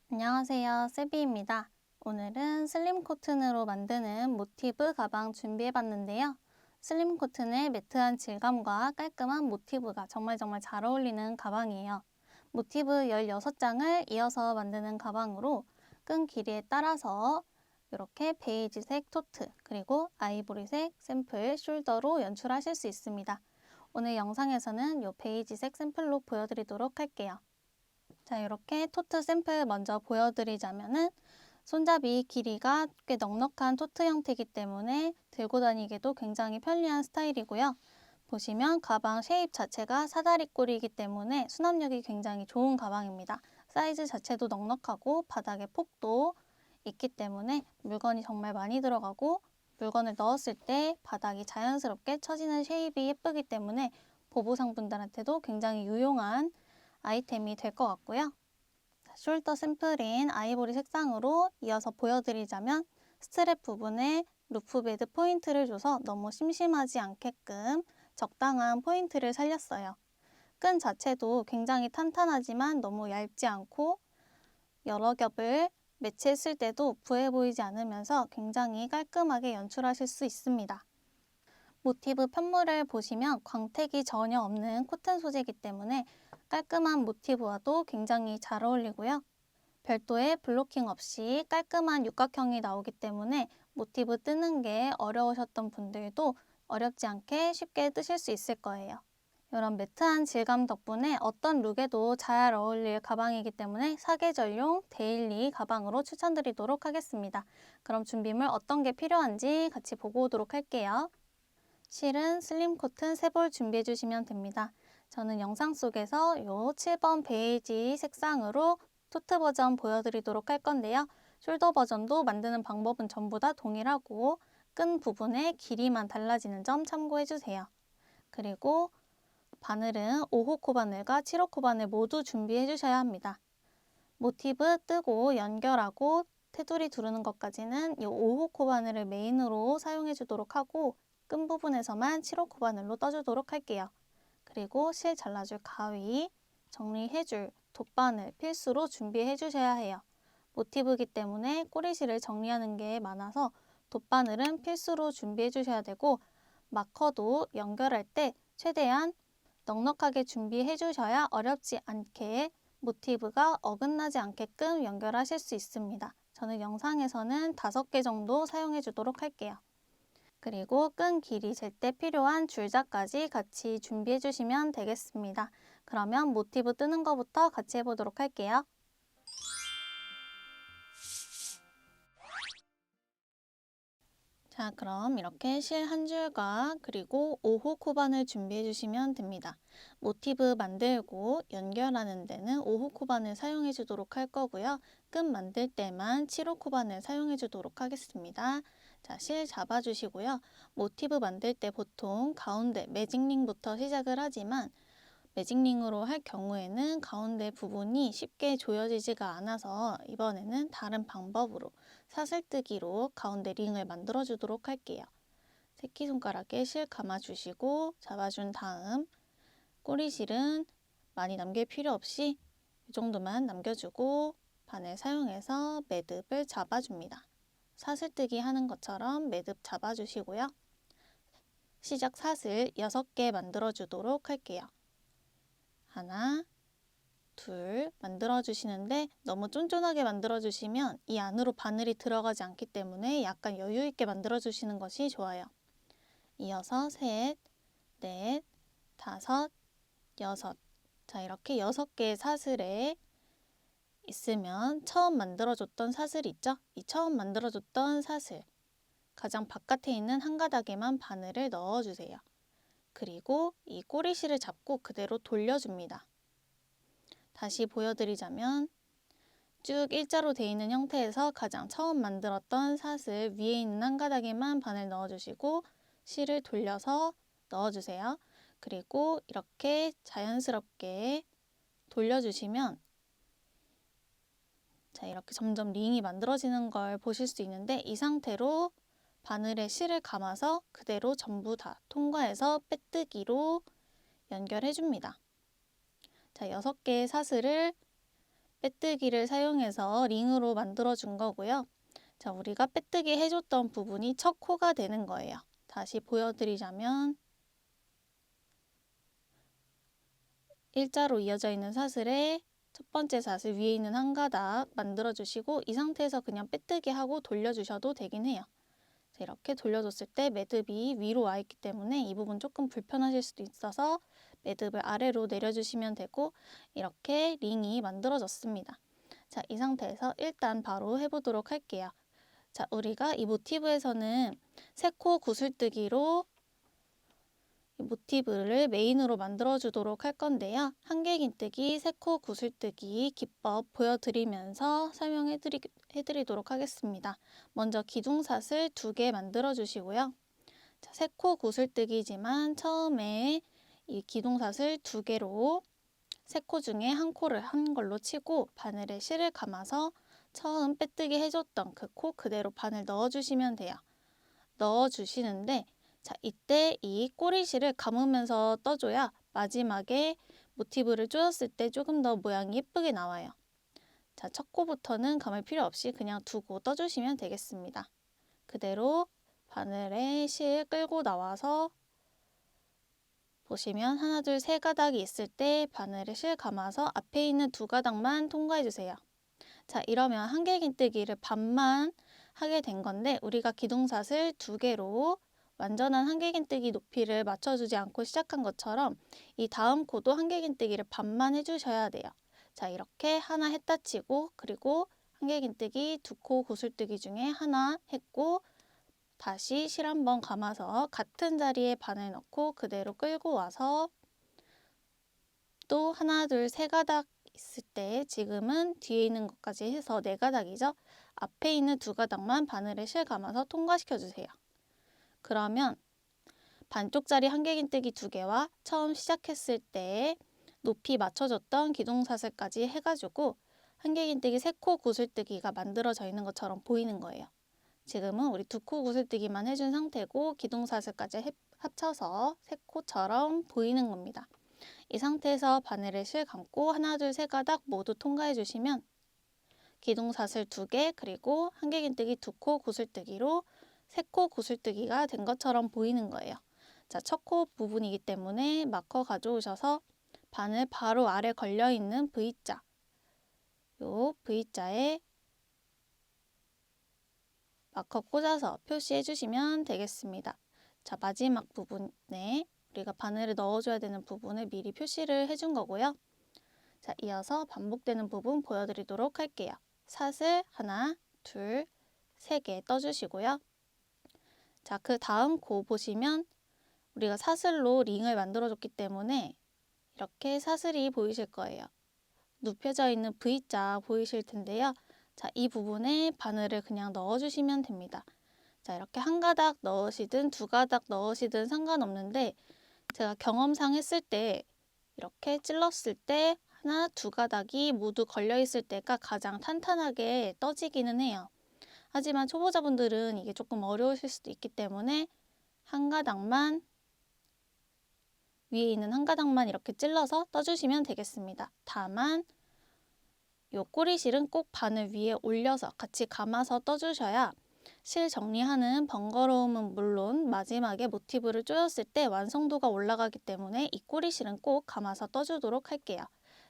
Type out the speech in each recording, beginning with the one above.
안녕하세요, 세비입니다. 오늘은 슬림 코튼으로 만드는 모티브 가방 준비해봤는데요. 슬림 코튼의 매트한 질감과 깔끔한 모티브가 정말 잘 어울리는 가방이에요. 모티브 16장을 이어서 만드는 가방으로 끈 길이에 따라서 이렇게 베이지색 토트 그리고 아이보리색 샘플 숄더로 연출하실 수 있습니다. 오늘 영상에서는 이 베이지색 샘플로 보여드리도록 할게요. 자, 이렇게 토트 샘플 먼저 보여드리자면은 손잡이 길이가 꽤 넉넉한 토트 형태이기 때문에 들고 다니기도 굉장히 편리한 스타일이고요. 보시면 가방 쉐입 자체가 사다리꼴이기 때문에 수납력이 굉장히 좋은 가방입니다. 사이즈 자체도 넉넉하고 바닥에 폭도 있기 때문에 물건이 정말 많이 들어가고 물건을 넣었을 때 바닥이 자연스럽게 처지는 쉐입이 예쁘기 때문에 보부상분들한테도 굉장히 유용한 아이템이 될 것 같고요. 숄더 샘플인 아이보리 색상으로 이어서 보여드리자면 스트랩 부분에 루프베드 포인트를 줘서 너무 심심하지 않게끔 적당한 포인트를 살렸어요. 끈 자체도 굉장히 탄탄하지만 너무 얇지 않고 여러 겹을 매치했을 때도 부해 보이지 않으면서 굉장히 깔끔하게 연출하실 수 있습니다. 모티브 편물을 보시면 광택이 전혀 없는 코튼 소재이기 때문에 깔끔한 모티브와도 굉장히 잘 어울리고요. 별도의 블로킹 없이 깔끔한 육각형이 나오기 때문에 모티브 뜨는 게 어려우셨던 분들도 어렵지 않게 쉽게 뜨실 수 있을 거예요. 이런 매트한 질감 덕분에 어떤 룩에도 잘 어울릴 가방이기 때문에 사계절용 데일리 가방으로 추천드리도록 하겠습니다. 그럼 준비물 어떤 게 필요한지 같이 보고 오도록 할게요. 실은 슬림 코튼 3볼 준비해 주시면 됩니다. 저는 영상 속에서 이 7번 베이지 색상으로 토트 버전 보여드리도록 할 건데요. 숄더 버전도 만드는 방법은 전부 다 동일하고 끈 부분의 길이만 달라지는 점 참고해 주세요. 그리고 바늘은 5호 코바늘과 7호 코바늘 모두 준비해 주셔야 합니다. 모티브 뜨고 연결하고 테두리 두르는 것까지는 이 5호 코바늘을 메인으로 사용해 주도록 하고 끈 부분에서만 7호 코바늘로 떠주도록 할게요. 그리고 실 잘라줄 가위, 정리해줄 돗바늘 필수로 준비해 주셔야 해요. 모티브이기 때문에 꼬리실을 정리하는 게 많아서 돗바늘은 필수로 준비해 주셔야 되고 마커도 연결할 때 최대한 넉넉하게 준비해 주셔야 어렵지 않게 모티브가 어긋나지 않게끔 연결하실 수 있습니다. 저는 영상에서는 5개 정도 사용해 주도록 할게요. 그리고 끈 길이 잴 때 필요한 줄자까지 같이 준비해 주시면 되겠습니다. 그러면 모티브 뜨는 것부터 같이 해보도록 할게요. 자, 그럼 이렇게 실 한 줄과 그리고 5호 코반을 준비해 주시면 됩니다. 모티브 만들고 연결하는 데는 5호 코반을 사용해 주도록 할 거고요. 끈 만들 때만 7호 코반을 사용해 주도록 하겠습니다. 자, 실 잡아 주시고요. 모티브 만들 때 보통 가운데 매직링부터 시작을 하지만 매직링으로 할 경우에는 가운데 부분이 쉽게 조여지지가 않아서 이번에는 다른 방법으로 사슬뜨기로 가운데 링을 만들어 주도록 할게요. 새끼손가락에 실 감아주시고 잡아준 다음 꼬리실은 많이 남길 필요 없이 이 정도만 남겨주고 바늘 사용해서 매듭을 잡아줍니다. 사슬뜨기 하는 것처럼 매듭 잡아주시고요. 시작 사슬 6개 만들어 주도록 할게요. 하나, 둘 만들어 주시는데 너무 쫀쫀하게 만들어 주시면 이 안으로 바늘이 들어가지 않기 때문에 약간 여유 있게 만들어 주시는 것이 좋아요. 이어서 셋, 넷, 다섯, 여섯. 자, 이렇게 6개의 사슬에 있으면 처음 만들어 줬던 사슬 있죠? 이 처음 만들어 줬던 사슬 가장 바깥에 있는 한 가닥에만 바늘을 넣어 주세요. 그리고 이 꼬리실을 잡고 그대로 돌려줍니다. 다시 보여드리자면 쭉 일자로 되어 있는 형태에서 가장 처음 만들었던 사슬 위에 있는 한 가닥에만 바늘 넣어주시고 실을 돌려서 넣어주세요. 그리고 이렇게 자연스럽게 돌려주시면 자, 이렇게 점점 링이 만들어지는 걸 보실 수 있는데 이 상태로 바늘에 실을 감아서 그대로 전부 다 통과해서 빼뜨기로 연결해 줍니다. 자, 6개의 사슬을 빼뜨기를 사용해서 링으로 만들어준 거고요. 자, 우리가 빼뜨기 해줬던 부분이 첫 코가 되는 거예요. 다시 보여드리자면 일자로 이어져 있는 사슬에 첫 번째 사슬 위에 있는 한 가닥 만들어주시고 이 상태에서 그냥 빼뜨기 하고 돌려주셔도 되긴 해요. 자, 이렇게 돌려줬을 때 매듭이 위로 와 있기 때문에 이 부분 조금 불편하실 수도 있어서 매듭을 아래로 내려주시면 되고 이렇게 링이 만들어졌습니다. 자, 이 상태에서 일단 바로 해보도록 할게요. 자, 우리가 이 모티브에서는 세 코 구슬뜨기로 이 모티브를 메인으로 만들어 주도록 할 건데요. 한길긴뜨기, 세 코 구슬뜨기 기법 보여드리면서 설명해 드리도록 하겠습니다. 먼저 기둥사슬 2개 만들어 주시고요. 자, 세 코 구슬뜨기지만 처음에 이 기둥사슬 2개로 세 코 중에 한 코를 한 걸로 치고 바늘에 실을 감아서 처음 빼뜨기 해줬던 그 코 그대로 바늘 넣어주시면 돼요. 넣어주시는데 자, 이때 이 꼬리실을 감으면서 떠줘야 마지막에 모티브를 조였을 때 조금 더 모양이 예쁘게 나와요. 자, 첫 코부터는 감을 필요 없이 그냥 두고 떠주시면 되겠습니다. 그대로 바늘에 실 끌고 나와서 보시면 하나, 둘, 세 가닥이 있을 때 바늘에 실 감아서 앞에 있는 두 가닥만 통과해 주세요. 자, 이러면 한길긴뜨기를 반만 하게 된 건데 우리가 기둥사슬 2개로 완전한 한길긴뜨기 높이를 맞춰주지 않고 시작한 것처럼 이 다음 코도 한길긴뜨기를 반만 해주셔야 돼요. 자, 이렇게 하나 했다 치고 그리고 한길긴뜨기 2코 구슬뜨기 중에 하나 했고 다시 실 한번 감아서 같은 자리에 바늘 넣고 그대로 끌고 와서 또 하나, 둘, 세 가닥 있을 때 지금은 뒤에 있는 것까지 해서 네 가닥이죠. 앞에 있는 두 가닥만 바늘에 실 감아서 통과시켜 주세요. 그러면 반쪽짜리 한길긴뜨기 2개와 처음 시작했을 때 높이 맞춰줬던 기둥사슬까지 해가지고 한길긴뜨기 3코 구슬뜨기가 만들어져 있는 것처럼 보이는 거예요. 지금은 우리 2코 구슬뜨기만 해준 상태고 기둥사슬까지 합쳐서 3코처럼 보이는 겁니다. 이 상태에서 바늘에 실 감고 하나, 둘, 세 가닥 모두 통과해 주시면 기둥사슬 2개 그리고 한길긴뜨기 2코 구슬뜨기로 3코 구슬뜨기가 된 것처럼 보이는 거예요. 자, 첫 코 부분이기 때문에 마커 가져오셔서 바늘 바로 아래 걸려있는 V자 요 V자에 마커 꽂아서 표시해 주시면 되겠습니다. 자, 마지막 부분에 우리가 바늘을 넣어줘야 되는 부분을 미리 표시를 해준 거고요. 자, 이어서 반복되는 부분 보여드리도록 할게요. 사슬 하나, 둘, 세 개 떠주시고요. 자, 그 다음 코 보시면 우리가 사슬로 링을 만들어줬기 때문에 이렇게 사슬이 보이실 거예요. 눕혀져 있는 V자 보이실 텐데요. 자, 이 부분에 바늘을 그냥 넣어주시면 됩니다. 자, 이렇게 한 가닥 넣으시든 두 가닥 넣으시든 상관없는데 제가 경험상 했을 때 이렇게 찔렀을 때 하나, 두 가닥이 모두 걸려 있을 때가 가장 탄탄하게 떠지기는 해요. 하지만 초보자분들은 이게 조금 어려우실 수도 있기 때문에 한 가닥만 위에 있는 한 가닥만 이렇게 찔러서 떠주시면 되겠습니다. 다만 요 꼬리실은 꼭 바늘 위에 올려서 같이 감아서 떠주셔야 실 정리하는 번거로움은 물론 마지막에 모티브를 조였을 때 완성도가 올라가기 때문에 이 꼬리실은 꼭 감아서 떠주도록 할게요.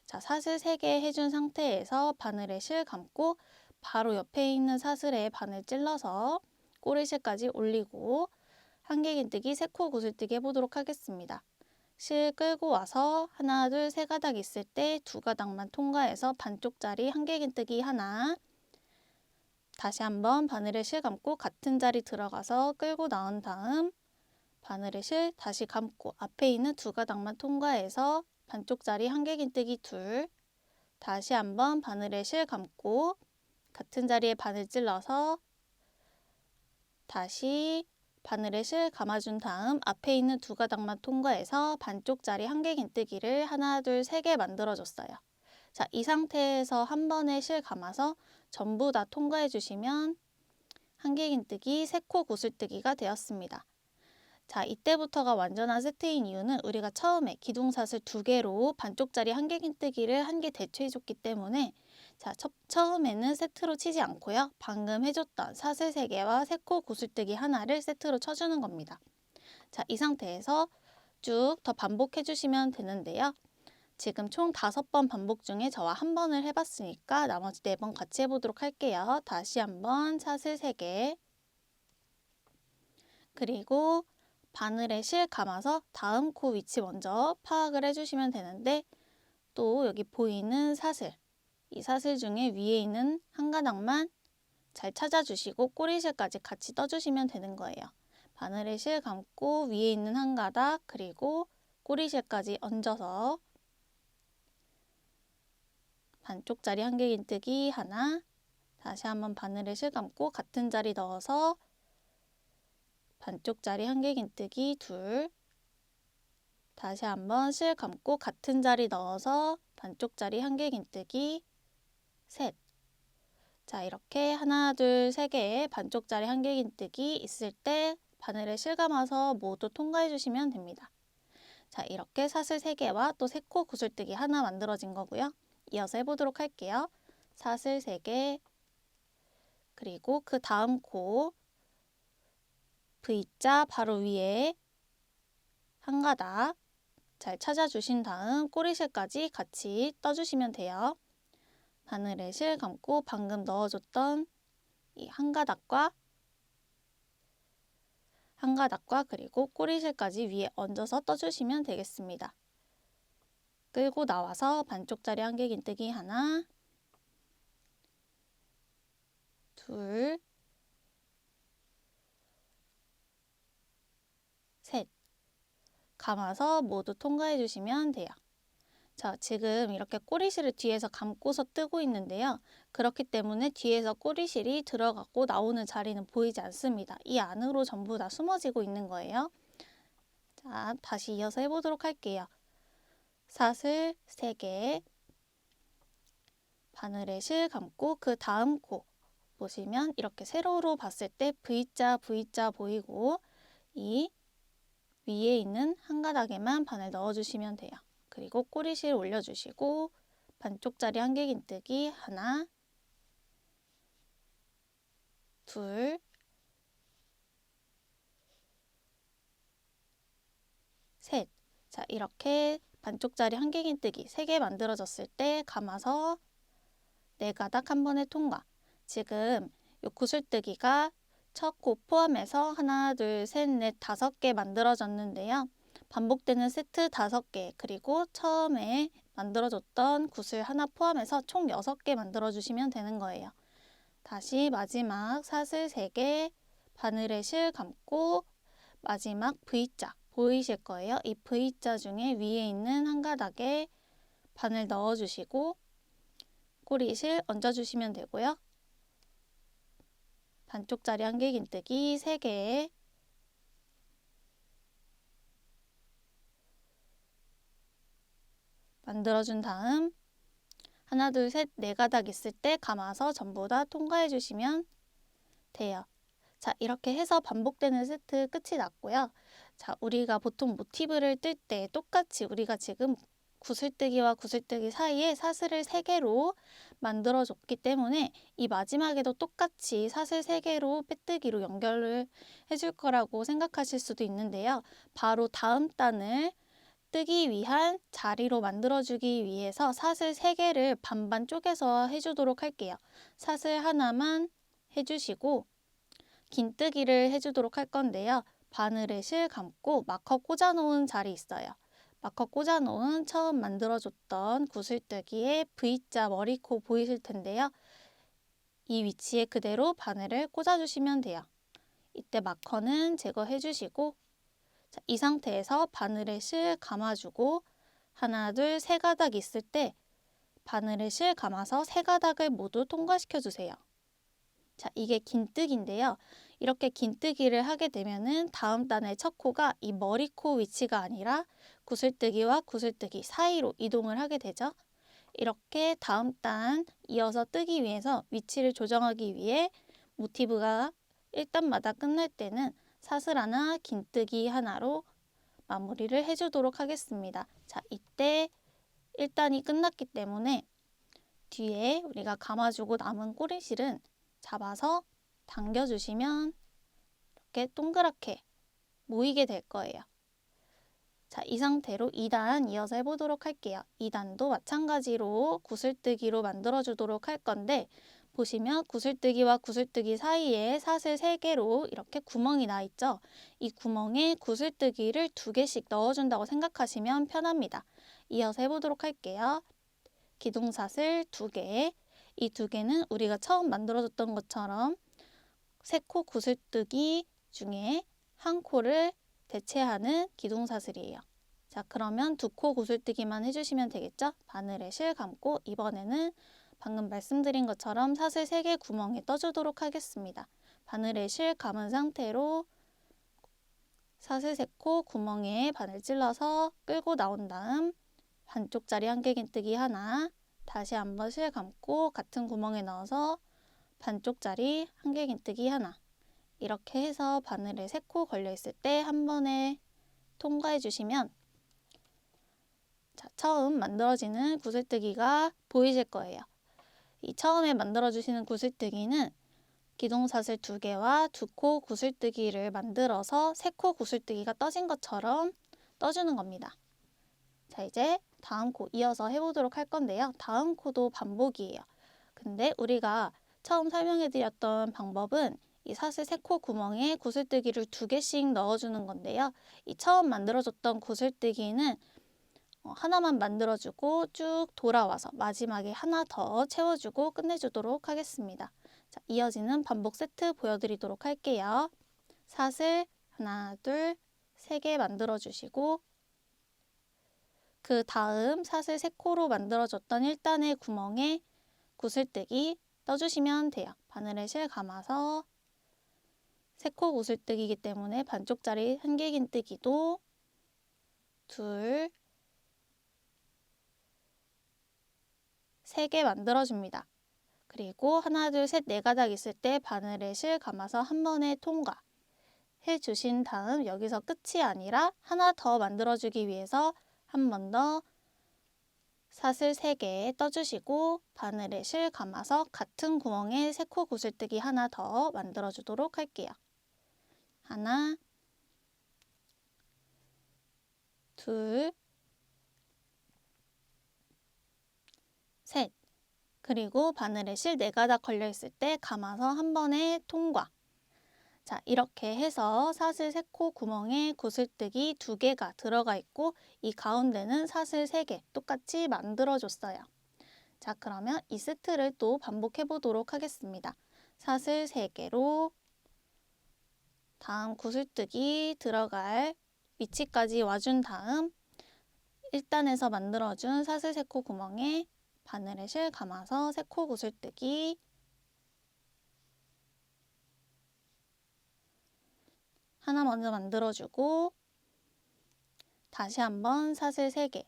자, 사슬 3개 해준 상태에서 바늘에 실 감고 바로 옆에 있는 사슬에 바늘 찔러서 꼬리실까지 올리고 한길긴뜨기 3코 구슬뜨기 해보도록 하겠습니다. 실 끌고 와서 하나, 둘, 세 가닥 있을 때 두 가닥만 통과해서 반쪽짜리 한길긴뜨기 하나 다시 한번 바늘에 실 감고 같은 자리 들어가서 끌고 나온 다음 바늘에 실 다시 감고 앞에 있는 두 가닥만 통과해서 반쪽짜리 한길긴뜨기 둘 다시 한번 바늘에 실 감고 같은 자리에 바늘 찔러서 다시 바늘에 실 감아준 다음 앞에 있는 두 가닥만 통과해서 반쪽짜리 한길긴뜨기를 하나, 둘, 세 개 만들어줬어요. 자, 이 상태에서 한 번에 실 감아서 전부 다 통과해 주시면 한길긴뜨기 3코 구슬뜨기가 되었습니다. 자, 이때부터가 완전한 세트인 이유는 우리가 처음에 기둥사슬 2개로 반쪽짜리 한길긴뜨기를 한 개 대체해 줬기 때문에 자, 처음에는 세트로 치지 않고요. 방금 해줬던 사슬 3개와 세코 구슬뜨기 하나를 세트로 쳐주는 겁니다. 자, 이 상태에서 쭉 더 반복해 주시면 되는데요. 지금 총 5번 반복 중에 저와 한 번을 해봤으니까 나머지 4번 같이 해보도록 할게요. 다시 한번 사슬 3개, 그리고 바늘에 실 감아서 다음 코 위치 먼저 파악을 해주시면 되는데, 또 여기 보이는 사슬, 이 사슬 중에 위에 있는 한 가닥만 잘 찾아주시고 꼬리실까지 같이 떠주시면 되는 거예요. 바늘에 실 감고 위에 있는 한 가닥, 그리고 꼬리실까지 얹어서 반쪽짜리 한길긴뜨기 하나, 다시 한번 바늘에 실 감고 같은 자리 넣어서 반쪽짜리 한길긴뜨기 둘, 다시 한번 실 감고 같은 자리 넣어서 반쪽짜리 한길긴뜨기 셋. 자, 이렇게 하나, 둘, 세 개의 반쪽짜리 한길긴뜨기 있을 때 바늘에 실 감아서 모두 통과해 주시면 됩니다. 자, 이렇게 사슬 3개와 또 세코 구슬뜨기 하나 만들어진 거고요. 이어서 해보도록 할게요. 사슬 3개, 그리고 그 다음 코 V자 바로 위에 한 가닥 잘 찾아주신 다음 꼬리실까지 같이 떠주시면 돼요. 바늘에 실 감고 방금 넣어줬던 이 한 가닥과 그리고 꼬리실까지 위에 얹어서 떠주시면 되겠습니다. 끌고 나와서 반쪽짜리 한길긴뜨기 하나, 둘, 셋. 감아서 모두 통과해 주시면 돼요. 자, 지금 이렇게 꼬리실을 뒤에서 감고서 뜨고 있는데요. 그렇기 때문에 뒤에서 꼬리실이 들어가고 나오는 자리는 보이지 않습니다. 이 안으로 전부 다 숨어지고 있는 거예요. 자, 다시 이어서 해보도록 할게요. 사슬 3개, 바늘에 실 감고 그 다음 코 보시면 이렇게 세로로 봤을 때 V자 보이고, 이 위에 있는 한 가닥에만 바늘 넣어주시면 돼요. 그리고 꼬리실 올려주시고 반쪽짜리 한길긴뜨기 하나, 둘, 셋. 자, 이렇게 반쪽짜리 한길긴뜨기 3개 만들어졌을 때 감아서 4가닥 한 번에 통과. 지금 요 구슬뜨기가 첫 코 포함해서 하나, 둘, 셋, 넷, 5개 만들어졌는데요. 반복되는 세트 5개, 그리고 처음에 만들어줬던 구슬 하나 포함해서 총 6개 만들어주시면 되는 거예요. 다시 마지막 사슬 3개, 바늘에 실 감고 마지막 V자 보이실 거예요. 이 V자 중에 위에 있는 한 가닥에 바늘 넣어주시고 꼬리실 얹어주시면 되고요. 반쪽짜리 한길긴뜨기 3개, 만들어준 다음 하나, 둘, 셋, 4가닥 있을 때 감아서 전부 다 통과해 주시면 돼요. 자, 이렇게 해서 반복되는 세트 끝이 났고요. 자, 우리가 보통 모티브를 뜰 때 똑같이 우리가 지금 구슬뜨기와 구슬뜨기 사이에 사슬을 3개로 만들어줬기 때문에 이 마지막에도 똑같이 사슬 3개로 빼뜨기로 연결을 해줄 거라고 생각하실 수도 있는데요. 바로 다음 단을 뜨기 위한 자리로 만들어주기 위해서 사슬 3개를 반반 쪼개서 해주도록 할게요. 사슬 하나만 해주시고 긴뜨기를 해주도록 할 건데요. 바늘에 실 감고 마커 꽂아놓은 자리 있어요. 마커 꽂아놓은 처음 만들어줬던 구슬뜨기의 V자 머리코 보이실 텐데요. 이 위치에 그대로 바늘을 꽂아주시면 돼요. 이때 마커는 제거해주시고, 자, 이 상태에서 바늘에 실 감아주고 하나, 둘, 3가닥 있을 때 바늘에 실 감아서 3가닥을 모두 통과시켜주세요. 자, 이게 긴뜨기인데요. 이렇게 긴뜨기를 하게 되면은 다음 단의 첫 코가 이 머리코 위치가 아니라 구슬뜨기와 구슬뜨기 사이로 이동을 하게 되죠. 이렇게 다음 단 이어서 뜨기 위해서 위치를 조정하기 위해 모티브가 1단마다 끝날 때는 사슬 하나, 긴뜨기 하나로 마무리를 해주도록 하겠습니다. 자, 이때 1단이 끝났기 때문에 뒤에 우리가 감아주고 남은 꼬리실은 잡아서 당겨주시면 이렇게 동그랗게 모이게 될 거예요. 자, 이 상태로 2단 이어서 해보도록 할게요. 2단도 마찬가지로 구슬뜨기로 만들어주도록 할 건데, 보시면 구슬뜨기와 구슬뜨기 사이에 사슬 3개로 이렇게 구멍이 나 있죠. 이 구멍에 구슬뜨기를 2개씩 넣어준다고 생각하시면 편합니다. 이어서 해보도록 할게요. 기둥사슬 2개, 이 2개는 우리가 처음 만들어줬던 것처럼 3코 구슬뜨기 중에 한 코를 대체하는 기둥사슬이에요. 자, 그러면 2코 구슬뜨기만 해주시면 되겠죠? 바늘에 실 감고 이번에는 방금 말씀드린 것처럼 사슬 3개 구멍에 떠주도록 하겠습니다. 바늘에 실 감은 상태로 사슬 3코 구멍에 바늘 찔러서 끌고 나온 다음 반쪽짜리 한길긴뜨기 하나, 다시 한번 실 감고 같은 구멍에 넣어서 반쪽짜리 한길긴뜨기 하나, 이렇게 해서 바늘에 3코 걸려있을 때 한 번에 통과해 주시면 자, 처음 만들어지는 구슬뜨기가 보이실 거예요. 이 처음에 만들어주시는 구슬뜨기는 기둥사슬 2개와 2코 구슬뜨기를 만들어서 3코 구슬뜨기가 떠진 것처럼 떠주는 겁니다. 자, 이제 다음 코 이어서 해보도록 할 건데요. 다음 코도 반복이에요. 근데 우리가 처음 설명해드렸던 방법은 이 사슬 3코 구멍에 구슬뜨기를 2개씩 넣어주는 건데요. 이 처음 만들어줬던 구슬뜨기는 하나만 만들어주고 쭉 돌아와서 마지막에 하나 더 채워주고 끝내주도록 하겠습니다. 자, 이어지는 반복 세트 보여드리도록 할게요. 사슬 하나, 둘, 3개 만들어주시고 그 다음 사슬 3코로 만들어줬던 1단의 구멍에 구슬뜨기 떠주시면 돼요. 바늘에 실 감아서 3코 구슬뜨기이기 때문에 반쪽짜리 한길긴뜨기도 둘, 3개 만들어줍니다. 그리고 하나, 둘, 셋, 4가닥 있을 때 바늘에 실 감아서 한 번에 통과 해주신 다음 여기서 끝이 아니라 하나 더 만들어주기 위해서 한 번 더 사슬 3개 떠주시고 바늘에 실 감아서 같은 구멍에 3코 구슬뜨기 하나 더 만들어주도록 할게요. 하나, 둘, 셋. 그리고 바늘에 실 4가닥 걸려있을 때 감아서 한 번에 통과. 자, 이렇게 해서 사슬 3코 구멍에 구슬뜨기 2개가 들어가 있고 이 가운데는 사슬 3개 똑같이 만들어줬어요. 자, 그러면 이 세트를 또 반복해 보도록 하겠습니다. 사슬 3개로 다음 구슬뜨기 들어갈 위치까지 와준 다음 1단에서 만들어준 사슬 3코 구멍에 바늘에 실 감아서 3코 구슬뜨기 하나 먼저 만들어주고 다시 한번 사슬 3개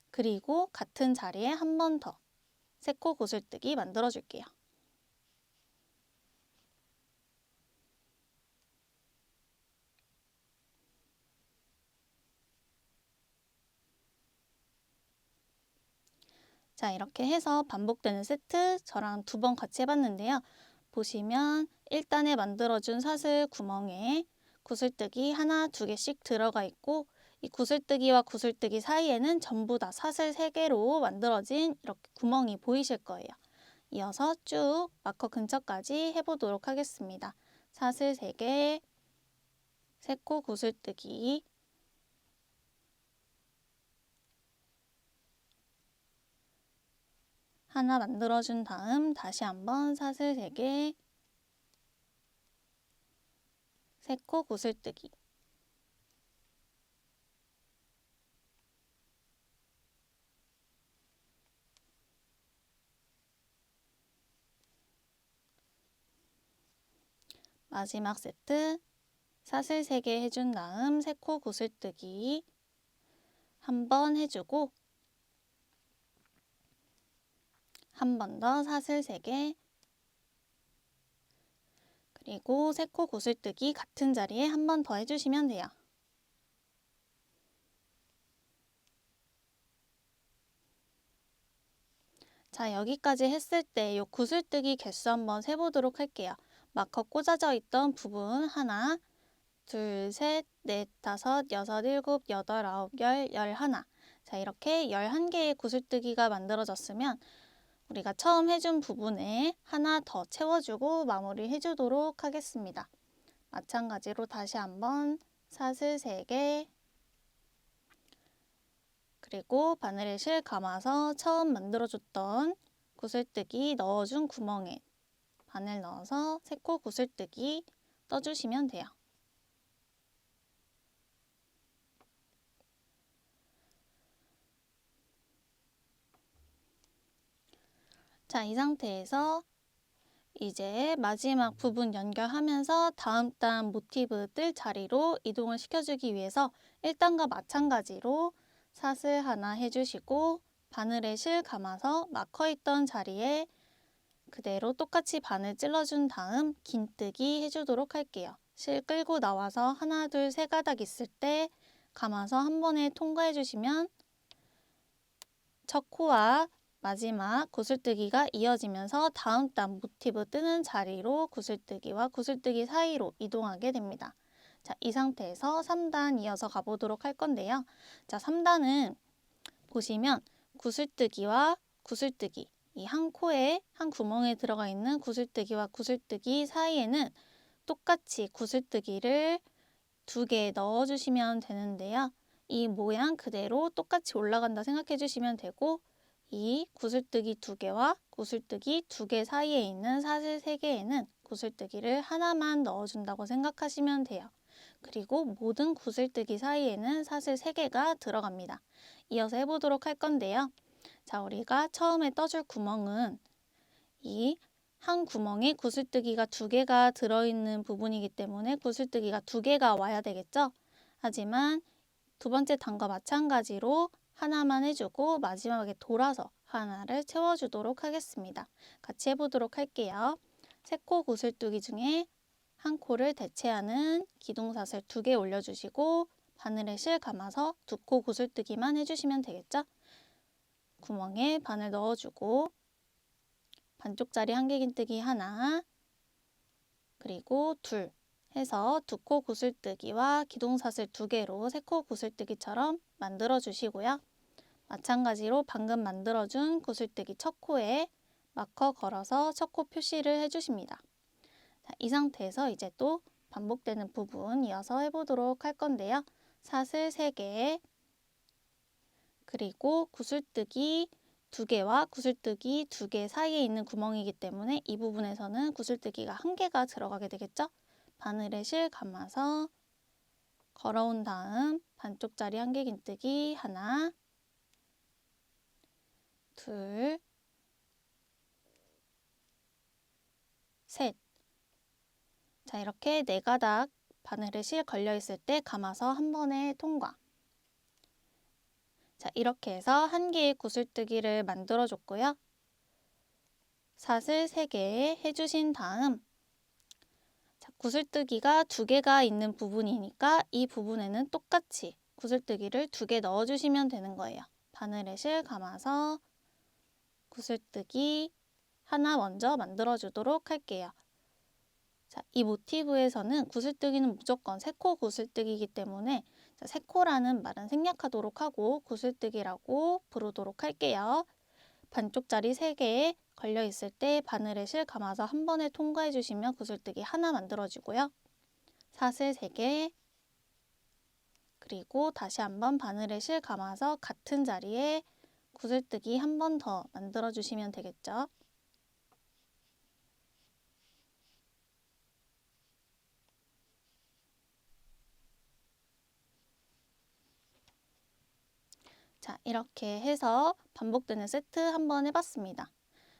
그리고 같은 자리에 한 번 더 3코 구슬뜨기 만들어줄게요. 자, 이렇게 해서 반복되는 세트 저랑 2번 같이 해봤는데요. 보시면 1단에 만들어준 사슬 구멍에 구슬뜨기 하나, 2개씩 들어가 있고 이 구슬뜨기와 구슬뜨기 사이에는 전부 다 사슬 3개로 만들어진 이렇게 구멍이 보이실 거예요. 이어서 쭉 마커 근처까지 해보도록 하겠습니다. 사슬 3개, 3코 구슬뜨기 하나 만들어준 다음 다시 한번 사슬 3개, 3코 구슬뜨기 마지막 세트 사슬 3개 해준 다음 3코 구슬뜨기 한 번 해주고 한 번 더 사슬 3개 그리고 3코 구슬뜨기 같은 자리에 한 번 더 해주시면 돼요. 자, 여기까지 했을 때 요 구슬뜨기 개수 한번 세보도록 할게요. 마커 꽂아져 있던 부분 하나, 둘, 셋, 넷, 다섯, 여섯, 일곱, 여덟, 아홉, 열, 열하나. 자, 이렇게 11개의 구슬뜨기가 만들어졌으면 우리가 처음 해준 부분에 하나 더 채워주고 마무리 해주도록 하겠습니다. 마찬가지로 다시 한번 사슬 3개, 그리고 바늘에 실 감아서 처음 만들어줬던 구슬뜨기 넣어준 구멍에 바늘 넣어서 3코 구슬뜨기 떠주시면 돼요. 자, 이 상태에서 이제 마지막 부분 연결하면서 다음 단 모티브 뜰 자리로 이동을 시켜주기 위해서 1단과 마찬가지로 사슬 하나 해주시고 바늘에 실 감아서 마커 있던 자리에 그대로 똑같이 바늘 찔러준 다음 긴뜨기 해주도록 할게요. 실 끌고 나와서 하나, 둘, 세 가닥 있을 때 감아서 한 번에 통과해 주시면 첫 코와 마지막 구슬뜨기가 이어지면서 다음 단 모티브 뜨는 자리로 구슬뜨기와 구슬뜨기 사이로 이동하게 됩니다. 자, 이 상태에서 3단 이어서 가보도록 할 건데요. 자, 3단은 보시면 구슬뜨기와 구슬뜨기, 이 한 코에 한 구멍에 들어가 있는 구슬뜨기와 구슬뜨기 사이에는 똑같이 구슬뜨기를 2개 넣어주시면 되는데요. 이 모양 그대로 똑같이 올라간다 생각해 주시면 되고, 이 구슬뜨기 2개와 구슬뜨기 2개 사이에 있는 사슬 3개에는 구슬뜨기를 하나만 넣어준다고 생각하시면 돼요. 그리고 모든 구슬뜨기 사이에는 사슬 3개가 들어갑니다. 이어서 해보도록 할 건데요. 자, 우리가 처음에 떠줄 구멍은 이 한 구멍에 구슬뜨기가 2개가 들어있는 부분이기 때문에 구슬뜨기가 2개가 와야 되겠죠? 하지만 두 번째 단과 마찬가지로 하나만 해주고 마지막에 돌아서 하나를 채워주도록 하겠습니다. 같이 해보도록 할게요. 3코 구슬뜨기 중에 한 코를 대체하는 기둥사슬 2개 올려주시고 바늘에 실 감아서 2코 구슬뜨기만 해주시면 되겠죠? 구멍에 바늘 넣어주고 반쪽짜리 한길긴뜨기 하나, 그리고 둘 해서 2코 구슬뜨기와 기둥사슬 2개로 3코 구슬뜨기처럼 만들어 주시고요. 마찬가지로 방금 만들어준 구슬뜨기 첫 코에 마커 걸어서 첫 코 표시를 해주십니다. 자, 이 상태에서 이제 또 반복되는 부분 이어서 해보도록 할 건데요. 사슬 3개, 그리고 구슬뜨기 2개와 구슬뜨기 2개 사이에 있는 구멍이기 때문에 이 부분에서는 구슬뜨기가 1개가 들어가게 되겠죠? 바늘에 실 감아서 걸어온 다음 반쪽짜리 한길긴뜨기 하나, 둘, 셋. 자, 이렇게 4가닥 바늘에 실 걸려 있을 때 감아서 한 번에 통과. 자, 이렇게 해서 1개의 구슬뜨기를 만들어 줬고요. 사슬 3개 해주신 다음 자, 구슬뜨기가 2개가 있는 부분이니까 이 부분에는 똑같이 구슬뜨기를 2개 넣어주시면 되는 거예요. 바늘에 실 감아서 구슬뜨기 하나 먼저 만들어 주도록 할게요. 자, 이 모티브에서는 구슬뜨기는 무조건 3코 구슬뜨기이기 때문에 3코라는 말은 생략하도록 하고 구슬뜨기라고 부르도록 할게요. 반쪽짜리 3개에 걸려 있을 때 바늘에 실 감아서 한 번에 통과해 주시면 구슬뜨기 하나 만들어지고요. 사슬 3개, 그리고 다시 한번 바늘에 실 감아서 같은 자리에 구슬뜨기 한 번 더 만들어 주시면 되겠죠. 자, 이렇게 해서 반복되는 세트 한번 해봤습니다.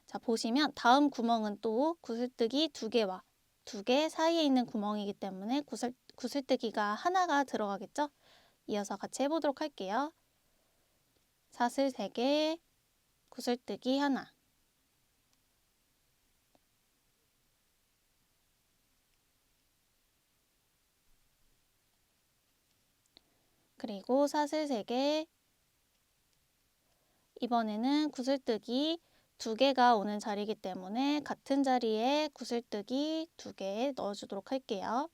자, 보시면 다음 구멍은 또 구슬뜨기 2개와 2개 사이에 있는 구멍이기 때문에 구슬뜨기가 하나가 들어가겠죠? 이어서 같이 해보도록 할게요. 사슬 3개, 구슬뜨기 하나. 그리고 사슬 3개, 이번에는 구슬뜨기 두 개가 오는 자리이기 때문에 같은 자리에 구슬뜨기 2개 넣어주도록 할게요.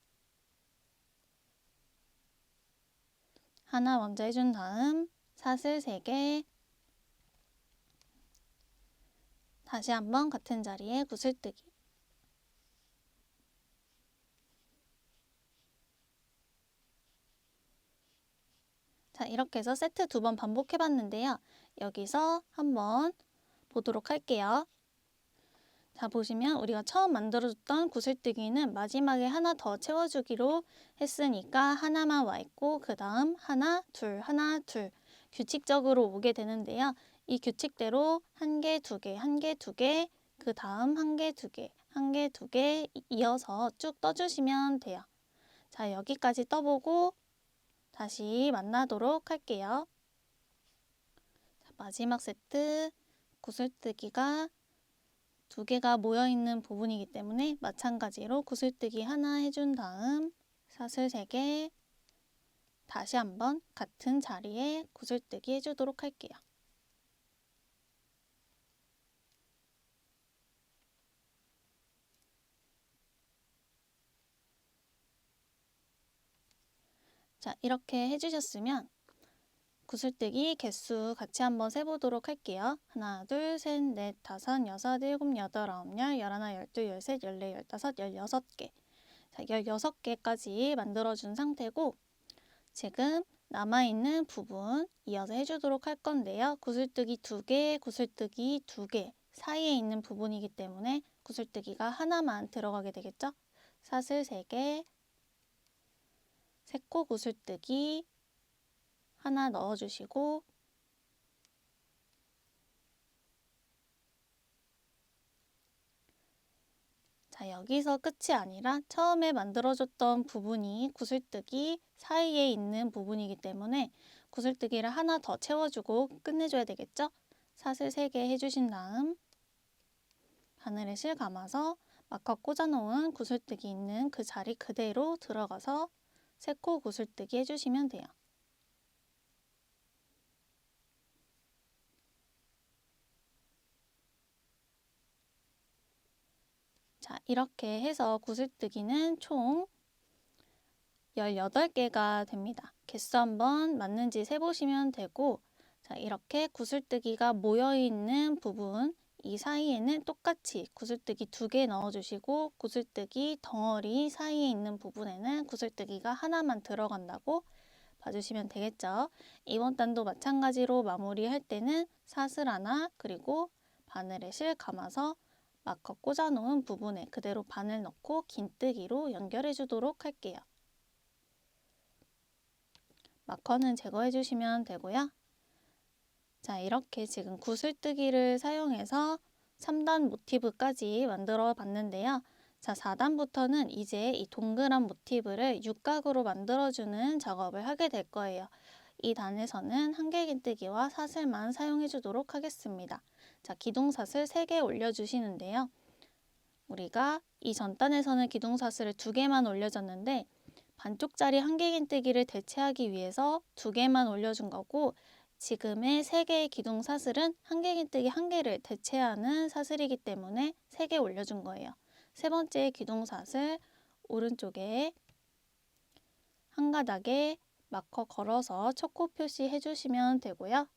하나 먼저 해준 다음 사슬 3개, 다시 한번 같은 자리에 구슬뜨기. 자, 이렇게 해서 세트 2번 반복해 봤는데요. 여기서 한번 보도록 할게요. 자, 보시면 우리가 처음 만들어줬던 구슬뜨기는 마지막에 하나 더 채워주기로 했으니까 하나만 와 있고 그 다음 하나, 둘, 하나, 둘 규칙적으로 오게 되는데요. 이 규칙대로 1개, 2개, 1개, 2개, 그 다음 1개, 2개, 1개, 2개 이어서 쭉 떠주시면 돼요. 자, 여기까지 떠보고 다시 만나도록 할게요. 자, 마지막 세트 구슬뜨기가 2개가 모여있는 부분이기 때문에 마찬가지로 구슬뜨기 하나 해준 다음 사슬 3개, 다시 한번 같은 자리에 구슬뜨기 해주도록 할게요. 자, 이렇게 해주셨으면 구슬뜨기 개수 같이 한번 세보도록 할게요. 하나, 둘, 셋, 넷, 다섯, 여섯, 일곱, 여덟, 아홉, 열, 열하나, 열둘, 열셋, 열네, 열다섯, 16개. 자, 16개까지 만들어준 상태고 지금 남아있는 부분 이어서 해주도록 할 건데요. 구슬뜨기 2개, 구슬뜨기 2개 사이에 있는 부분이기 때문에 구슬뜨기가 하나만 들어가게 되겠죠? 사슬 3개, 세코 구슬뜨기 하나 넣어주시고 자, 여기서 끝이 아니라 처음에 만들어줬던 부분이 구슬뜨기 사이에 있는 부분이기 때문에 구슬뜨기를 하나 더 채워주고 끝내줘야 되겠죠? 사슬 3개 해주신 다음 바늘에 실 감아서 마커 꽂아놓은 구슬뜨기 있는 그 자리 그대로 들어가서 3코 구슬뜨기 해주시면 돼요. 자, 이렇게 해서 구슬뜨기는 총 18개가 됩니다. 개수 한번 맞는지 세보시면 되고 자, 이렇게 구슬뜨기가 모여있는 부분 이 사이에는 똑같이 구슬뜨기 2개 넣어주시고 구슬뜨기 덩어리 사이에 있는 부분에는 구슬뜨기가 하나만 들어간다고 봐주시면 되겠죠. 이번 단도 마찬가지로 마무리할 때는 사슬 하나 그리고 바늘에 실 감아서 마커 꽂아놓은 부분에 그대로 바늘 넣고 긴뜨기로 연결해 주도록 할게요. 마커는 제거해 주시면 되고요. 자, 이렇게 지금 구슬뜨기를 사용해서 3단 모티브까지 만들어 봤는데요. 자, 4단부터는 이제 이 동그란 모티브를 육각으로 만들어주는 작업을 하게 될 거예요. 이 단에서는 한길긴뜨기와 사슬만 사용해 주도록 하겠습니다. 자, 기둥사슬 3개 올려주시는데요. 우리가 이 전단에서는 기둥사슬을 2개만 올려줬는데 반쪽짜리 한길긴뜨기를 대체하기 위해서 2개만 올려준 거고 지금의 3개의 기둥사슬은 한길긴뜨기 1개를 대체하는 사슬이기 때문에 3개 올려준 거예요. 세 번째 기둥사슬 오른쪽에 한 가닥에 마커 걸어서 촉코 표시 해주시면 되고요.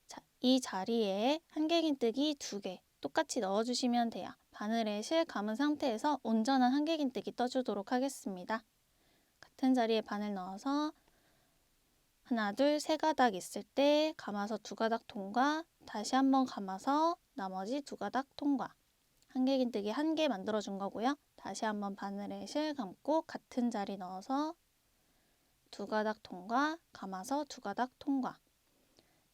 자, 이 자리에 한길긴뜨기 2개 똑같이 넣어주시면 돼요. 바늘에 실 감은 상태에서 온전한 한길긴뜨기 떠주도록 하겠습니다. 같은 자리에 바늘 넣어서 하나, 둘, 3가닥 있을 때 감아서 2가닥 통과, 다시 한번 감아서 나머지 2가닥 통과. 한길긴뜨기 1개 만들어준 거고요. 다시 한번 바늘에 실 감고 같은 자리 넣어서 2가닥 통과, 감아서 2가닥 통과.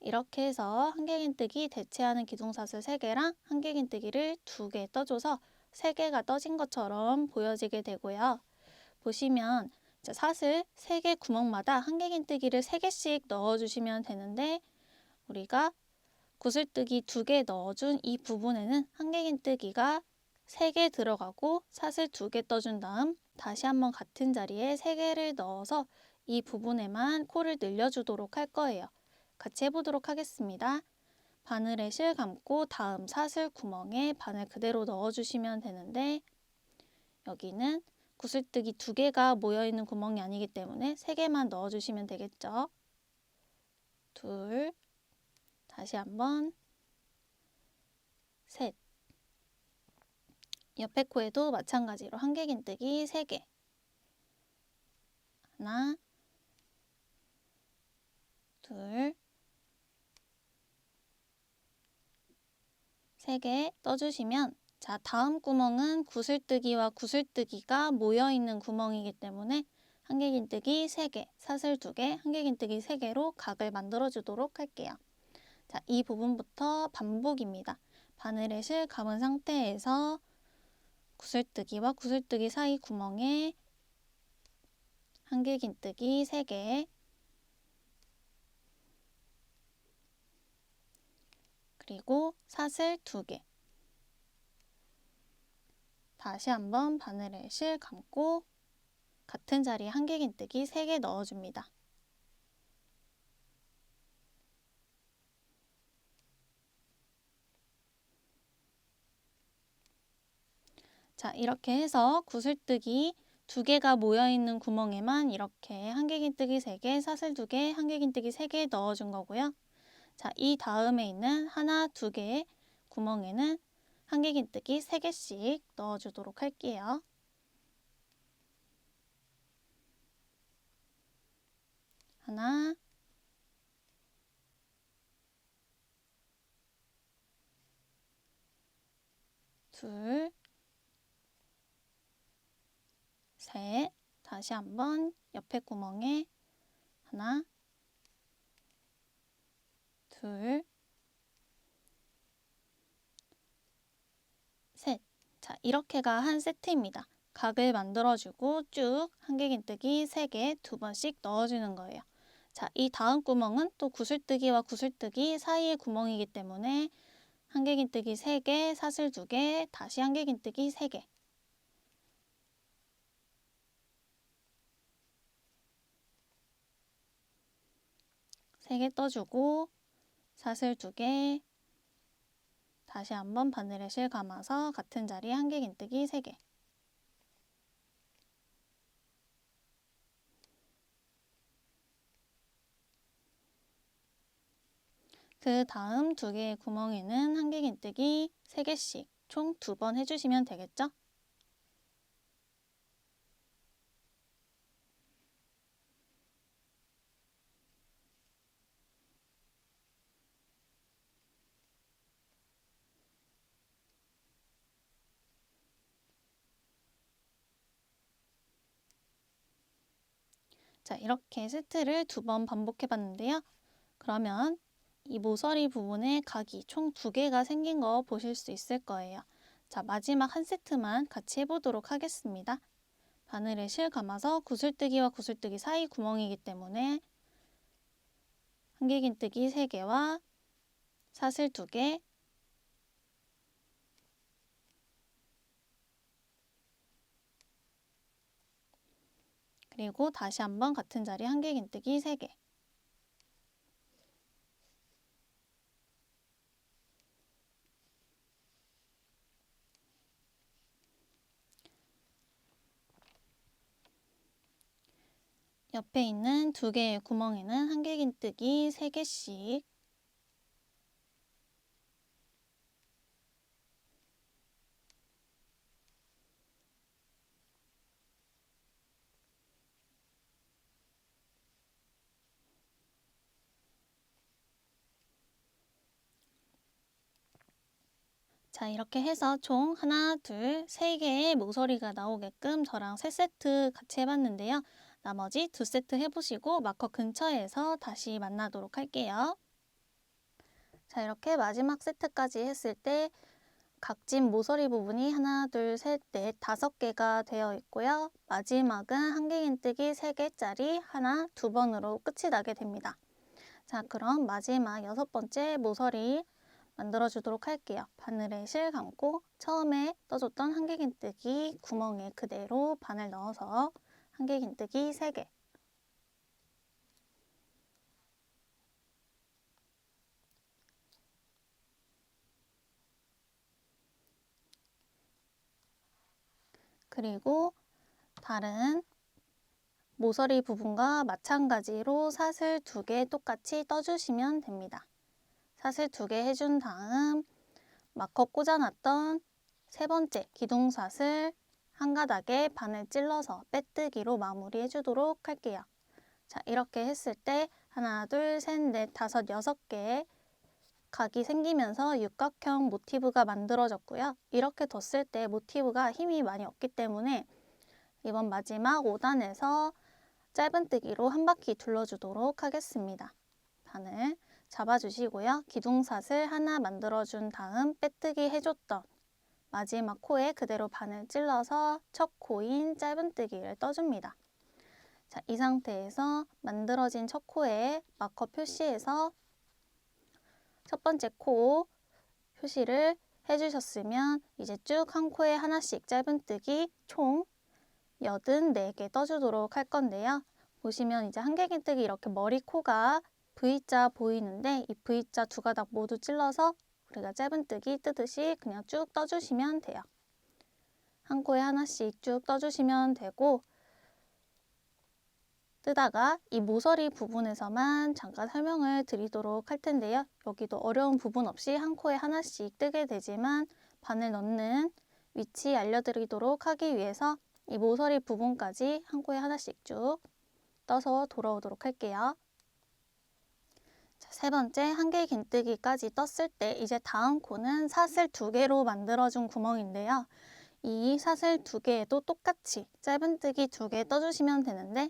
이렇게 해서 한길긴뜨기 대체하는 기둥사슬 3개랑 한길긴뜨기를 2개 떠줘서 3개가 떠진 것처럼 보여지게 되고요. 보시면 사슬 3개 구멍마다 한길긴뜨기를 3개씩 넣어주시면 되는데 우리가 구슬뜨기 2개 넣어준 이 부분에는 한길긴뜨기가 3개 들어가고 사슬 2개 떠준 다음 다시 한번 같은 자리에 3개를 넣어서 이 부분에만 코를 늘려주도록 할 거예요. 같이 해보도록 하겠습니다. 바늘에 실 감고 다음 사슬 구멍에 바늘 그대로 넣어주시면 되는데, 여기는 구슬뜨기 2개가 모여있는 구멍이 아니기 때문에 3개만 넣어주시면 되겠죠. 둘, 다시 한번, 셋. 옆에 코에도 마찬가지로 한길긴뜨기 3개. 하나, 둘, 3개 떠주시면, 자, 다음 구멍은 구슬뜨기와 구슬뜨기가 모여있는 구멍이기 때문에 한길긴뜨기 3개, 사슬 2개, 한길긴뜨기 3개로 각을 만들어주도록 할게요. 자, 이 부분부터 반복입니다. 바늘에 실 감은 상태에서 구슬뜨기와 구슬뜨기 사이 구멍에 한길긴뜨기 3개, 그리고 사슬 2개. 다시 한번 바늘에 실 감고 같은 자리에 한길긴뜨기 3개 넣어줍니다. 자, 이렇게 해서 구슬뜨기 2개가 모여있는 구멍에만 이렇게 한길긴뜨기 3개, 사슬 2개, 한길긴뜨기 3개 넣어준 거고요. 자, 이 다음에 있는 하나, 2개의 구멍에는 한길긴뜨기 3개씩 넣어주도록 할게요. 하나, 둘, 셋. 다시 한번 옆에 구멍에 하나, 둘, 셋. 자, 이렇게가 한 세트입니다. 각을 만들어주고 쭉 한길긴뜨기 3개 2번씩 넣어주는 거예요. 자, 이 다음 구멍은 또 구슬뜨기와 구슬뜨기 사이의 구멍이기 때문에 한길긴뜨기 3개, 사슬 2개, 다시 한길긴뜨기 3개. 세 개 떠주고 사슬 2개, 다시 한번 바늘에 실 감아서 같은 자리에 한길긴뜨기 3개. 그 다음 2개의 구멍에는 한길긴뜨기 3개씩 총 2번 해주시면 되겠죠? 자, 이렇게 세트를 2번 반복해 봤는데요. 그러면 이 모서리 부분에 각이 총 2개가 생긴 거 보실 수 있을 거예요. 자, 마지막 한 세트만 같이 해보도록 하겠습니다. 바늘에 실 감아서 구슬뜨기와 구슬뜨기 사이 구멍이기 때문에 한길긴뜨기 3개와 사슬 2개, 그리고 다시 한번 같은 자리 한길긴뜨기 3개. 옆에 있는 2개의 구멍에는 한길긴뜨기 3개씩, 자, 이렇게 해서 총 하나, 둘, 3개의 모서리가 나오게끔 저랑 3세트 같이 해봤는데요. 나머지 2세트 해보시고 마커 근처에서 다시 만나도록 할게요. 자, 이렇게 마지막 세트까지 했을 때 각진 모서리 부분이 하나, 둘, 셋, 넷, 5개가 되어 있고요. 마지막은 한길긴뜨기 3개짜리 하나, 2번으로 끝이 나게 됩니다. 자, 그럼 마지막 6번째 모서리 만들어주도록 할게요. 바늘에 실 감고 처음에 떠줬던 한길긴뜨기 구멍에 그대로 바늘 넣어서 한길긴뜨기 3개. 그리고 다른 모서리 부분과 마찬가지로 사슬 2개 똑같이 떠주시면 됩니다. 사슬 2개 해준 다음 마커 꽂아놨던 세 번째 기둥사슬 한 가닥에 바늘 찔러서 빼뜨기로 마무리해 주도록 할게요. 자, 이렇게 했을 때 하나, 둘, 셋, 넷, 다섯, 6개의 각이 생기면서 육각형 모티브가 만들어졌고요. 이렇게 뒀을 때 모티브가 힘이 많이 없기 때문에 이번 마지막 5단에서 짧은뜨기로 한 바퀴 둘러주도록 하겠습니다. 바늘 잡아주시고요. 기둥사슬 하나 만들어준 다음 빼뜨기 해줬던 마지막 코에 그대로 바늘 찔러서 첫 코인 짧은뜨기를 떠줍니다. 자, 이 상태에서 만들어진 첫 코에 마커 표시해서 첫 번째 코 표시를 해주셨으면 이제 쭉 한 코에 하나씩 짧은뜨기 총 84개 떠주도록 할 건데요. 보시면 이제 한길긴뜨기 이렇게 머리 코가 V자 보이는데 이 V자 두 가닥 모두 찔러서 우리가 짧은뜨기 뜨듯이 그냥 쭉 떠주시면 돼요. 한 코에 하나씩 쭉 떠주시면 되고 뜨다가 이 모서리 부분에서만 잠깐 설명을 드리도록 할 텐데요. 여기도 어려운 부분 없이 한 코에 하나씩 뜨게 되지만 바늘 넣는 위치 알려드리도록 하기 위해서 이 모서리 부분까지 한 코에 하나씩 쭉 떠서 돌아오도록 할게요. 자, 세 번째 한길긴뜨기까지 떴을 때 이제 다음 코는 사슬 2개로 만들어준 구멍인데요. 이 사슬 2개에도 똑같이 짧은뜨기 2개 떠주시면 되는데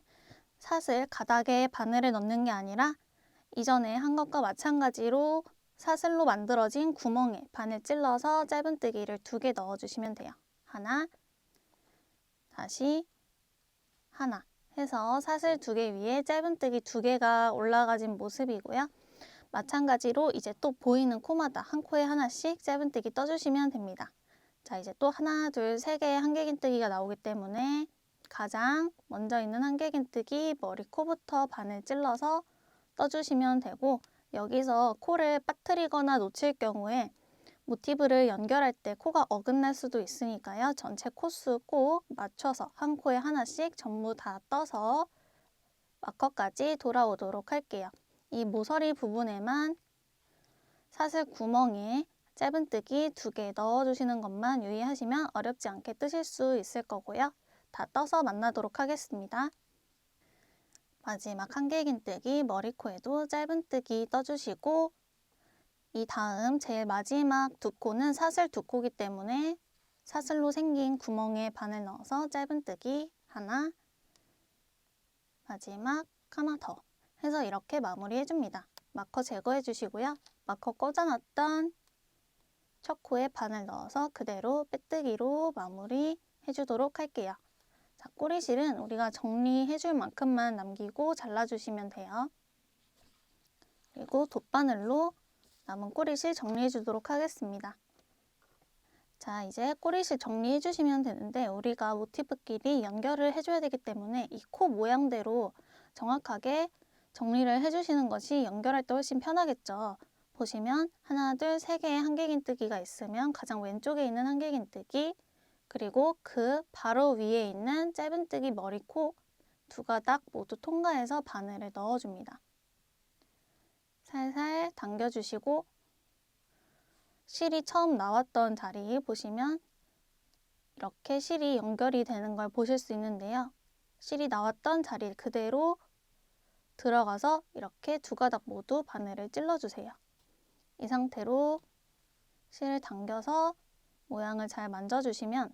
사슬 가닥에 바늘을 넣는 게 아니라 이전에 한 것과 마찬가지로 사슬로 만들어진 구멍에 바늘 찔러서 짧은뜨기를 2개 넣어주시면 돼요. 하나, 다시 하나 해서 사슬 2개 위에 짧은뜨기 2개가 올라가진 모습이고요. 마찬가지로 이제 또 보이는 코마다 한 코에 하나씩 짧은뜨기 떠주시면 됩니다. 자, 이제 또 하나, 둘, 세 개의 한길긴뜨기가 나오기 때문에 가장 먼저 있는 한길긴뜨기 머리 코부터 바늘 찔러서 떠주시면 되고 여기서 코를 빠뜨리거나 놓칠 경우에 모티브를 연결할 때 코가 어긋날 수도 있으니까요. 전체 코수 꼭 맞춰서 한 코에 하나씩 전부 다 떠서 마커까지 돌아오도록 할게요. 이 모서리 부분에만 사슬 구멍에 짧은뜨기 2개 넣어주시는 것만 유의하시면 어렵지 않게 뜨실 수 있을 거고요. 다 떠서 만나도록 하겠습니다. 마지막 한길긴뜨기 머리코에도 짧은뜨기 떠주시고 이 다음 제일 마지막 두 코는 사슬 2코이기 때문에 사슬로 생긴 구멍에 바늘 넣어서 짧은뜨기 하나, 마지막 하나 더 해서 이렇게 마무리해 줍니다. 마커 제거해 주시고요. 마커 꽂아놨던 첫 코에 바늘 넣어서 그대로 빼뜨기로 마무리 해주도록 할게요. 자, 꼬리실은 우리가 정리해 줄 만큼만 남기고 잘라주시면 돼요. 그리고 돗바늘로 남은 꼬리실 정리해 주도록 하겠습니다. 자, 이제 꼬리실 정리해 주시면 되는데 우리가 모티브끼리 연결을 해줘야 되기 때문에 이 코 모양대로 정확하게 정리를 해주시는 것이 연결할 때 훨씬 편하겠죠. 보시면 하나, 둘, 세 개의 한길긴뜨기가 있으면 가장 왼쪽에 있는 한길긴뜨기 그리고 그 바로 위에 있는 짧은뜨기 머리코 두 가닥 모두 통과해서 바늘을 넣어줍니다. 살살 당겨주시고 실이 처음 나왔던 자리 보시면 이렇게 실이 연결이 되는 걸 보실 수 있는데요. 실이 나왔던 자리 그대로 들어가서 이렇게 두 가닥 모두 바늘을 찔러주세요. 이 상태로 실을 당겨서 모양을 잘 만져주시면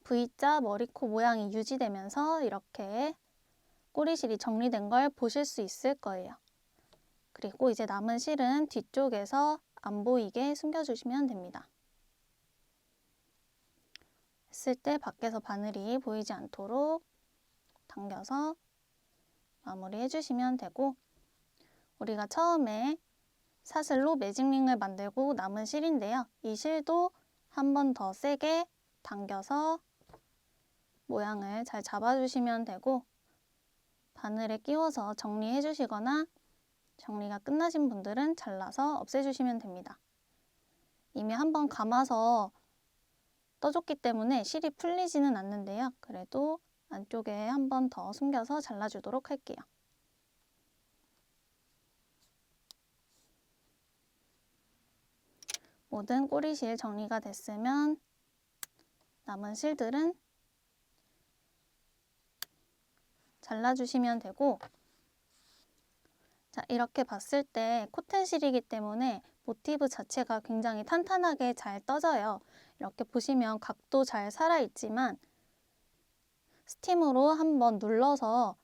V자 머리코 모양이 유지되면서 이렇게 꼬리실이 정리된 걸 보실 수 있을 거예요. 그리고 이제 남은 실은 뒤쪽에서 안 보이게 숨겨주시면 됩니다. 했을 때 밖에서 바늘이 보이지 않도록 당겨서 마무리 해주시면 되고 우리가 처음에 사슬로 매직링을 만들고 남은 실인데요. 이 실도 한 번 더 세게 당겨서 모양을 잘 잡아주시면 되고 바늘에 끼워서 정리해 주시거나 정리가 끝나신 분들은 잘라서 없애주시면 됩니다. 이미 한번 감아서 떠줬기 때문에 실이 풀리지는 않는데요. 그래도 안쪽에 한 번 더 숨겨서 잘라주도록 할게요. 모든 꼬리실 정리가 됐으면 남은 실들은 잘라주시면 되고, 자, 이렇게 봤을 때 코튼 실이기 때문에 모티브 자체가 굉장히 탄탄하게 잘 떠져요. 이렇게 보시면 각도 잘 살아있지만 스팀으로 한번 눌러서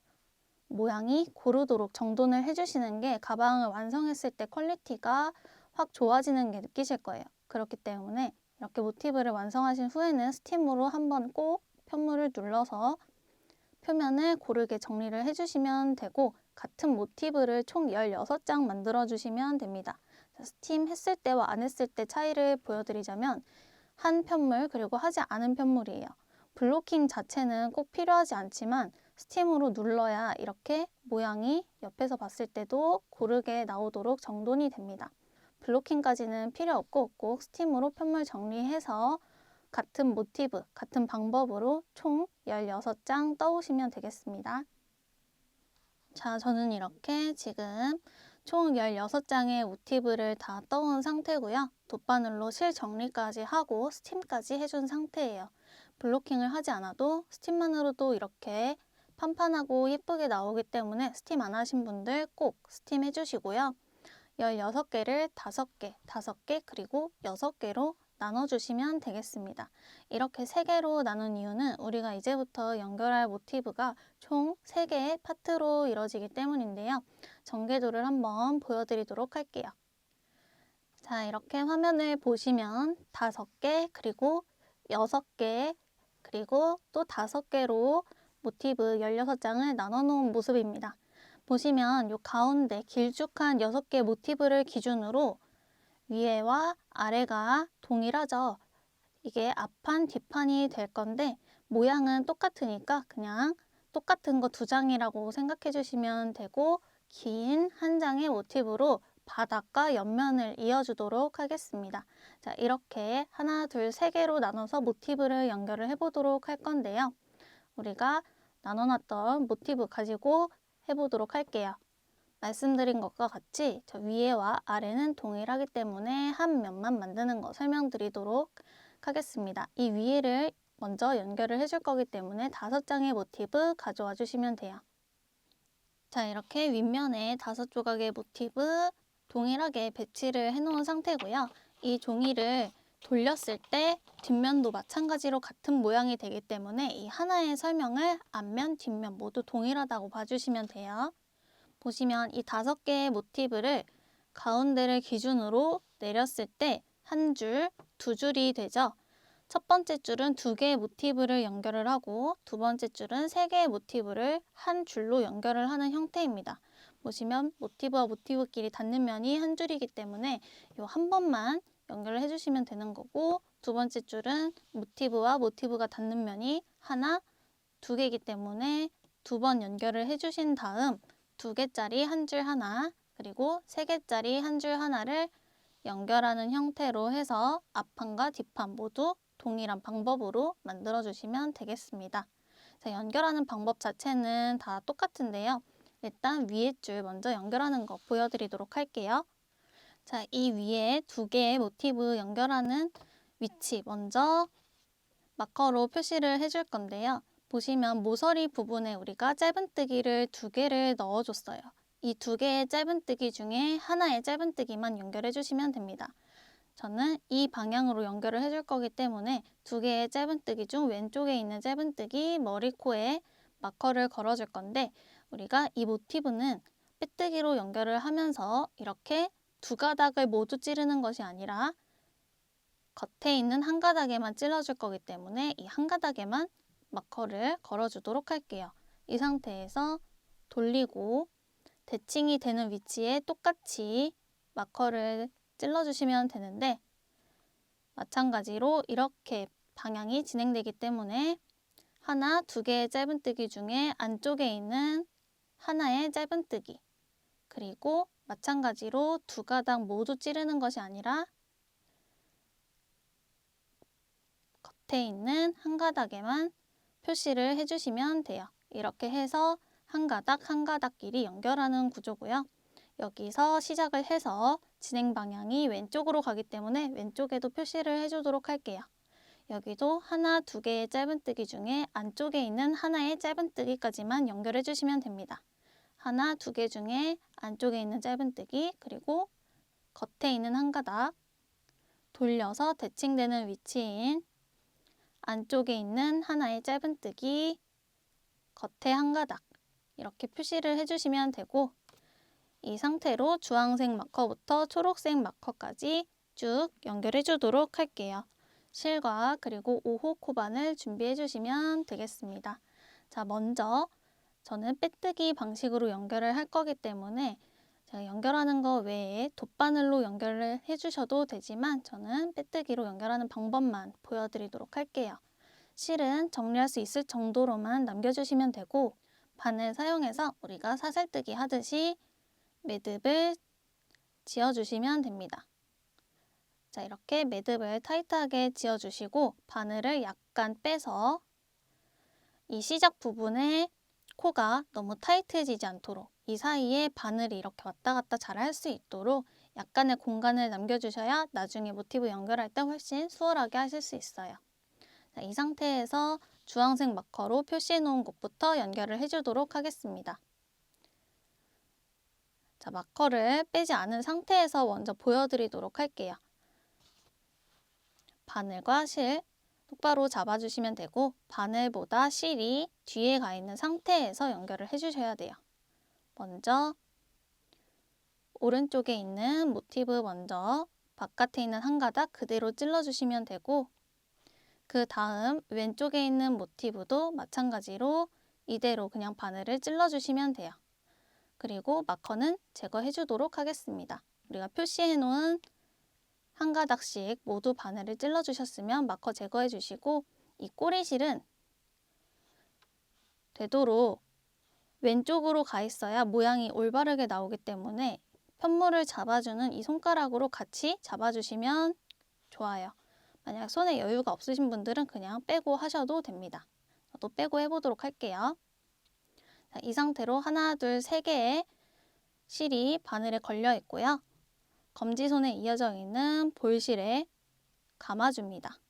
모양이 고르도록 정돈을 해주시는 게 가방을 완성했을 때 퀄리티가 확 좋아지는 게 느끼실 거예요. 그렇기 때문에 이렇게 모티브를 완성하신 후에는 스팀으로 한번 꼭 편물을 눌러서 표면을 고르게 정리를 해주시면 되고, 같은 모티브를 총 16장 만들어 주시면 됩니다. 스팀 했을 때와 안 했을 때 차이를 보여드리자면 한 편물 그리고 하지 않은 편물이에요. 블로킹 자체는 꼭 필요하지 않지만 스팀으로 눌러야 이렇게 모양이 옆에서 봤을 때도 고르게 나오도록 정돈이 됩니다. 블로킹까지는 필요 없고 꼭 스팀으로 편물 정리해서 같은 모티브, 같은 방법으로 총 16장 떠오시면 되겠습니다. 자, 저는 이렇게 지금 총 16장의 모티브를 다 떠온 상태고요. 돗바늘로 실 정리까지 하고 스팀까지 해준 상태예요. 블로킹을 하지 않아도 스팀만으로도 이렇게 판판하고 예쁘게 나오기 때문에 스팀 안 하신 분들 꼭 스팀 해주시고요. 16개를 5개, 5개, 그리고 6개로 나눠주시면 되겠습니다. 이렇게 3개로 나눈 이유는 우리가 이제부터 연결할 모티브가 총 3개의 파트로 이루어지기 때문인데요. 전개도를 한번 보여드리도록 할게요. 자, 이렇게 화면을 보시면 5개, 그리고 6개, 그리고 또 5개로 모티브 16장을 나눠 놓은 모습입니다. 보시면 이 가운데 길쭉한 6개 모티브를 기준으로 위에와 아래가 동일하죠. 이게 앞판, 뒷판이 될 건데 모양은 똑같으니까 그냥 똑같은 거 2장이라고 생각해 주시면 되고, 긴 한 장의 모티브로 바닥과 옆면을 이어주도록 하겠습니다. 자, 이렇게 하나, 둘, 3개로 나눠서 모티브를 연결을 해보도록 할 건데요. 우리가 나눠놨던 모티브 가지고 해보도록 할게요. 말씀드린 것과 같이 저 위에와 아래는 동일하기 때문에 한 면만 만드는 거 설명드리도록 하겠습니다. 이 위에를 먼저 연결을 해줄 거기 때문에 5장의 모티브 가져와 주시면 돼요. 자, 이렇게 윗면에 5조각의 모티브 동일하게 배치를 해놓은 상태고요. 이 종이를 돌렸을 때 뒷면도 마찬가지로 같은 모양이 되기 때문에 이 하나의 설명을 앞면, 뒷면 모두 동일하다고 봐주시면 돼요. 보시면 이 5개의 모티브를 가운데를 기준으로 내렸을 때 한 줄, 2줄이 되죠. 첫 번째 줄은 2개의 모티브를 연결을 하고 두 번째 줄은 3개의 모티브를 한 줄로 연결을 하는 형태입니다. 보시면 모티브와 모티브끼리 닿는 면이 한 줄이기 때문에 이 한 번만 연결을 해주시면 되는 거고, 두 번째 줄은 모티브와 모티브가 닿는 면이 하나, 2개이기 때문에 2번 연결을 해주신 다음 2개짜리 한 줄 하나, 그리고 3개짜리 한 줄 하나를 연결하는 형태로 해서 앞판과 뒷판 모두 동일한 방법으로 만들어 주시면 되겠습니다. 자, 연결하는 방법 자체는 다 똑같은데요. 일단 위에 줄 먼저 연결하는 거 보여드리도록 할게요. 자, 이 위에 2개의 모티브 연결하는 위치 먼저 마커로 표시를 해줄 건데요. 보시면 모서리 부분에 우리가 짧은뜨기를 2개를 넣어줬어요. 이 2개의 짧은뜨기 중에 하나의 짧은뜨기만 연결해 주시면 됩니다. 저는 이 방향으로 연결을 해줄 거기 때문에 2개의 짧은뜨기 중 왼쪽에 있는 짧은뜨기 머리 코에 마커를 걸어줄 건데, 우리가 이 모티브는 빼뜨기로 연결을 하면서 이렇게 2가닥을 모두 찌르는 것이 아니라 겉에 있는 한 가닥에만 찔러줄 거기 때문에 이 한 가닥에만 마커를 걸어주도록 할게요. 이 상태에서 돌리고 대칭이 되는 위치에 똑같이 마커를 찔러주시면 되는데, 마찬가지로 이렇게 방향이 진행되기 때문에 하나, 2개의 짧은뜨기 중에 안쪽에 있는 하나의 짧은뜨기, 그리고 마찬가지로 2가닥 모두 찌르는 것이 아니라 겉에 있는 한 가닥에만 표시를 해주시면 돼요. 이렇게 해서 한 가닥 한 가닥끼리 연결하는 구조고요. 여기서 시작을 해서 진행 방향이 왼쪽으로 가기 때문에 왼쪽에도 표시를 해주도록 할게요. 여기도 하나, 두 개의 짧은뜨기 중에 안쪽에 있는 하나의 짧은뜨기까지만 연결해 주시면 됩니다. 하나, 두 개 중에 안쪽에 있는 짧은뜨기, 그리고 겉에 있는 한 가닥, 돌려서 대칭되는 위치인 안쪽에 있는 하나의 짧은뜨기, 겉에 한 가닥, 이렇게 표시를 해주시면 되고, 이 상태로 주황색 마커부터 초록색 마커까지 쭉 연결해 주도록 할게요. 실과 그리고 5호 코반을 준비해 주시면 되겠습니다. 자, 먼저 저는 빼뜨기 방식으로 연결을 할 거기 때문에 제가 연결하는 거 외에 돗바늘로 연결을 해주셔도 되지만 저는 빼뜨기로 연결하는 방법만 보여드리도록 할게요. 실은 정리할 수 있을 정도로만 남겨주시면 되고, 바늘 사용해서 우리가 사슬뜨기 하듯이 매듭을 지어주시면 됩니다. 자, 이렇게 매듭을 타이트하게 지어주시고 바늘을 약간 빼서 이 시작 부분에 코가 너무 타이트해지지 않도록 이 사이에 바늘이 이렇게 왔다 갔다 잘 할 수 있도록 약간의 공간을 남겨주셔야 나중에 모티브 연결할 때 훨씬 수월하게 하실 수 있어요. 자, 이 상태에서 주황색 마커로 표시해 놓은 곳부터 연결을 해주도록 하겠습니다. 자, 마커를 빼지 않은 상태에서 먼저 보여드리도록 할게요. 바늘과 실 똑바로 잡아주시면 되고, 바늘보다 실이 뒤에 가 있는 상태에서 연결을 해주셔야 돼요. 먼저 오른쪽에 있는 모티브 먼저 바깥에 있는 한 가닥 그대로 찔러주시면 되고, 그 다음 왼쪽에 있는 모티브도 마찬가지로 이대로 그냥 바늘을 찔러주시면 돼요. 그리고 마커는 제거해 주도록 하겠습니다. 우리가 표시해 놓은 한 가닥씩 모두 바늘을 찔러 주셨으면 마커 제거해 주시고, 이 꼬리실은 되도록 왼쪽으로 가 있어야 모양이 올바르게 나오기 때문에 편물을 잡아주는 이 손가락으로 같이 잡아주시면 좋아요. 만약 손에 여유가 없으신 분들은 그냥 빼고 하셔도 됩니다. 저도 빼고 해보도록 할게요. 자, 이 상태로 하나, 둘, 세 개의 실이 바늘에 걸려 있고요. 검지손에 이어져 있는 볼실에 감아줍니다.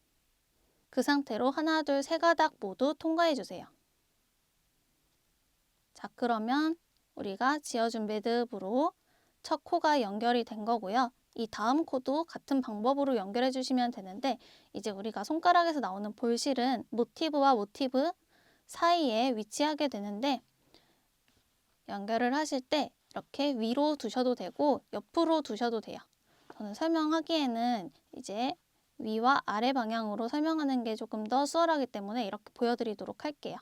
그 상태로 하나, 둘, 세 가닥 모두 통과해주세요. 자, 그러면 우리가 지어준 매듭으로 첫 코가 연결이 된 거고요. 이 다음 코도 같은 방법으로 연결해 주시면 되는데, 이제 우리가 손가락에서 나오는 볼실은 모티브와 모티브 사이에 위치하게 되는데, 연결을 하실 때 이렇게 위로 두셔도 되고 옆으로 두셔도 돼요. 저는 설명하기에는 이제 위와 아래 방향으로 설명하는 게 조금 더 수월하기 때문에 이렇게 보여드리도록 할게요.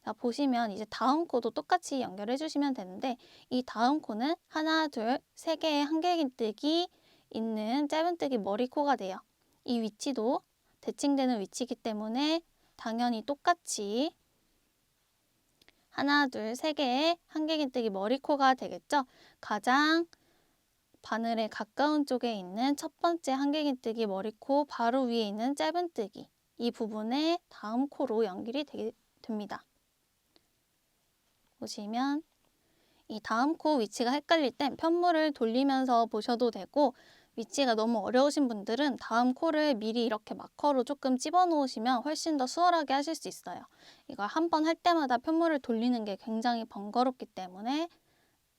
자, 보시면 이제 다음 코도 똑같이 연결해 주시면 되는데, 이 다음 코는 하나, 둘, 세 개의 한길긴뜨기 있는 짧은뜨기 머리코가 돼요. 이 위치도 대칭되는 위치이기 때문에 당연히 똑같이 하나, 둘, 세 개의 한길긴뜨기 머리코가 되겠죠. 가장 바늘에 가까운 쪽에 있는 첫 번째 한길긴뜨기 머리코 바로 위에 있는 짧은뜨기, 이 부분에 다음 코로 연결이 됩니다. 보시면 이 다음 코 위치가 헷갈릴 땐 편물을 돌리면서 보셔도 되고, 위치가 너무 어려우신 분들은 다음 코를 미리 이렇게 마커로 조금 집어 놓으시면 훨씬 더 수월하게 하실 수 있어요. 이걸 한 번 할 때마다 편물을 돌리는 게 굉장히 번거롭기 때문에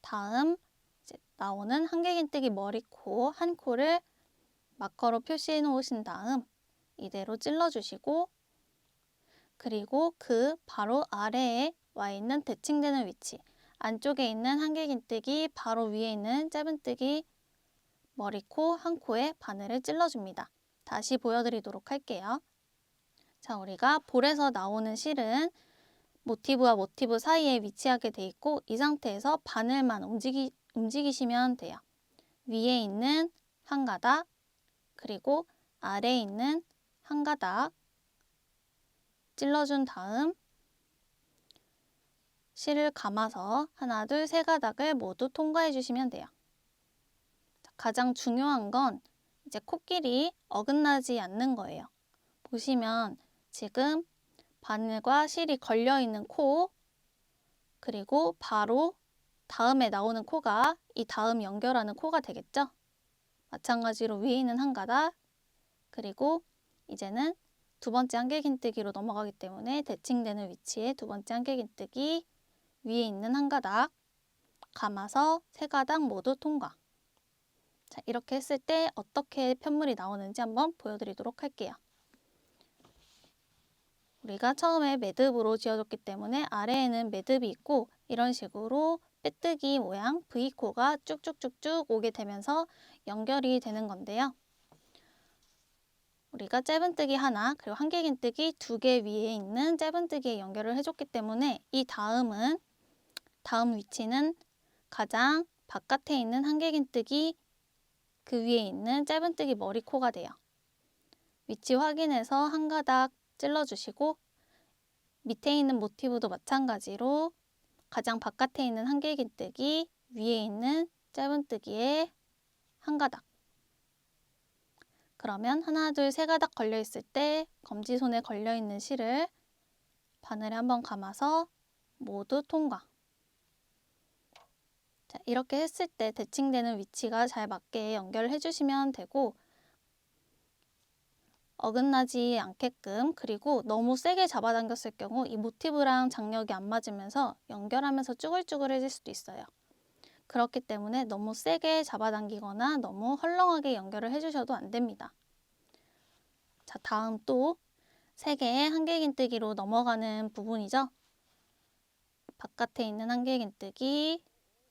다음 이제 나오는 한길긴뜨기 머리코 한 코를 마커로 표시해 놓으신 다음 이대로 찔러주시고, 그리고 그 바로 아래에 와 있는 대칭되는 위치, 안쪽에 있는 한길긴뜨기 바로 위에 있는 짧은뜨기 머리코 한 코에 바늘을 찔러줍니다. 다시 보여드리도록 할게요. 자, 우리가 볼에서 나오는 실은 모티브와 모티브 사이에 위치하게 돼 있고, 이 상태에서 바늘만 움직이시면 돼요. 위에 있는 한 가닥, 그리고 아래에 있는 한 가닥 찔러준 다음 실을 감아서 하나, 둘, 세 가닥을 모두 통과해 주시면 돼요. 가장 중요한 건 이제 코끼리 어긋나지 않는 거예요. 보시면 지금 바늘과 실이 걸려있는 코, 그리고 바로 다음에 나오는 코가 이 다음 연결하는 코가 되겠죠? 마찬가지로 위에 있는 한 가닥, 그리고 이제는 두 번째 한길긴뜨기로 넘어가기 때문에 대칭되는 위치에 두 번째 한길긴뜨기, 위에 있는 한 가닥, 감아서 세 가닥 모두 통과. 자, 이렇게 했을 때 어떻게 편물이 나오는지 한번 보여드리도록 할게요. 우리가 처음에 매듭으로 지어줬기 때문에 아래에는 매듭이 있고 이런 식으로 빼뜨기 모양 V코가 쭉쭉쭉쭉 오게 되면서 연결이 되는 건데요. 우리가 짧은뜨기 하나 그리고 한길긴뜨기 두 개 위에 있는 짧은뜨기에 연결을 해줬기 때문에 이 다음 위치는 가장 바깥에 있는 한길긴뜨기 그 위에 있는 짧은뜨기 머리코가 돼요. 위치 확인해서 한 가닥 찔러주시고 밑에 있는 모티브도 마찬가지로 가장 바깥에 있는 한길긴뜨기 위에 있는 짧은뜨기에 한 가닥. 그러면 하나, 둘, 세 가닥 걸려 있을 때 검지손에 걸려 있는 실을 바늘에 한번 감아서 모두 통과. 자, 이렇게 했을 때 대칭되는 위치가 잘 맞게 연결을 해주시면 되고 어긋나지 않게끔, 그리고 너무 세게 잡아당겼을 경우 이 모티브랑 장력이 안 맞으면서 연결하면서 쭈글쭈글해질 수도 있어요. 그렇기 때문에 너무 세게 잡아당기거나 너무 헐렁하게 연결을 해주셔도 안 됩니다. 자, 다음 또 세 개의 한길긴뜨기로 넘어가는 부분이죠. 바깥에 있는 한길긴뜨기,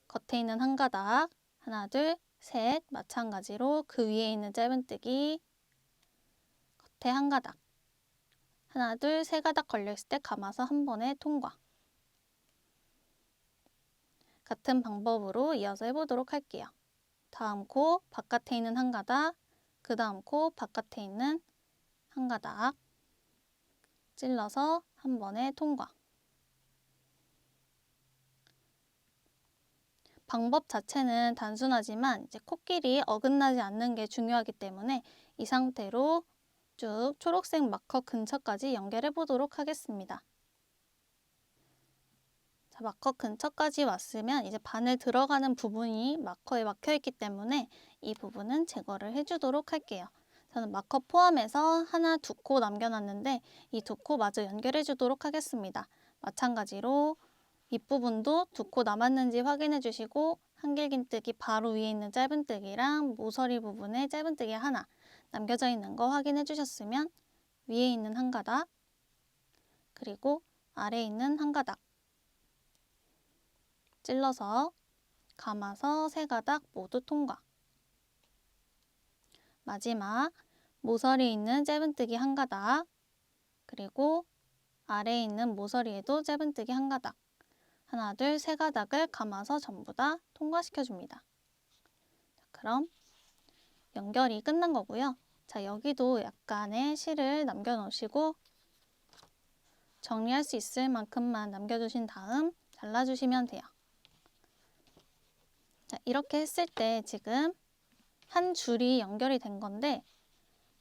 겉에 있는 한 가닥, 하나, 둘, 셋, 마찬가지로 그 위에 있는 짧은뜨기, 겉에 한 가닥, 하나, 둘, 세 가닥 걸려있을 때 감아서 한 번에 통과. 같은 방법으로 이어서 해보도록 할게요. 다음 코 바깥에 있는 한 가닥, 그 다음 코 바깥에 있는 한 가닥 찔러서 한 번에 통과. 방법 자체는 단순하지만 이제 코끼리 어긋나지 않는 게 중요하기 때문에 이 상태로 쭉 초록색 마커 근처까지 연결해 보도록 하겠습니다. 자, 마커 근처까지 왔으면 이제 바늘 들어가는 부분이 마커에 막혀 있기 때문에 이 부분은 제거를 해주도록 할게요. 저는 마커 포함해서 하나, 두 코 남겨놨는데 이 두 코 마저 연결해 주도록 하겠습니다. 마찬가지로 윗부분도 두 코 남았는지 확인해 주시고 한길긴뜨기 바로 위에 있는 짧은뜨기랑 모서리 부분에 짧은뜨기 하나 남겨져 있는 거 확인해 주셨으면 위에 있는 한 가닥 그리고 아래에 있는 한 가닥 찔러서 감아서 세 가닥 모두 통과. 마지막 모서리에 있는 짧은뜨기 한 가닥 그리고 아래에 있는 모서리에도 짧은뜨기 한 가닥 하나, 둘, 세 가닥을 감아서 전부 다 통과시켜줍니다. 그럼 연결이 끝난 거고요. 자, 여기도 약간의 실을 남겨놓으시고 정리할 수 있을 만큼만 남겨주신 다음 잘라주시면 돼요. 자, 이렇게 했을 때 지금 한 줄이 연결이 된 건데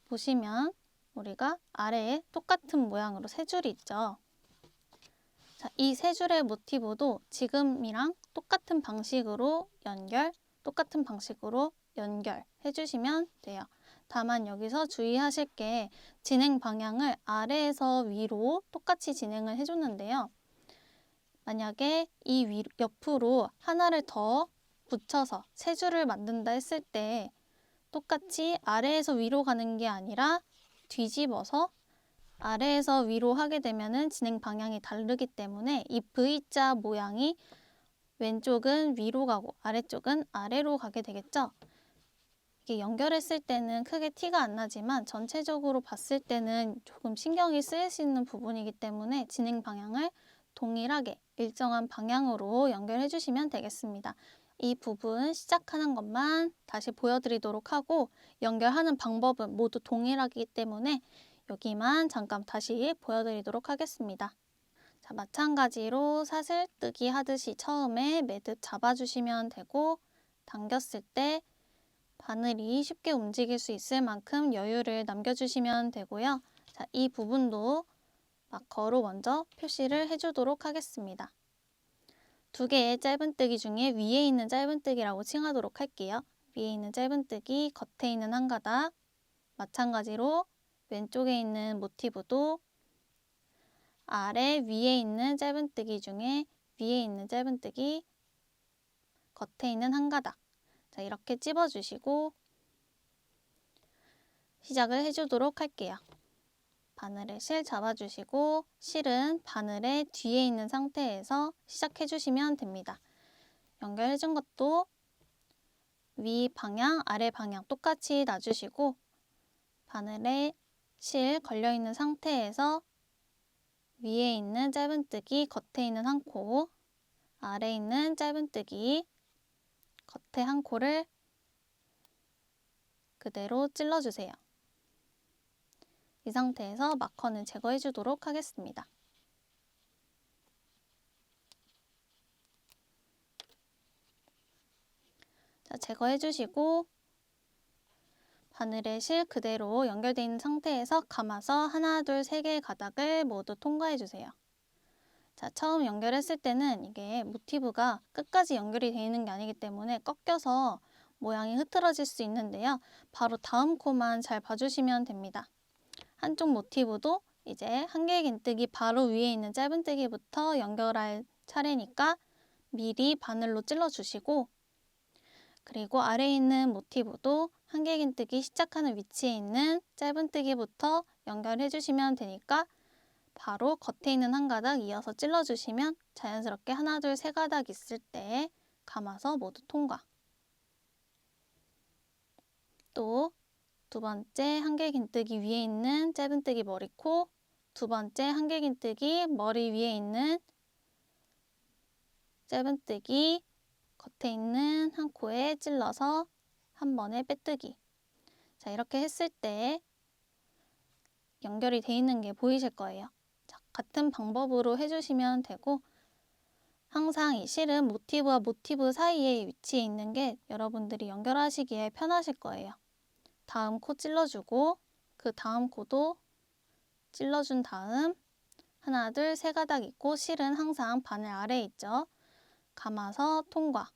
보시면 우리가 아래에 똑같은 모양으로 세 줄이 있죠. 자, 이 세 줄의 모티브도 지금이랑 똑같은 방식으로 똑같은 방식으로 연결해 주시면 돼요. 다만 여기서 주의하실 게 진행 방향을 아래에서 위로 똑같이 진행을 해줬는데요. 만약에 이 옆으로 하나를 더 붙여서 세 줄을 만든다 했을 때 똑같이 아래에서 위로 가는 게 아니라 뒤집어서 아래에서 위로 하게 되면 진행 방향이 다르기 때문에 이 V자 모양이 왼쪽은 위로 가고 아래쪽은 아래로 가게 되겠죠. 이게 연결했을 때는 크게 티가 안 나지만 전체적으로 봤을 때는 조금 신경이 쓰일 수 있는 부분이기 때문에 진행 방향을 동일하게 일정한 방향으로 연결해 주시면 되겠습니다. 이 부분 시작하는 것만 다시 보여드리도록 하고 연결하는 방법은 모두 동일하기 때문에 여기만 잠깐 다시 보여드리도록 하겠습니다. 자, 마찬가지로 사슬뜨기 하듯이 처음에 매듭 잡아주시면 되고 당겼을 때 바늘이 쉽게 움직일 수 있을 만큼 여유를 남겨주시면 되고요. 자, 이 부분도 마커로 먼저 표시를 해주도록 하겠습니다. 두 개의 짧은뜨기 중에 위에 있는 짧은뜨기라고 칭하도록 할게요. 위에 있는 짧은뜨기, 겉에 있는 한 가닥, 마찬가지로 왼쪽에 있는 모티브도 아래 위에 있는 짧은뜨기 중에 위에 있는 짧은뜨기, 겉에 있는 한 가닥. 자, 이렇게 찝어주시고 시작을 해주도록 할게요. 바늘에 실 잡아주시고 실은 바늘의 뒤에 있는 상태에서 시작해주시면 됩니다. 연결해준 것도 위 방향, 아래 방향 똑같이 놔주시고 바늘에 실 걸려있는 상태에서 위에 있는 짧은뜨기, 겉에 있는 한 코, 아래 있는 짧은뜨기, 겉에 한 코를 그대로 찔러주세요. 이 상태에서 마커는 제거해 주도록 하겠습니다. 자, 제거해 주시고 바늘에 실 그대로 연결되어 있는 상태에서 감아서 하나, 둘, 세 개의 가닥을 모두 통과해 주세요. 자, 처음 연결했을 때는 이게 모티브가 끝까지 연결이 되어 있는 게 아니기 때문에 꺾여서 모양이 흐트러질 수 있는데요. 바로 다음 코만 잘 봐주시면 됩니다. 한쪽 모티브도 이제 한 개의 긴뜨기 바로 위에 있는 짧은뜨기부터 연결할 차례니까 미리 바늘로 찔러주시고 그리고 아래에 있는 모티브도 한 개의 긴뜨기 시작하는 위치에 있는 짧은뜨기부터 연결해 주시면 되니까 바로 겉에 있는 한 가닥 이어서 찔러주시면 자연스럽게 하나, 둘, 세 가닥 있을 때 감아서 모두 통과. 또 두 번째 한개 긴뜨기 위에 있는 짧은뜨기 머리코, 두 번째 한개 긴뜨기 머리 위에 있는 짧은뜨기 겉에 있는 한 코에 찔러서 한 번에 빼뜨기. 자, 이렇게 했을 때 연결이 돼 있는 게 보이실 거예요. 자, 같은 방법으로 해주시면 되고 항상 이 실은 모티브와 모티브 사이에 위치해 있는 게 여러분들이 연결하시기에 편하실 거예요. 다음 코 찔러주고 그 다음 코도 찔러준 다음 하나, 둘, 세 가닥 있고 실은 항상 바늘 아래에 있죠. 감아서 통과.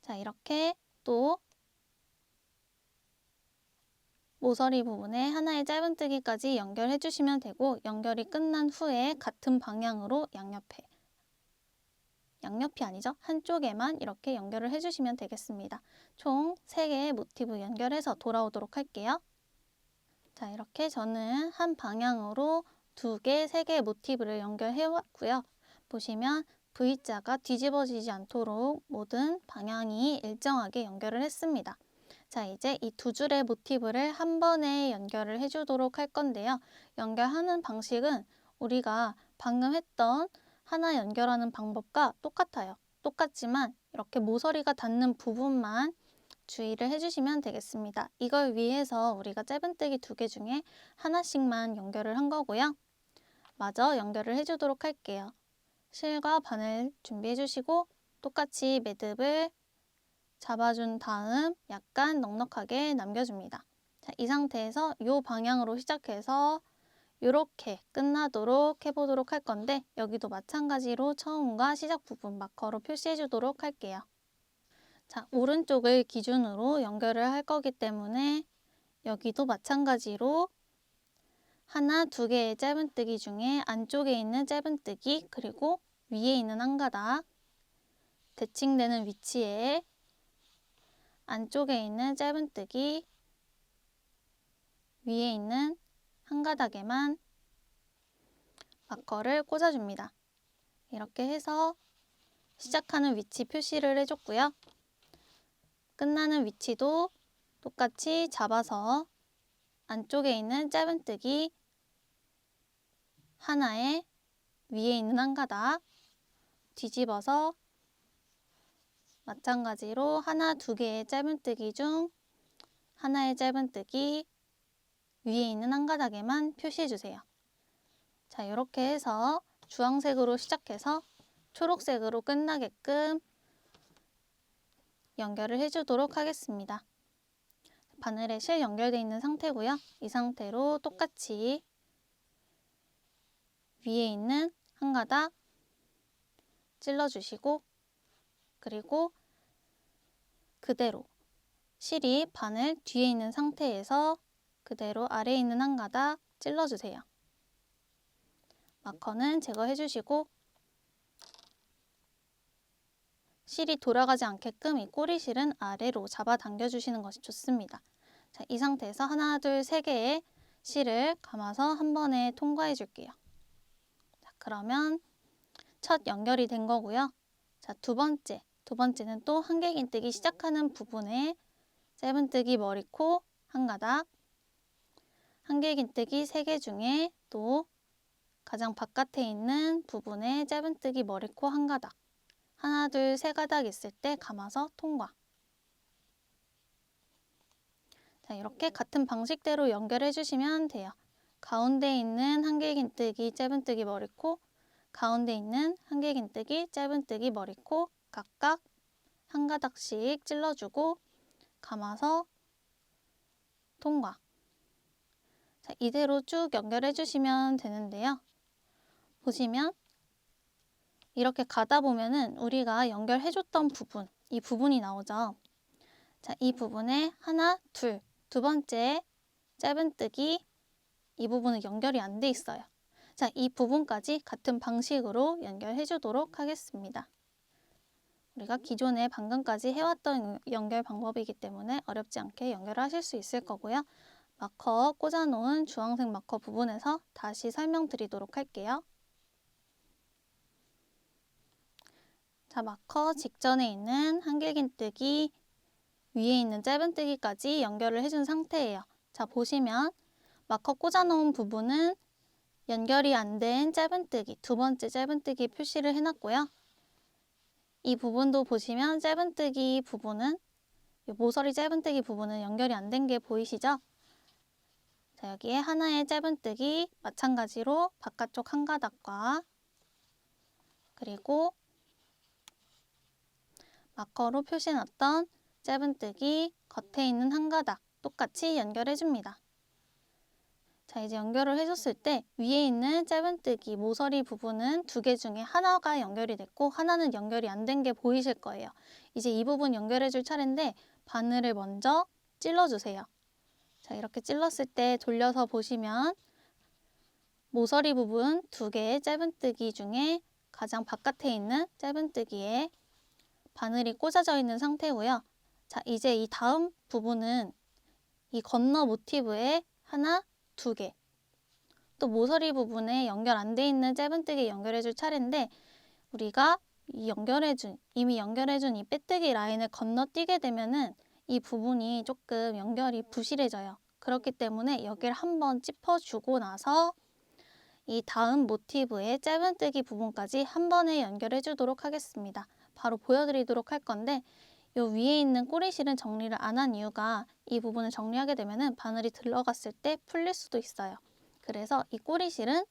자, 이렇게 또 모서리 부분에 하나의 짧은뜨기까지 연결해 주시면 되고 연결이 끝난 후에 같은 방향으로 양옆이 아니죠. 한쪽에만 이렇게 연결을 해주시면 되겠습니다. 총 3개의 모티브 연결해서 돌아오도록 할게요. 자, 이렇게 저는 한 방향으로 2개, 3개의 모티브를 연결해 왔고요. 보시면 V자가 뒤집어지지 않도록 모든 방향이 일정하게 연결을 했습니다. 자, 이제 이 2줄의 모티브를 한 번에 연결을 해주도록 할 건데요. 연결하는 방식은 우리가 방금 했던 하나 연결하는 방법과 똑같아요. 똑같지만 이렇게 모서리가 닿는 부분만 주의를 해주시면 되겠습니다. 이걸 위해서 우리가 짧은뜨기 2개 중에 하나씩만 연결을 한 거고요. 마저 연결을 해주도록 할게요. 실과 바늘 준비해 주시고 똑같이 매듭을 잡아준 다음 약간 넉넉하게 남겨줍니다. 자, 이 상태에서 이 방향으로 시작해서 이렇게 끝나도록 해보도록 할 건데 여기도 마찬가지로 처음과 시작 부분 마커로 표시해 주도록 할게요. 자, 오른쪽을 기준으로 연결을 할 거기 때문에 여기도 마찬가지로 하나, 2개의 짧은뜨기 중에 안쪽에 있는 짧은뜨기 그리고 위에 있는 한 가닥 대칭되는 위치에 안쪽에 있는 짧은뜨기 위에 있는 한 가닥에만 마커를 꽂아줍니다. 이렇게 해서 시작하는 위치 표시를 해줬고요. 끝나는 위치도 똑같이 잡아서 안쪽에 있는 짧은뜨기 하나에 위에 있는 한 가닥 뒤집어서 마찬가지로 하나, 2개의 짧은뜨기 중 하나의 짧은뜨기 위에 있는 한 가닥에만 표시해주세요. 자, 이렇게 해서 주황색으로 시작해서 초록색으로 끝나게끔 연결을 해주도록 하겠습니다. 바늘에 실 연결되어 있는 상태고요. 이 상태로 똑같이 위에 있는 한 가닥 찔러주시고, 그리고 그대로 실이 바늘 뒤에 있는 상태에서 그대로 아래에 있는 한 가닥 찔러주세요. 마커는 제거해주시고, 실이 돌아가지 않게끔 이 꼬리실은 아래로 잡아당겨주시는 것이 좋습니다. 자, 이 상태에서 하나, 둘, 세 개의 실을 감아서 한 번에 통과해 줄게요. 자, 그러면 첫 연결이 된 거고요. 자, 두 번째는 또 한길긴뜨기 시작하는 부분에 짧은뜨기 머리코 한 가닥, 한길긴뜨기 3개 중에 또 가장 바깥에 있는 부분에 짧은뜨기 머리코 한 가닥, 하나, 둘, 세 가닥 있을 때 감아서 통과. 자, 이렇게 같은 방식대로 연결해 주시면 돼요. 가운데 있는 한길긴뜨기, 짧은뜨기 머리코, 가운데 있는 한길긴뜨기, 짧은뜨기 머리코 각각 한 가닥씩 찔러주고 감아서 통과. 자, 이대로 쭉 연결해 주시면 되는데요. 보시면 이렇게 가다 보면은 우리가 연결해 줬던 부분, 이 부분이 나오죠. 자, 이 부분에 하나, 두 번째 짧은뜨기, 이 부분은 연결이 안 돼 있어요. 자, 이 부분까지 같은 방식으로 연결해 주도록 하겠습니다. 우리가 기존에 방금까지 해왔던 연결 방법이기 때문에 어렵지 않게 연결하실 수 있을 거고요. 마커 꽂아놓은 주황색 마커 부분에서 다시 설명드리도록 할게요. 자, 마커 직전에 있는 한길긴뜨기, 위에 있는 짧은뜨기까지 연결을 해준 상태예요. 자, 보시면 마커 꽂아놓은 부분은 연결이 안 된 짧은뜨기, 두 번째 짧은뜨기 표시를 해놨고요. 이 부분도 보시면 짧은뜨기 부분은, 모서리 짧은뜨기 부분은 연결이 안 된 게 보이시죠? 자, 여기에 하나의 짧은뜨기, 마찬가지로 바깥쪽 한 가닥과 그리고 마커로 표시해놨던 짧은뜨기 겉에 있는 한 가닥 똑같이 연결해줍니다. 자, 이제 연결을 해줬을 때 위에 있는 짧은뜨기 모서리 부분은 두 개 중에 하나가 연결이 됐고 하나는 연결이 안 된 게 보이실 거예요. 이제 이 부분 연결해줄 차례인데 바늘을 먼저 찔러주세요. 자, 이렇게 찔렀을 때 돌려서 보시면 모서리 부분 두 개의 짧은뜨기 중에 가장 바깥에 있는 짧은뜨기에 바늘이 꽂아져 있는 상태고요. 자, 이제 이 다음 부분은 이 건너 모티브에 하나, 두 개, 또 모서리 부분에 연결 안 돼 있는 짧은뜨기 연결해줄 차례인데 우리가 이미 연결해준 이 빼뜨기 라인을 건너뛰게 되면은 이 부분이 조금 연결이 부실해져요. 그렇기 때문에 여기를 한번 짚어주고 나서 이 다음 모티브의 짧은뜨기 부분까지 한 번에 연결해 주도록 하겠습니다. 바로 보여드리도록 할 건데 이 위에 있는 꼬리실은 정리를 안 한 이유가 이 부분을 정리하게 되면 바늘이 들어갔을 때 풀릴 수도 있어요. 그래서 이 꼬리실은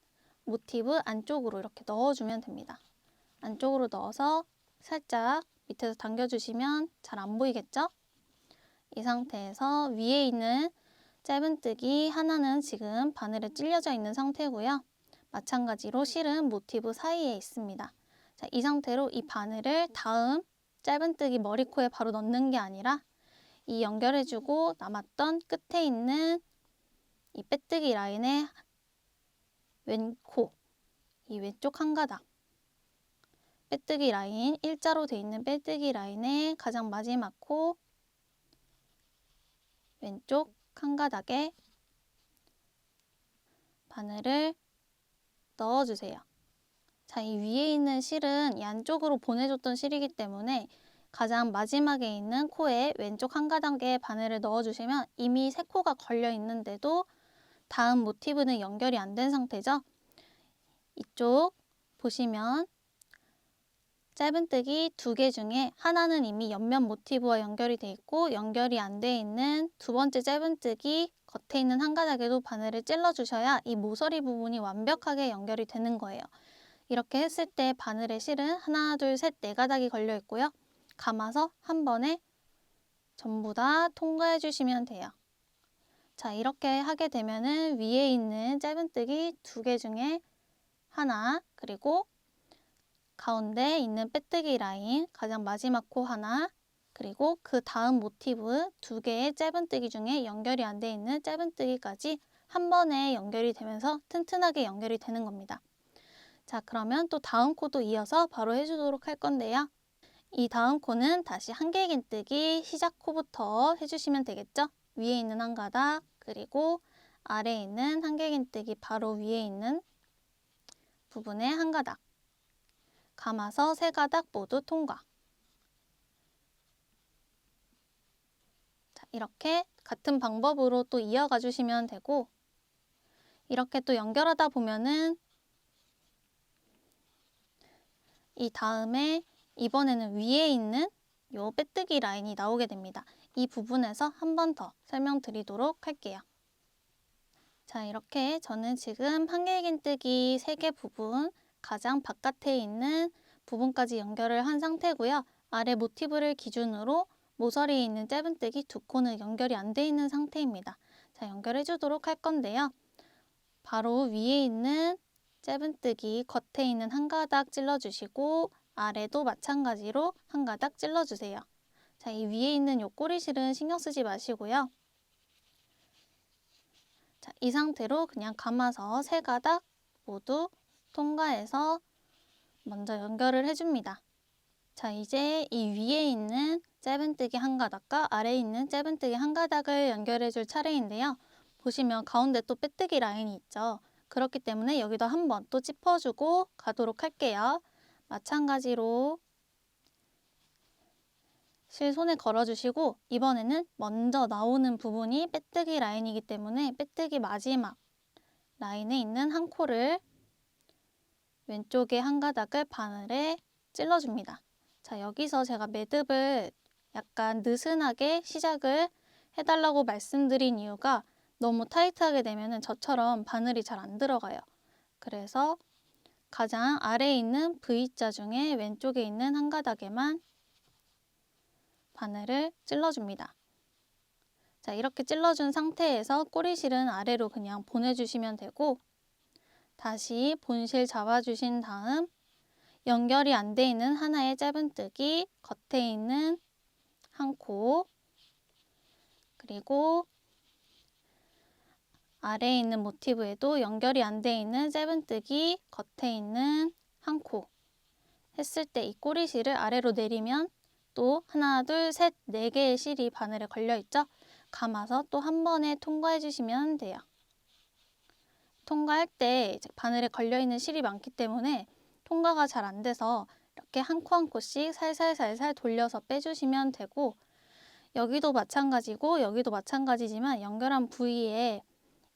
모티브 안쪽으로 이렇게 넣어주면 됩니다. 안쪽으로 넣어서 살짝 밑에서 당겨주시면 잘 안 보이겠죠? 이 상태에서 위에 있는 짧은뜨기 하나는 지금 바늘에 찔려져 있는 상태고요. 마찬가지로 실은 모티브 사이에 있습니다. 자, 이 상태로 이 바늘을 다음 짧은뜨기 머리코에 바로 넣는 게 아니라 이 연결해주고 남았던 끝에 있는 이 빼뜨기 라인의 왼코, 이 왼쪽 한 가닥, 빼뜨기 라인, 일자로 돼 있는 빼뜨기 라인의 가장 마지막 코, 왼쪽 한 가닥에 바늘을 넣어주세요. 자, 이 위에 있는 실은 이 안쪽으로 보내줬던 실이기 때문에 가장 마지막에 있는 코에 왼쪽 한 가닥에 바늘을 넣어주시면 이미 세 코가 걸려 있는데도 다음 모티브는 연결이 안 된 상태죠. 이쪽 보시면 짧은뜨기 두 개 중에 하나는 이미 옆면 모티브와 연결이 돼 있고 연결이 안 돼 있는 두 번째 짧은뜨기 겉에 있는 한 가닥에도 바늘을 찔러 주셔야 이 모서리 부분이 완벽하게 연결이 되는 거예요. 이렇게 했을 때 바늘의 실은 하나, 둘, 셋, 네 가닥이 걸려 있고요. 감아서 한 번에 전부 다 통과해 주시면 돼요. 자, 이렇게 하게 되면은 위에 있는 짧은뜨기 2개 중에 하나, 그리고 가운데 있는 빼뜨기 라인 가장 마지막 코 하나, 그리고 그 다음 모티브 2개의 짧은뜨기 중에 연결이 안 돼 있는 짧은뜨기까지 한 번에 연결이 되면서 튼튼하게 연결이 되는 겁니다. 자, 그러면 또 다음 코도 이어서 바로 해주도록 할 건데요. 이 다음 코는 다시 한길긴뜨기 시작 코부터 해주시면 되겠죠? 위에 있는 한 가닥, 그리고 아래에 있는 한길긴뜨기 바로 위에 있는 부분에 한 가닥, 감아서 3가닥 모두 통과. 자, 이렇게 같은 방법으로 또 이어가 주시면 되고, 이렇게 또 연결하다 보면은 이 다음에 이번에는 위에 있는 요 빼뜨기 라인이 나오게 됩니다. 이 부분에서 한 번 더 설명드리도록 할게요. 자, 이렇게 저는 지금 한길긴뜨기 3개 부분 가장 바깥에 있는 부분까지 연결을 한 상태고요. 아래 모티브를 기준으로 모서리에 있는 짧은뜨기 2코는 연결이 안 돼 있는 상태입니다. 자, 연결해 주도록 할 건데요. 바로 위에 있는 짧은뜨기 겉에 있는 한 가닥 찔러주시고 아래도 마찬가지로 한 가닥 찔러주세요. 자, 이 위에 있는 요 꼬리실은 신경 쓰지 마시고요. 자, 이 상태로 그냥 감아서 3가닥 모두 통과해서 먼저 연결을 해줍니다. 자, 이제 이 위에 있는 짧은뜨기 한 가닥과 아래에 있는 짧은뜨기 한 가닥을 연결해 줄 차례인데요. 보시면 가운데 또 빼뜨기 라인이 있죠. 그렇기 때문에 여기도 한번 또 짚어주고 가도록 할게요. 마찬가지로 실 손에 걸어주시고 이번에는 먼저 나오는 부분이 빼뜨기 라인이기 때문에 빼뜨기 마지막 라인에 있는 한 코를 왼쪽에 한 가닥을 바늘에 찔러줍니다. 자, 여기서 제가 매듭을 약간 느슨하게 시작을 해달라고 말씀드린 이유가 너무 타이트하게 되면 저처럼 바늘이 잘 안 들어가요. 그래서 가장 아래에 있는 V자 중에 왼쪽에 있는 한 가닥에만 바늘을 찔러줍니다. 자, 이렇게 찔러준 상태에서 꼬리실은 아래로 그냥 보내주시면 되고 다시 본실 잡아주신 다음 연결이 안 돼 있는 하나의 짧은뜨기 겉에 있는 한 코, 그리고 아래에 있는 모티브에도 연결이 안 돼 있는 짧은뜨기 겉에 있는 한 코 했을 때 이 꼬리실을 아래로 내리면 또 하나, 둘, 셋, 4개의 실이 바늘에 걸려 있죠? 감아서 또 한 번에 통과해 주시면 돼요. 통과할 때 바늘에 걸려 있는 실이 많기 때문에 통과가 잘 안 돼서 이렇게 한 코 한 코씩 살살살살 돌려서 빼주시면 되고 여기도 마찬가지고 여기도 마찬가지지만 연결한 부위에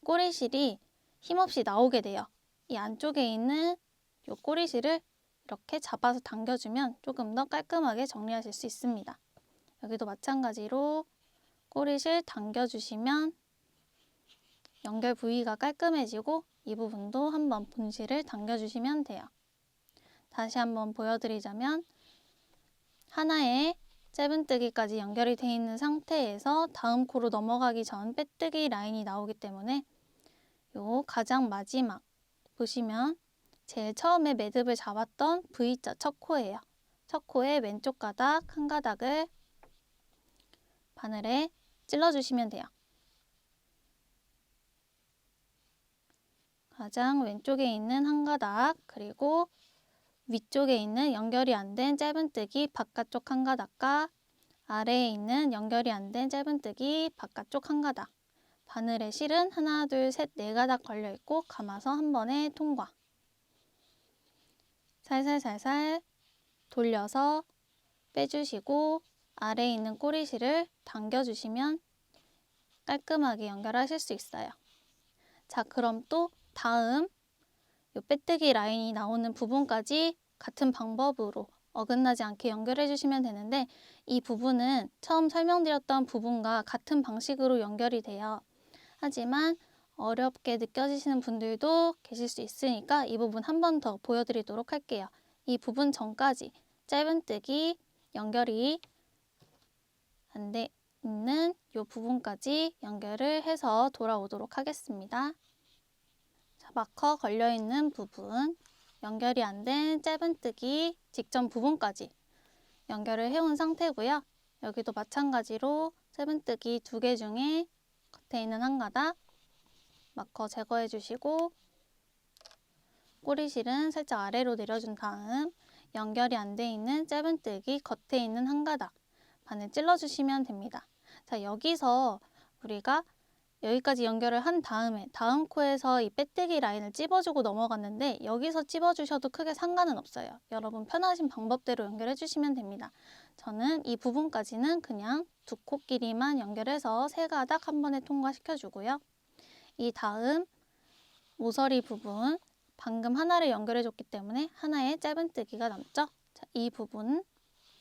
꼬리실이 힘없이 나오게 돼요. 이 안쪽에 있는 이 꼬리실을 이렇게 잡아서 당겨주면 조금 더 깔끔하게 정리하실 수 있습니다. 여기도 마찬가지로 꼬리실 당겨주시면 연결 부위가 깔끔해지고 이 부분도 한번 본실을 당겨주시면 돼요. 다시 한번 보여드리자면 하나의 짧은뜨기까지 연결이 되어 있는 상태에서 다음 코로 넘어가기 전 빼뜨기 라인이 나오기 때문에 요 가장 마지막 보시면 제일 처음에 매듭을 잡았던 V자 첫 코예요. 첫 코의 왼쪽 가닥 한 가닥을 바늘에 찔러주시면 돼요. 가장 왼쪽에 있는 한 가닥 그리고 위쪽에 있는 연결이 안 된 짧은뜨기 바깥쪽 한 가닥과 아래에 있는 연결이 안 된 짧은뜨기 바깥쪽 한 가닥 바늘에 실은 하나, 둘, 셋, 4가닥 걸려있고 감아서 한 번에 통과. 살살살살 돌려서 빼주시고 아래에 있는 꼬리실을 당겨주시면 깔끔하게 연결하실 수 있어요. 자, 그럼 또 다음 요 빼뜨기 라인이 나오는 부분까지 같은 방법으로 어긋나지 않게 연결해 주시면 되는데 이 부분은 처음 설명드렸던 부분과 같은 방식으로 연결이 돼요. 하지만 어렵게 느껴지시는 분들도 계실 수 있으니까 이 부분 한 번 더 보여드리도록 할게요. 이 부분 전까지 짧은뜨기 연결이 있는 이 부분까지 연결을 해서 돌아오도록 하겠습니다. 자, 마커 걸려있는 부분, 연결이 안 된 짧은뜨기 직전 부분까지 연결을 해온 상태고요. 여기도 마찬가지로 짧은뜨기 2개 중에 겉에 있는 한 가닥 마커 제거해 주시고 꼬리실은 살짝 아래로 내려준 다음 연결이 안 돼 있는 짧은뜨기 겉에 있는 한 가닥 바늘 찔러주시면 됩니다. 자, 여기서 우리가 여기까지 연결을 한 다음에 다음 코에서 이 빼뜨기 라인을 찝어주고 넘어갔는데 여기서 찝어주셔도 크게 상관은 없어요. 여러분 편하신 방법대로 연결해 주시면 됩니다. 저는 이 부분까지는 그냥 2코 길이만 연결해서 3가닥 한 번에 통과시켜 주고요. 이 다음 모서리 부분 방금 하나를 연결해 줬기 때문에 하나의 짧은뜨기가 남죠. 자, 이 부분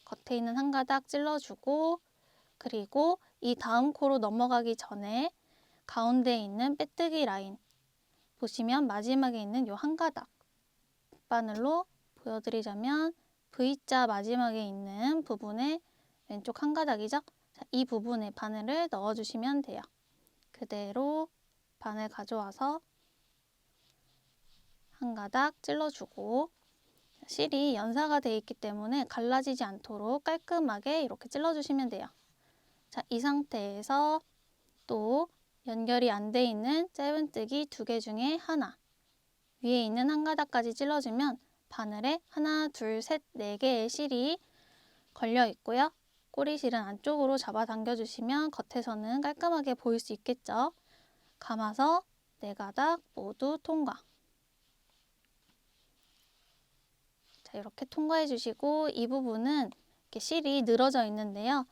겉에 있는 한 가닥 찔러주고 그리고 이 다음 코로 넘어가기 전에 가운데에 있는 빼뜨기 라인 보시면 마지막에 있는 요 한 가닥 바늘로 보여드리자면 V자 마지막에 있는 부분에 왼쪽 한 가닥이죠. 자, 이 부분에 바늘을 넣어주시면 돼요. 그대로 바늘 가져와서 한 가닥 찔러주고 실이 연사가 되어 있기 때문에 갈라지지 않도록 깔끔하게 이렇게 찔러주시면 돼요. 자, 이 상태에서 또 연결이 안 돼 있는 짧은뜨기 2개 중에 하나 위에 있는 한 가닥까지 찔러주면 바늘에 하나, 둘, 셋, 4개의 실이 걸려 있고요. 꼬리실은 안쪽으로 잡아당겨 주시면 겉에서는 깔끔하게 보일 수 있겠죠. 감아서 4가닥 모두 통과. 자, 이렇게 통과해 주시고 이 부분은 이렇게 실이 늘어져 있는데요.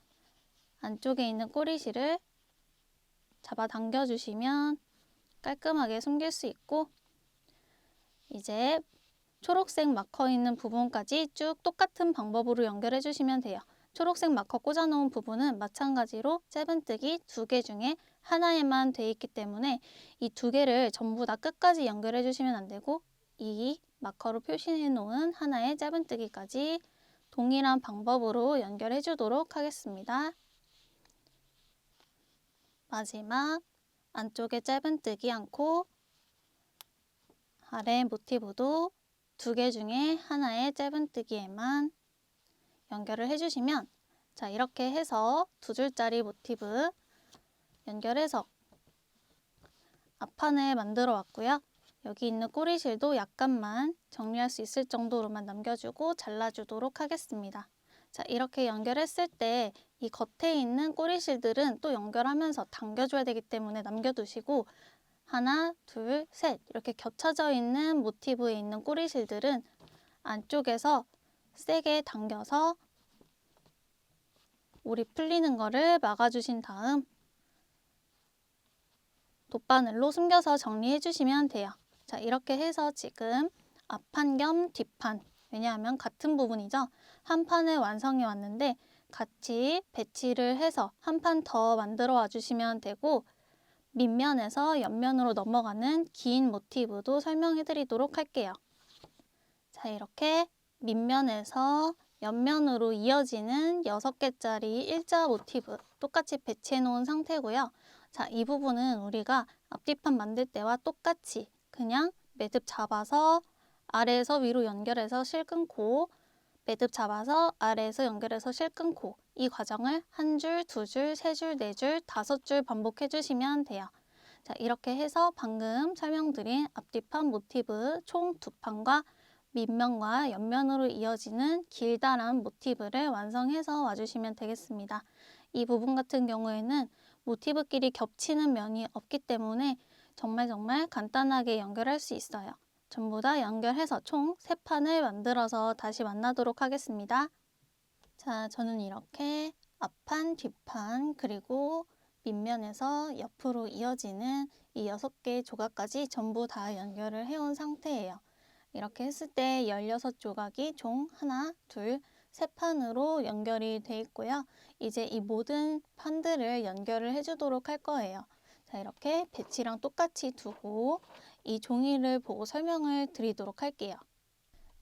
안쪽에 있는 꼬리실을 잡아당겨 주시면 깔끔하게 숨길 수 있고 이제 초록색 마커 있는 부분까지 쭉 똑같은 방법으로 연결해 주시면 돼요. 초록색 마커 꽂아 놓은 부분은 마찬가지로 짧은뜨기 2개 중에 하나에만 돼 있기 때문에 이 2개를 전부 다 끝까지 연결해 주시면 안 되고 이 마커로 표시해 놓은 하나의 짧은뜨기까지 동일한 방법으로 연결해 주도록 하겠습니다. 마지막 안쪽에 짧은뜨기 않고 아래 모티브도 2개 중에 하나의 짧은뜨기에만 연결을 해주시면 자, 이렇게 해서 2줄짜리 모티브 연결해서 앞판을 만들어 왔고요. 여기 있는 꼬리실도 약간만 정리할 수 있을 정도로만 남겨주고 잘라주도록 하겠습니다. 자, 이렇게 연결했을 때 이 겉에 있는 꼬리실들은 또 연결하면서 당겨줘야 되기 때문에 남겨두시고 하나, 둘, 셋 이렇게 겹쳐져 있는 모티브에 있는 꼬리실들은 안쪽에서 세게 당겨서 올이 풀리는 거를 막아주신 다음 돗바늘로 숨겨서 정리해 주시면 돼요. 자, 이렇게 해서 지금 앞판 겸 뒷판 왜냐하면 같은 부분이죠. 한 판을 완성해 왔는데 같이 배치를 해서 한 판 더 만들어 와 주시면 되고 밑면에서 옆면으로 넘어가는 긴 모티브도 설명해 드리도록 할게요. 자, 이렇게 밑면에서 옆면으로 이어지는 6개짜리 일자 모티브 똑같이 배치해 놓은 상태고요. 자, 이 부분은 우리가 앞뒤판 만들 때와 똑같이 그냥 매듭 잡아서 아래에서 위로 연결해서 실 끊고 매듭 잡아서 아래에서 연결해서 실 끊고 이 과정을 한 줄, 2줄, 3줄, 4줄, 5줄 반복해 주시면 돼요. 자, 이렇게 해서 방금 설명드린 앞뒤판 모티브 총 2판과 밑면과 옆면으로 이어지는 길다란 모티브를 완성해서 와주시면 되겠습니다. 이 부분 같은 경우에는 모티브끼리 겹치는 면이 없기 때문에 정말 간단하게 연결할 수 있어요. 전부 다 연결해서 총 3판을 만들어서 다시 만나도록 하겠습니다. 자, 저는 이렇게 앞판, 뒷판, 그리고 밑면에서 옆으로 이어지는 이 6개의 조각까지 전부 다 연결을 해온 상태예요. 이렇게 했을 때 16조각이 총 하나, 둘, 3판으로 연결이 돼 있고요. 이제 이 모든 판들을 연결을 해주도록 할 거예요. 자, 이렇게 배치랑 똑같이 두고 이 종이를 보고 설명을 드리도록 할게요.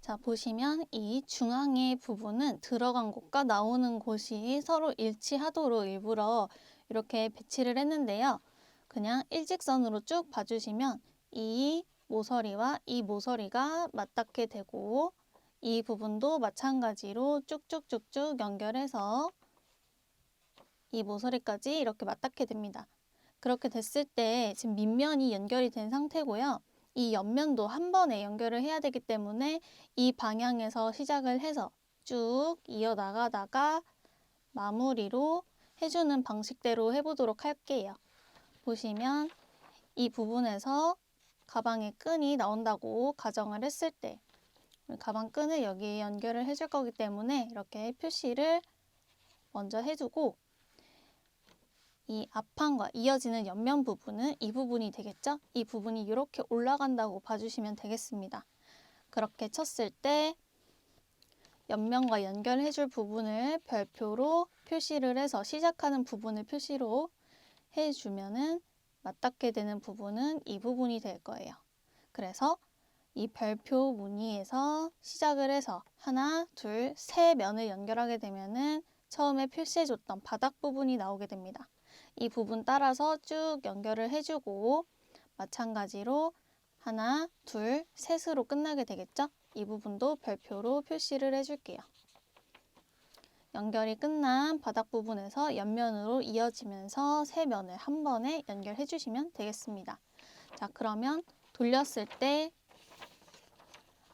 자, 보시면 이 중앙의 부분은 들어간 곳과 나오는 곳이 서로 일치하도록 일부러 이렇게 배치를 했는데요. 그냥 일직선으로 쭉 봐주시면 이 모서리와 이 모서리가 맞닿게 되고 이 부분도 마찬가지로 쭉쭉쭉쭉 연결해서 이 모서리까지 이렇게 맞닿게 됩니다. 그렇게 됐을 때 지금 밑면이 연결이 된 상태고요. 이 옆면도 한 번에 연결을 해야 되기 때문에 이 방향에서 시작을 해서 쭉 이어나가다가 마무리로 해주는 방식대로 해보도록 할게요. 보시면 이 부분에서 가방의 끈이 나온다고 가정을 했을 때 가방 끈을 여기에 연결을 해줄 거기 때문에 이렇게 표시를 먼저 해주고 이 앞판과 이어지는 옆면 부분은 이 부분이 되겠죠? 이 부분이 이렇게 올라간다고 봐주시면 되겠습니다. 그렇게 쳤을 때 옆면과 연결해줄 부분을 별표로 표시를 해서 시작하는 부분을 표시로 해주면은 맞닿게 되는 부분은 이 부분이 될 거예요. 그래서 이 별표 무늬에서 시작을 해서 하나, 둘, 세 면을 연결하게 되면은 처음에 표시해줬던 바닥 부분이 나오게 됩니다. 이 부분 따라서 쭉 연결을 해주고 마찬가지로 하나, 둘, 셋으로 끝나게 되겠죠? 이 부분도 별표로 표시를 해줄게요. 연결이 끝난 바닥 부분에서 옆면으로 이어지면서 세 면을 한 번에 연결해 주시면 되겠습니다. 자, 그러면 돌렸을 때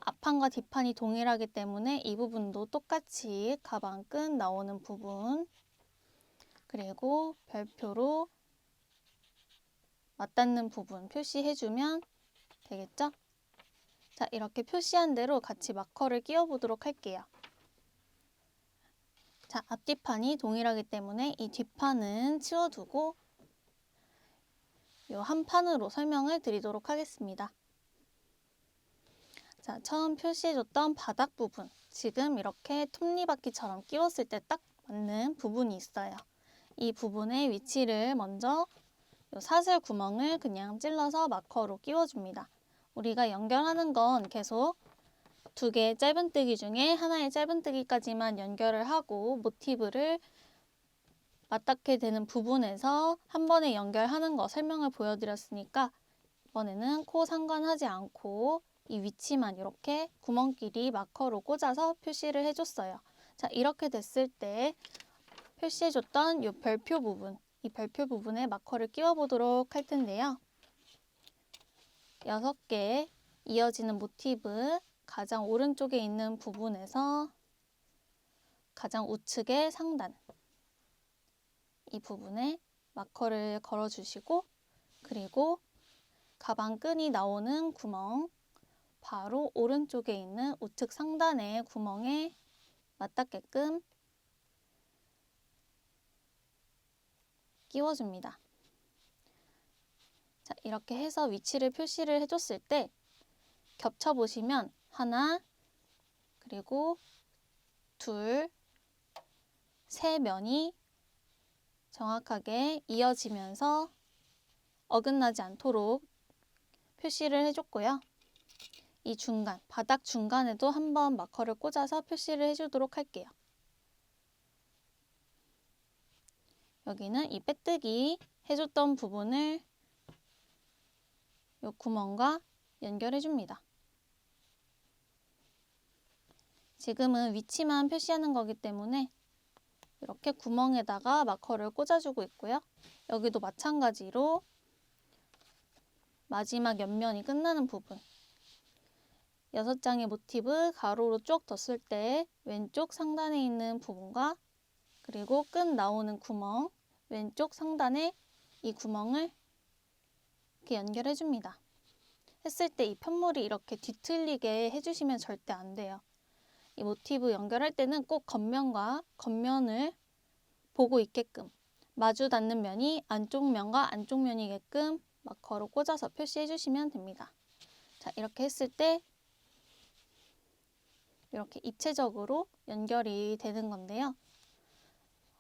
앞판과 뒷판이 동일하기 때문에 이 부분도 똑같이 가방 끈 나오는 부분 그리고 별표로 맞닿는 부분 표시해주면 되겠죠? 자, 이렇게 표시한 대로 같이 마커를 끼워 보도록 할게요. 자, 앞뒤판이 동일하기 때문에 이 뒷판은 치워두고 이 한 판으로 설명을 드리도록 하겠습니다. 자, 처음 표시해줬던 바닥 부분 지금 이렇게 톱니바퀴처럼 끼웠을 때 딱 맞는 부분이 있어요. 이 부분의 위치를 먼저 이 사슬 구멍을 그냥 찔러서 마커로 끼워줍니다. 우리가 연결하는 건 계속 두 개의 짧은뜨기 중에 하나의 짧은뜨기까지만 연결을 하고 모티브를 맞닿게 되는 부분에서 한 번에 연결하는 거 설명을 보여드렸으니까 이번에는 코 상관하지 않고 이 위치만 이렇게 구멍끼리 마커로 꽂아서 표시를 해줬어요. 자, 이렇게 됐을 때 표시해줬던 이 별표 부분, 이 별표 부분에 마커를 끼워보도록 할 텐데요. 6개 이어지는 모티브 가장 오른쪽에 있는 부분에서 가장 우측의 상단 이 부분에 마커를 걸어주시고 그리고 가방 끈이 나오는 구멍 바로 오른쪽에 있는 우측 상단의 구멍에 맞닿게끔 끼워줍니다. 자, 이렇게 해서 위치를 표시를 해줬을 때 겹쳐보시면 하나, 그리고 둘, 세 면이 정확하게 이어지면서 어긋나지 않도록 표시를 해줬고요. 이 중간, 바닥 중간에도 한번 마커를 꽂아서 표시를 해주도록 할게요. 여기는 이 빼뜨기 해줬던 부분을 이 구멍과 연결해줍니다. 지금은 위치만 표시하는 거기 때문에 이렇게 구멍에다가 마커를 꽂아주고 있고요. 여기도 마찬가지로 마지막 옆면이 끝나는 부분 6장의 모티브 가로로 쭉 뒀을 때 왼쪽 상단에 있는 부분과 그리고 끈 나오는 구멍 왼쪽 상단에 이 구멍을 이렇게 연결해줍니다. 했을 때 이 편물이 이렇게 뒤틀리게 해주시면 절대 안 돼요. 이 모티브 연결할 때는 꼭 겉면과 겉면을 보고 있게끔 마주 닿는 면이 안쪽 면과 안쪽 면이게끔 마커로 꽂아서 표시해 주시면 됩니다. 자, 이렇게 했을 때 이렇게 입체적으로 연결이 되는 건데요.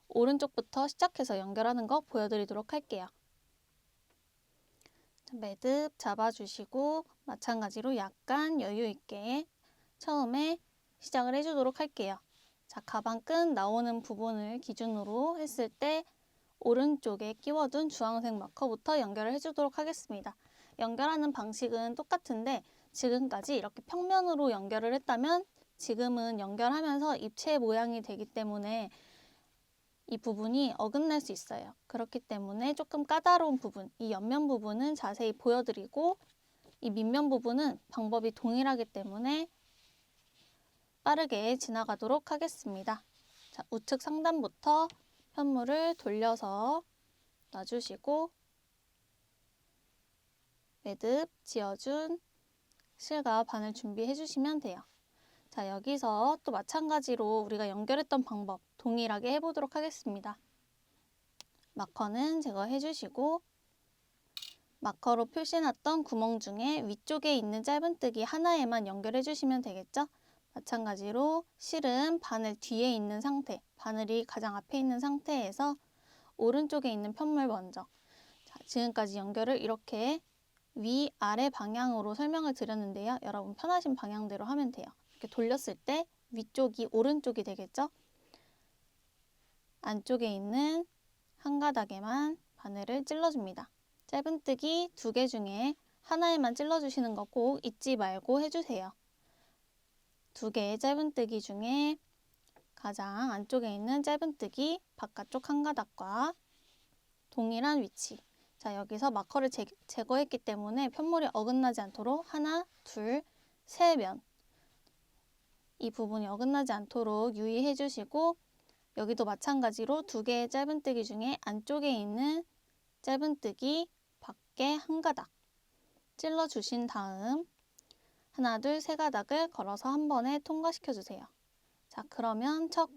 오른쪽부터 시작해서 연결하는 거 보여드리도록 할게요. 매듭 잡아주시고 마찬가지로 약간 여유 있게 처음에 시작을 해주도록 할게요. 자, 가방 끈 나오는 부분을 기준으로 했을 때 오른쪽에 끼워둔 주황색 마커부터 연결을 해주도록 하겠습니다. 연결하는 방식은 똑같은데 지금까지 이렇게 평면으로 연결을 했다면 지금은 연결하면서 입체 모양이 되기 때문에 이 부분이 어긋날 수 있어요. 그렇기 때문에 조금 까다로운 부분, 이 옆면 부분은 자세히 보여드리고 이 밑면 부분은 방법이 동일하기 때문에 빠르게 지나가도록 하겠습니다. 자, 우측 상단부터 편물을 돌려서 놔주시고 매듭 지어준 실과 바늘 준비해 주시면 돼요. 자, 여기서 또 마찬가지로 우리가 연결했던 방법 동일하게 해보도록 하겠습니다. 마커는 제거해 주시고 마커로 표시해놨던 구멍 중에 위쪽에 있는 짧은뜨기 하나에만 연결해 주시면 되겠죠? 마찬가지로 실은 바늘 뒤에 있는 상태, 바늘이 가장 앞에 있는 상태에서 오른쪽에 있는 편물 먼저. 자, 지금까지 연결을 이렇게 위아래 방향으로 설명을 드렸는데요. 여러분 편하신 방향대로 하면 돼요. 이렇게 돌렸을 때 위쪽이 오른쪽이 되겠죠? 안쪽에 있는 한 가닥에만 바늘을 찔러줍니다. 짧은뜨기 2개 중에 하나에만 찔러주시는 거 꼭 잊지 말고 해주세요. 2개의 짧은뜨기 중에 가장 안쪽에 있는 짧은뜨기 바깥쪽 한 가닥과 동일한 위치. 자, 여기서 마커를 제거했기 때문에 편물이 어긋나지 않도록 하나, 둘, 세 면 이 부분이 어긋나지 않도록 유의해 주시고 여기도 마찬가지로 2개의 짧은뜨기 중에 안쪽에 있는 짧은뜨기 밖에 한 가닥 찔러 주신 다음 하나, 둘, 세 가닥을 걸어서 한 번에 통과시켜 주세요. 자, 그러면 첫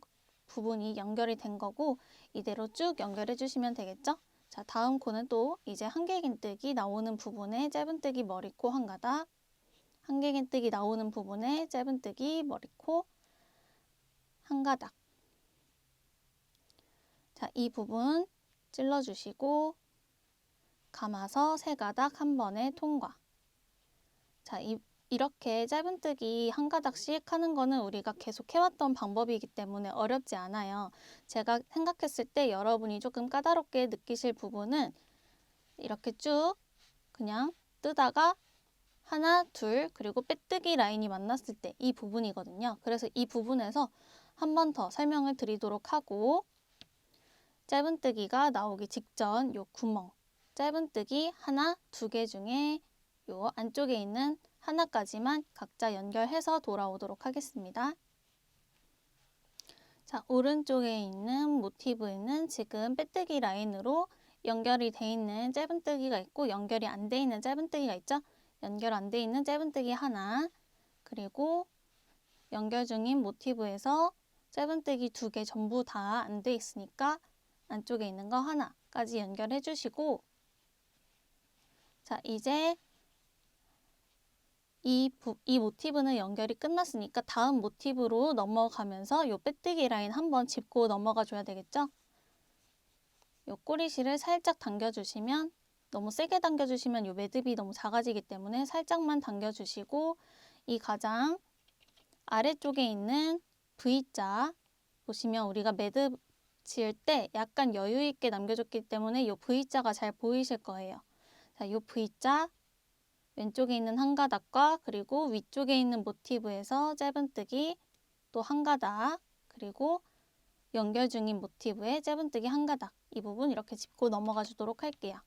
부분이 연결이 된 거고 이대로 쭉 연결해 주시면 되겠죠? 자, 다음 코는 또 이제 한길긴뜨기 나오는 부분에 짧은뜨기 머리코 한 가닥, 한길긴뜨기 나오는 부분에 짧은뜨기 머리코 한 가닥. 자, 이 부분 찔러주시고 감아서 세 가닥 한 번에 통과. 자, 이렇게 짧은뜨기 한 가닥씩 하는 거는 우리가 계속 해왔던 방법이기 때문에 어렵지 않아요. 제가 생각했을 때 여러분이 조금 까다롭게 느끼실 부분은 이렇게 쭉 그냥 뜨다가 하나, 둘, 그리고 빼뜨기 라인이 만났을 때 이 부분이거든요. 그래서 이 부분에서 한 번 더 설명을 드리도록 하고 짧은뜨기가 나오기 직전 요 구멍 짧은뜨기 하나, 2개 중에 요 안쪽에 있는 하나까지만 각자 연결해서 돌아오도록 하겠습니다. 자, 오른쪽에 있는 모티브에는 지금 빼뜨기 라인으로 연결이 돼 있는 짧은뜨기가 있고 연결이 안 돼 있는 짧은뜨기가 있죠? 연결 안 돼 있는 짧은뜨기 하나, 그리고 연결 중인 모티브에서 짧은뜨기 2개 전부 다 안 돼 있으니까 안쪽에 있는 거 하나까지 연결해 주시고 자, 이제 이 모티브는 연결이 끝났으니까 다음 모티브로 넘어가면서 요 빼뜨기 라인 한번 짚고 넘어가 줘야 되겠죠? 요 꼬리실을 살짝 당겨주시면 너무 세게 당겨주시면 요 매듭이 너무 작아지기 때문에 살짝만 당겨주시고 이 가장 아래쪽에 있는 V자 보시면 우리가 매듭 지을 때 약간 여유 있게 남겨줬기 때문에 요 V자가 잘 보이실 거예요. 자, 요 V자 왼쪽에 있는 한 가닥과 그리고 위쪽에 있는 모티브에서 짧은뜨기 또 한 가닥 그리고 연결 중인 모티브에 짧은뜨기 한 가닥 이 부분 이렇게 짚고 넘어가 주도록 할게요.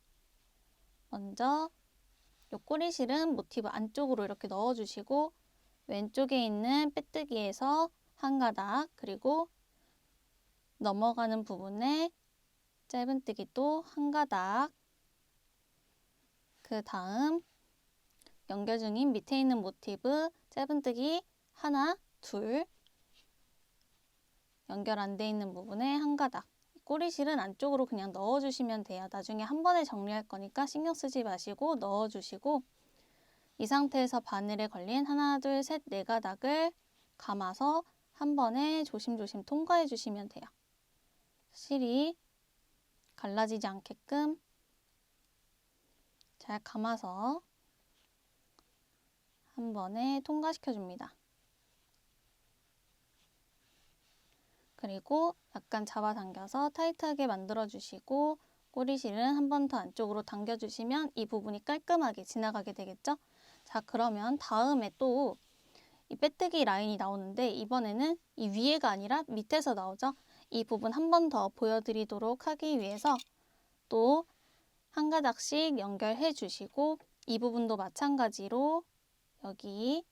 먼저 요 꼬리실은 모티브 안쪽으로 이렇게 넣어주시고 왼쪽에 있는 빼뜨기에서 한 가닥 그리고 넘어가는 부분에 짧은뜨기 또 한 가닥 그 다음 연결 중인 밑에 있는 모티브 짧은뜨기 하나, 둘 연결 안 돼 있는 부분에 한 가닥 꼬리실은 안쪽으로 그냥 넣어주시면 돼요. 나중에 한 번에 정리할 거니까 신경 쓰지 마시고 넣어주시고 이 상태에서 바늘에 걸린 하나, 둘, 셋, 네 가닥을 감아서 한 번에 조심조심 통과해 주시면 돼요. 실이 갈라지지 않게끔 잘 감아서 한 번에 통과시켜 줍니다. 그리고 약간 잡아당겨서 타이트하게 만들어주시고 꼬리실은 한 번 더 안쪽으로 당겨주시면 이 부분이 깔끔하게 지나가게 되겠죠? 자, 그러면 다음에 또 이 빼뜨기 라인이 나오는데 이번에는 이 위에가 아니라 밑에서 나오죠? 이 부분 한 번 더 보여드리도록 하기 위해서 또 한 가닥씩 연결해 주시고 이 부분도 마찬가지로 여기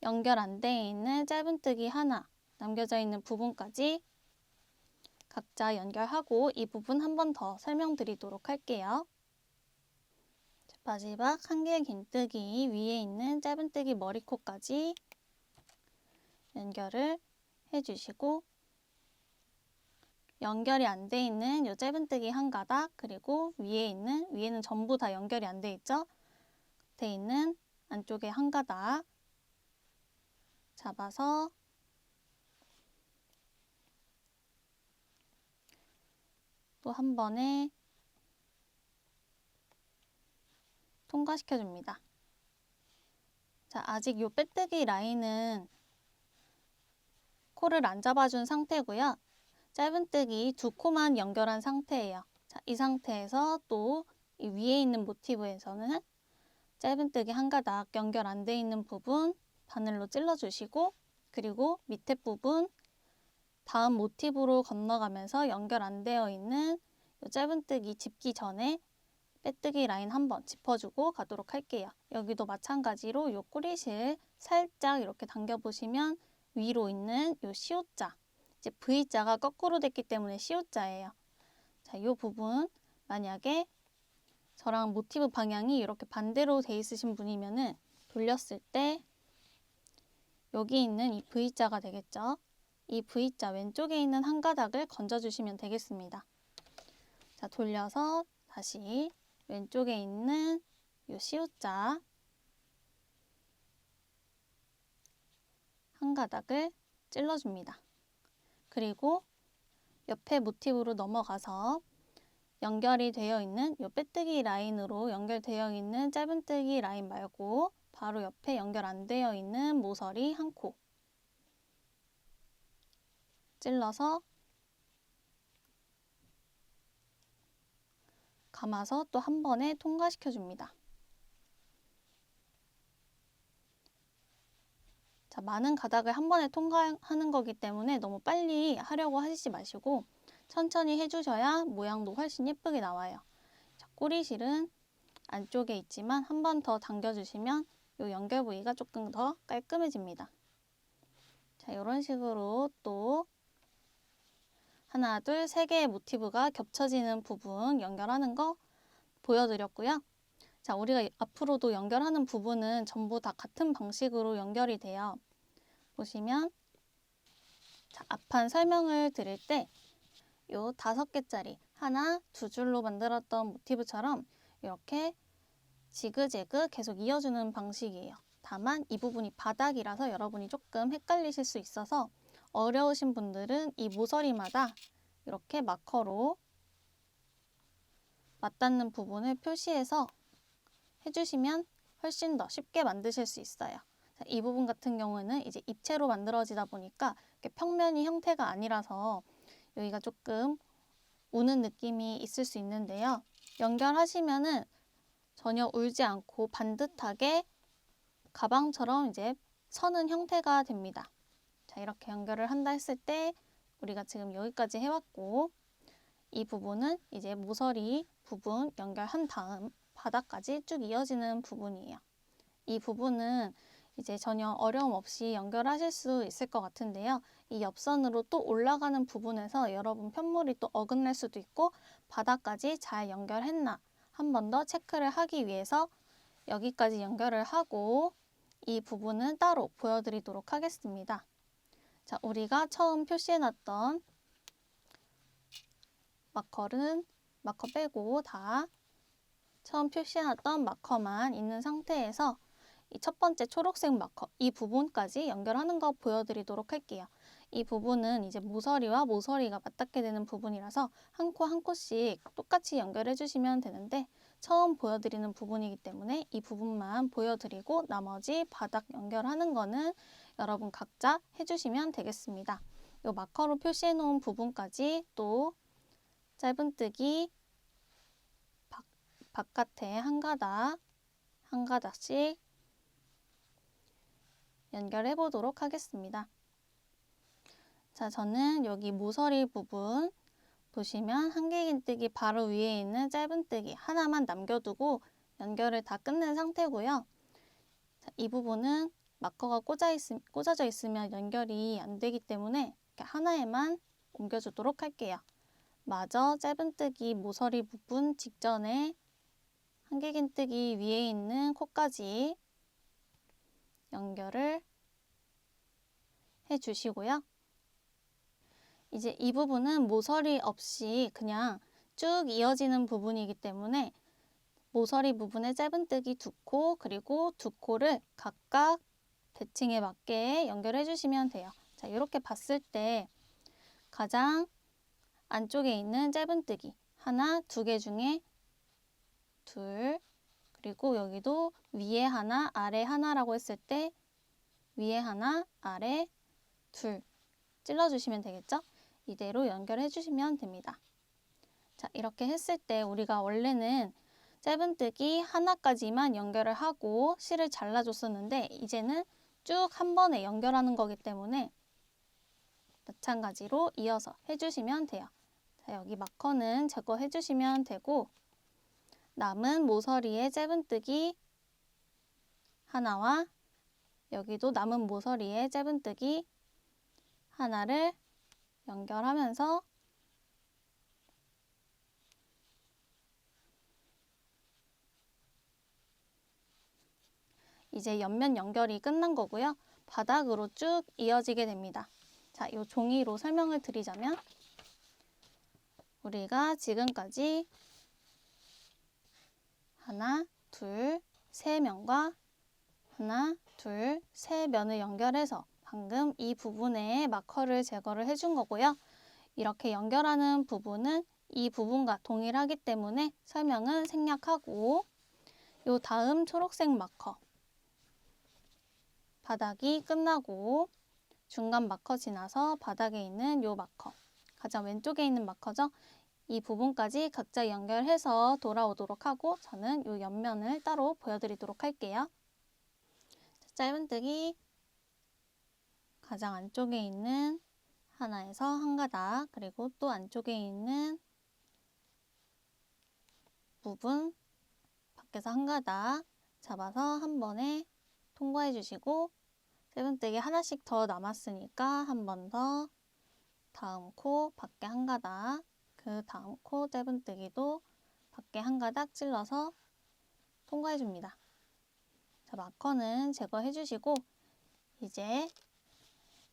연결 안 돼 있는 짧은뜨기 하나 남겨져 있는 부분까지 각자 연결하고 이 부분 한 번 더 설명드리도록 할게요. 마지막 한 개의 긴뜨기 위에 있는 짧은뜨기 머리코까지 연결을 해주시고 연결이 안 돼 있는 이 짧은뜨기 한 가닥 그리고 위에는 전부 다 연결이 안 돼 있죠? 돼 있는 안쪽에 한 가닥 잡아서 또 한 번에 통과시켜 줍니다. 자, 아직 이 빼뜨기 라인은 코를 안 잡아준 상태고요. 짧은뜨기 두 코만 연결한 상태예요. 자, 이 상태에서 또 이 위에 있는 모티브에서는 짧은뜨기 한 가닥 연결 안 돼 있는 부분 바늘로 찔러주시고 그리고 밑에 부분 다음 모티브로 건너가면서 연결 안 되어 있는 이 짧은뜨기 짚기 전에 빼뜨기 라인 한번 짚어주고 가도록 할게요. 여기도 마찬가지로 이 꼬리실 살짝 이렇게 당겨보시면 위로 있는 이 시옷자 이제 V자가 거꾸로 됐기 때문에 시옷자예요. 자, 이 부분 만약에 저랑 모티브 방향이 이렇게 반대로 돼 있으신 분이면은 돌렸을 때 여기 있는 이 V자가 되겠죠. 이 V자 왼쪽에 있는 한 가닥을 건져주시면 되겠습니다. 자, 돌려서 다시 왼쪽에 있는 이 시옷자 한 가닥을 찔러줍니다. 그리고 옆에 모티브로 넘어가서 연결이 되어 있는 이 빼뜨기 라인으로 연결되어 있는 짧은뜨기 라인 말고 바로 옆에 연결 안 되어 있는 모서리 한 코 찔러서 감아서 또 한 번에 통과시켜 줍니다. 자, 많은 가닥을 한 번에 통과하는 거기 때문에 너무 빨리 하려고 하시지 마시고 천천히 해주셔야 모양도 훨씬 예쁘게 나와요. 자, 꼬리실은 안쪽에 있지만 한 번 더 당겨주시면 이 연결 부위가 조금 더 깔끔해집니다. 자, 이런 식으로 또 하나, 둘, 세 개의 모티브가 겹쳐지는 부분 연결하는 거 보여드렸고요. 자, 우리가 앞으로도 연결하는 부분은 전부 다 같은 방식으로 연결이 돼요. 보시면 자, 앞판 설명을 드릴 때 이 5개짜리 하나, 두 줄로 만들었던 모티브처럼 이렇게 지그재그 계속 이어주는 방식이에요. 다만 이 부분이 바닥이라서 여러분이 조금 헷갈리실 수 있어서 어려우신 분들은 이 모서리마다 이렇게 마커로 맞닿는 부분을 표시해서 해주시면 훨씬 더 쉽게 만드실 수 있어요. 자, 이 부분 같은 경우는 이제 입체로 만들어지다 보니까 이렇게 평면이 형태가 아니라서 여기가 조금 우는 느낌이 있을 수 있는데요. 연결하시면은 전혀 울지 않고 반듯하게 가방처럼 이제 서는 형태가 됩니다. 자, 이렇게 연결을 한다 했을 때 우리가 지금 여기까지 해왔고 이 부분은 이제 모서리 부분 연결한 다음 바닥까지 쭉 이어지는 부분이에요. 이 부분은 이제 전혀 어려움 없이 연결하실 수 있을 것 같은데요. 이 옆선으로 또 올라가는 부분에서 여러분 편물이 또 어긋날 수도 있고 바닥까지 잘 연결했나 한 번 더 체크를 하기 위해서 여기까지 연결을 하고 이 부분은 따로 보여드리도록 하겠습니다. 자, 우리가 처음 표시해놨던 마커는 마커 빼고 다 처음 표시해놨던 마커만 있는 상태에서 이 첫 번째 초록색 마커 이 부분까지 연결하는 거 보여드리도록 할게요. 이 부분은 이제 모서리와 모서리가 맞닿게 되는 부분이라서 한 코 한 코씩 똑같이 연결해 주시면 되는데 처음 보여드리는 부분이기 때문에 이 부분만 보여드리고 나머지 바닥 연결하는 거는 여러분 각자 해주시면 되겠습니다. 이 마커로 표시해 놓은 부분까지 또 짧은뜨기 바깥에 한 가닥씩 연결해 보도록 하겠습니다. 자, 저는 여기 모서리 부분 보시면 한길긴뜨기 바로 위에 있는 짧은뜨기 하나만 남겨두고 연결을 다 끝낸 상태고요. 자, 이 부분은 마커가 꽂아져 있으면 연결이 안 되기 때문에 이렇게 하나에만 옮겨주도록 할게요. 마저 짧은뜨기 모서리 부분 직전에 한길긴뜨기 위에 있는 코까지 연결을 해주시고요. 이제 이 부분은 모서리 없이 그냥 쭉 이어지는 부분이기 때문에 모서리 부분에 짧은뜨기 2코 그리고 2코를 각각 대칭에 맞게 연결해 주시면 돼요. 자, 이렇게 봤을 때 가장 안쪽에 있는 짧은뜨기 하나, 2개 중에 둘, 그리고 여기도 위에 하나, 아래 하나라고 했을 때 위에 하나, 아래 둘 찔러주시면 되겠죠? 이대로 연결해 주시면 됩니다. 자, 이렇게 했을 때 우리가 원래는 짧은뜨기 하나까지만 연결을 하고 실을 잘라줬었는데 이제는 쭉 한 번에 연결하는 거기 때문에 마찬가지로 이어서 해주시면 돼요. 자, 여기 마커는 제거해 주시면 되고 남은 모서리에 짧은뜨기 하나와 여기도 남은 모서리에 짧은뜨기 하나를 연결하면서 이제 옆면 연결이 끝난 거고요. 바닥으로 쭉 이어지게 됩니다. 자, 이 종이로 설명을 드리자면 우리가 지금까지 하나, 둘, 세 면과 하나, 둘, 세 면을 연결해서 방금 이 부분에 마커를 제거를 해준 거고요. 이렇게 연결하는 부분은 이 부분과 동일하기 때문에 설명은 생략하고 요 다음 초록색 마커 바닥이 끝나고 중간 마커 지나서 바닥에 있는 요 마커 가장 왼쪽에 있는 마커죠. 이 부분까지 각자 연결해서 돌아오도록 하고 저는 요 옆면을 따로 보여드리도록 할게요. 짧은뜨기 가장 안쪽에 있는 하나에서 한 가닥 그리고 또 안쪽에 있는 부분 밖에서 한 가닥 잡아서 한 번에 통과해 주시고 짧은뜨기 하나씩 더 남았으니까 한 번 더 다음 코 밖에 한 가닥 그 다음 코 짧은뜨기도 밖에 한 가닥 찔러서 통과해 줍니다. 자, 마커는 제거해 주시고 이제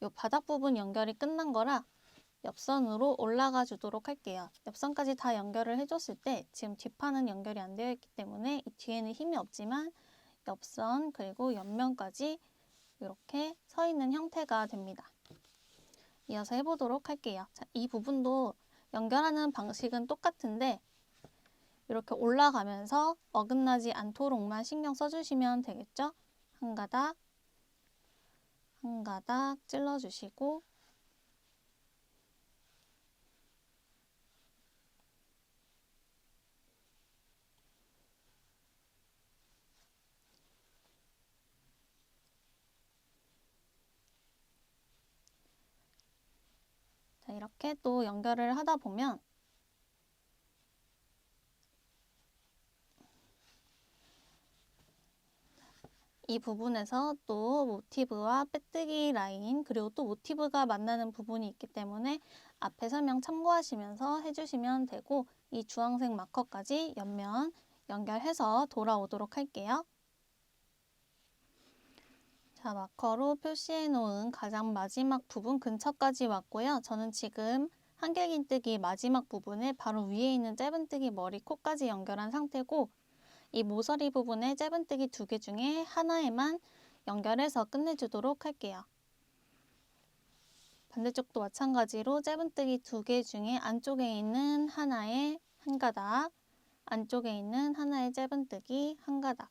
이 바닥 부분 연결이 끝난 거라 옆선으로 올라가 주도록 할게요. 옆선까지 다 연결을 해줬을 때 지금 뒷판은 연결이 안 되어 있기 때문에 이 뒤에는 힘이 없지만 옆선 그리고 옆면까지 이렇게 서 있는 형태가 됩니다. 이어서 해보도록 할게요. 자, 이 부분도 연결하는 방식은 똑같은데 이렇게 올라가면서 어긋나지 않도록만 신경 써주시면 되겠죠? 한 가닥, 한 가닥 찔러주시고 자, 이렇게 또 연결을 하다 보면 이 부분에서 또 모티브와 빼뜨기 라인 그리고 또 모티브가 만나는 부분이 있기 때문에 앞에 설명 참고하시면서 해주시면 되고 이 주황색 마커까지 옆면 연결해서 돌아오도록 할게요. 자, 마커로 표시해 놓은 가장 마지막 부분 근처까지 왔고요. 저는 지금 한길긴뜨기 마지막 부분에 바로 위에 있는 짧은뜨기 머리 코까지 연결한 상태고 이 모서리 부분에 짧은뜨기 2개 중에 하나에만 연결해서 끝내주도록 할게요. 반대쪽도 마찬가지로 짧은뜨기 2개 중에 안쪽에 있는 하나에 한 가닥, 안쪽에 있는 하나의 짧은뜨기 한 가닥,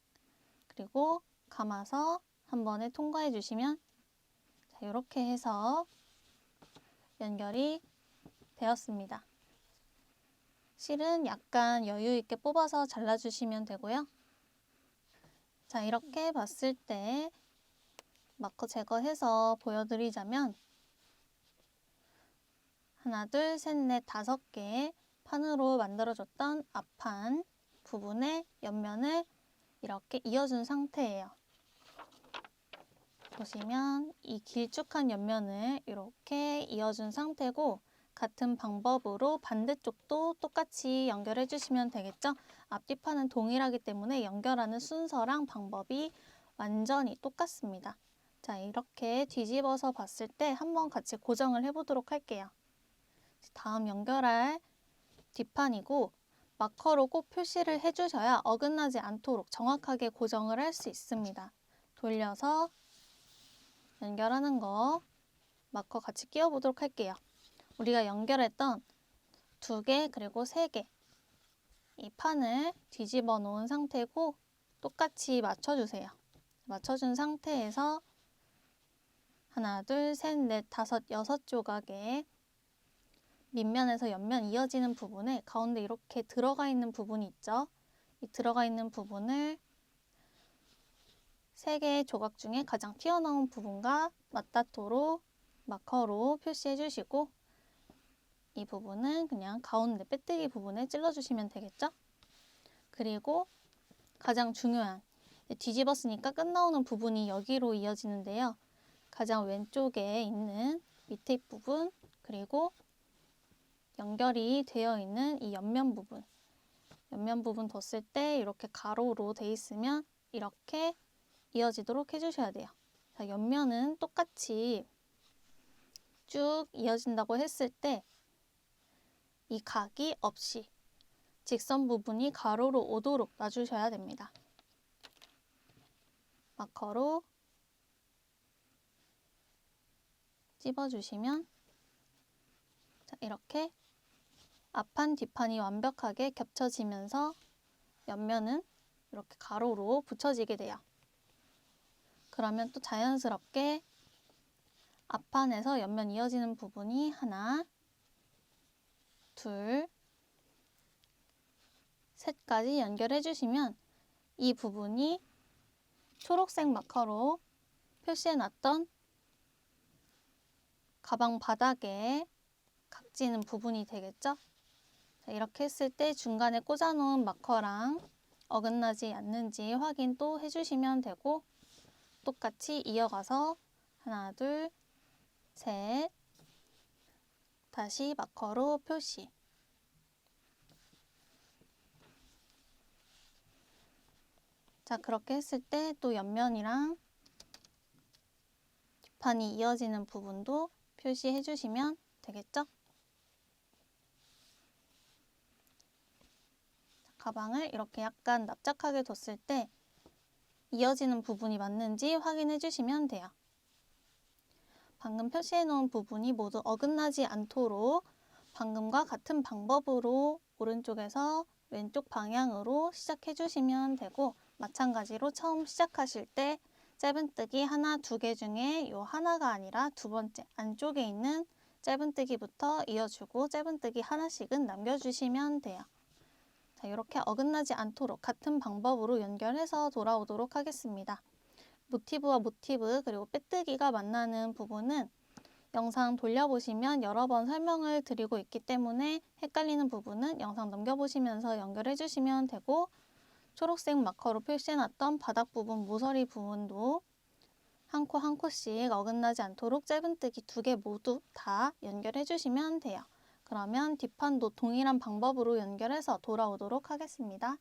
그리고 감아서 한 번에 통과해 주시면 자, 이렇게 해서 연결이 되었습니다. 실은 약간 여유 있게 뽑아서 잘라주시면 되고요. 자, 이렇게 봤을 때 마커 제거해서 보여드리자면 하나, 둘, 셋, 넷, 5개 판으로 만들어줬던 앞판 부분의 옆면을 이렇게 이어준 상태예요. 보시면 이 길쭉한 옆면을 이렇게 이어준 상태고 같은 방법으로 반대쪽도 똑같이 연결해 주시면 되겠죠? 앞뒤판은 동일하기 때문에 연결하는 순서랑 방법이 완전히 똑같습니다. 자, 이렇게 뒤집어서 봤을 때 한번 같이 고정을 해보도록 할게요. 다음 연결할 뒷판이고 마커로 꼭 표시를 해주셔야 어긋나지 않도록 정확하게 고정을 할 수 있습니다. 돌려서 연결하는 거 마커 같이 끼워 보도록 할게요. 우리가 연결했던 2개 그리고 3개 이 판을 뒤집어 놓은 상태고 똑같이 맞춰주세요. 맞춰준 상태에서 하나, 둘, 셋, 넷, 5, 6조각의 밑면에서 옆면 이어지는 부분에 가운데 이렇게 들어가 있는 부분이 있죠. 이 들어가 있는 부분을 3개의 조각 중에 가장 튀어나온 부분과 맞닿도록 마커로 표시해 주시고 이 부분은 그냥 가운데 빼뜨기 부분에 찔러주시면 되겠죠? 그리고 가장 중요한 뒤집었으니까 끝 나오는 부분이 여기로 이어지는데요. 가장 왼쪽에 있는 밑에 부분 그리고 연결이 되어 있는 이 옆면 부분 뒀을 때 이렇게 가로로 돼 있으면 이렇게 이어지도록 해주셔야 돼요. 자, 옆면은 똑같이 쭉 이어진다고 했을 때 이 각이 없이 직선 부분이 가로로 오도록 놔주셔야 됩니다. 마커로 찝어주시면 자, 이렇게 앞판 뒷판이 완벽하게 겹쳐지면서 옆면은 이렇게 가로로 붙여지게 돼요. 그러면 또 자연스럽게 앞판에서 옆면 이어지는 부분이 하나, 둘, 셋까지 연결해 주시면 이 부분이 초록색 마커로 표시해 놨던 가방 바닥에 각지는 부분이 되겠죠? 자, 이렇게 했을 때 중간에 꽂아놓은 마커랑 어긋나지 않는지 확인 또 해주시면 되고 똑같이 이어가서 하나, 둘, 셋 다시 마커로 표시 자, 그렇게 했을 때 또 옆면이랑 뒷판이 이어지는 부분도 표시해 주시면 되겠죠? 가방을 이렇게 약간 납작하게 뒀을 때 이어지는 부분이 맞는지 확인해 주시면 돼요. 방금 표시해 놓은 부분이 모두 어긋나지 않도록 방금과 같은 방법으로 오른쪽에서 왼쪽 방향으로 시작해 주시면 되고 마찬가지로 처음 시작하실 때 짧은뜨기 하나, 2개 중에 요 하나가 아니라 두 번째 안쪽에 있는 짧은뜨기부터 이어주고 짧은뜨기 하나씩은 남겨주시면 돼요. 자, 이렇게 어긋나지 않도록 같은 방법으로 연결해서 돌아오도록 하겠습니다. 모티브와 모티브 그리고 빼뜨기가 만나는 부분은 영상 돌려보시면 여러 번 설명을 드리고 있기 때문에 헷갈리는 부분은 영상 넘겨보시면서 연결해 주시면 되고 초록색 마커로 표시해놨던 바닥 부분, 모서리 부분도 한 코 한 코씩 어긋나지 않도록 짧은뜨기 2개 모두 다 연결해 주시면 돼요. 그러면 뒷판도 동일한 방법으로 연결해서 돌아오도록 하겠습니다.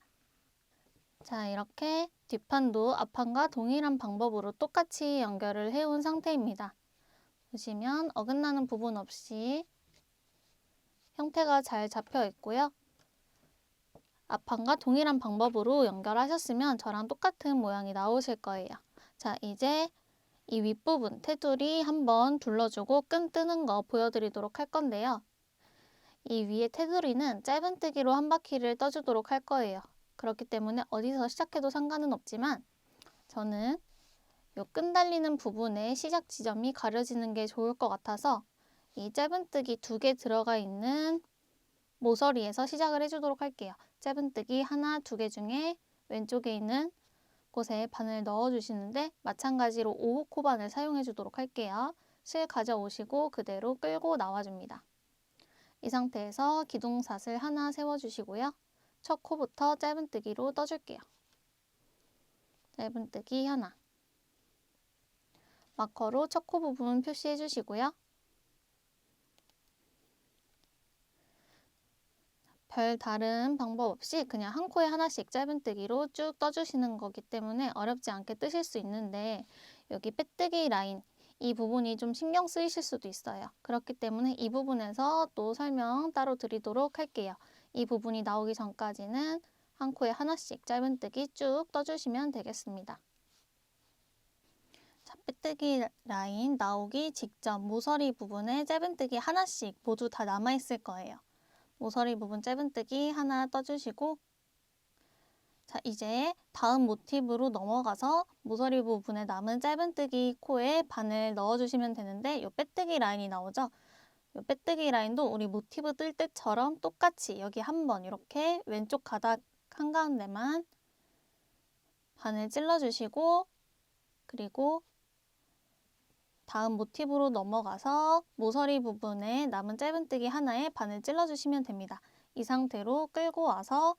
자, 이렇게 뒷판도 앞판과 동일한 방법으로 똑같이 연결을 해온 상태입니다. 보시면 어긋나는 부분 없이 형태가 잘 잡혀 있고요. 앞판과 동일한 방법으로 연결하셨으면 저랑 똑같은 모양이 나오실 거예요. 자, 이제 이 윗부분 테두리 한번 둘러주고 끈 뜨는 거 보여드리도록 할 건데요. 이 위에 테두리는 짧은뜨기로 한 바퀴를 떠주도록 할 거예요. 그렇기 때문에 어디서 시작해도 상관은 없지만 저는 요 끈 달리는 부분에 시작 지점이 가려지는 게 좋을 것 같아서 이 짧은뜨기 2개 들어가 있는 모서리에서 시작을 해주도록 할게요. 짧은뜨기 하나, 2개 중에 왼쪽에 있는 곳에 바늘 넣어주시는데 마찬가지로 5호 코바늘 사용해 주도록 할게요. 실 가져오시고 그대로 끌고 나와줍니다. 이 상태에서 기둥사슬 하나 세워주시고요. 첫 코부터 짧은뜨기로 떠줄게요. 짧은뜨기 하나. 마커로 첫 코 부분 표시해 주시고요. 별 다른 방법 없이 그냥 한 코에 하나씩 짧은뜨기로 쭉 떠주시는 거기 때문에 어렵지 않게 뜨실 수 있는데 여기 빼뜨기 라인 이 부분이 좀 신경 쓰이실 수도 있어요. 그렇기 때문에 이 부분에서 또 설명 따로 드리도록 할게요. 이 부분이 나오기 전까지는 한 코에 하나씩 짧은뜨기 쭉 떠주시면 되겠습니다. 자, 빼뜨기 라인 나오기 직전 모서리 부분에 짧은뜨기 하나씩 모두 다 남아있을 거예요. 모서리 부분 짧은뜨기 하나 떠주시고 자, 이제 다음 모티브로 넘어가서 모서리 부분에 남은 짧은뜨기 코에 바늘 넣어주시면 되는데 이 빼뜨기 라인이 나오죠? 이 빼뜨기 라인도 우리 모티브 뜰 때처럼 똑같이 여기 한번 이렇게 왼쪽 가닥 한가운데만 바늘 찔러주시고 그리고 다음 모티브로 넘어가서 모서리 부분에 남은 짧은뜨기 하나에 바늘 찔러주시면 됩니다. 이 상태로 끌고 와서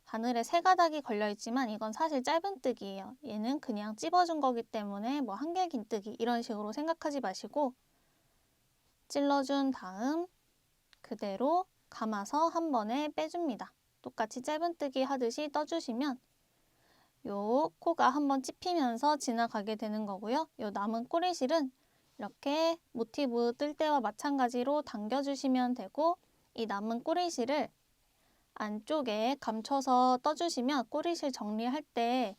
바늘에 3가닥이 걸려있지만 이건 사실 짧은뜨기예요. 얘는 그냥 찝어준 거기 때문에 뭐 한길긴뜨기 이런 식으로 생각하지 마시고 찔러준 다음 그대로 감아서 한 번에 빼줍니다. 똑같이 짧은뜨기 하듯이 떠주시면 요 코가 한번 찝히면서 지나가게 되는 거고요. 요 남은 꼬리실은 이렇게 모티브 뜰 때와 마찬가지로 당겨주시면 되고 이 남은 꼬리실을 안쪽에 감춰서 떠주시면 꼬리실 정리할 때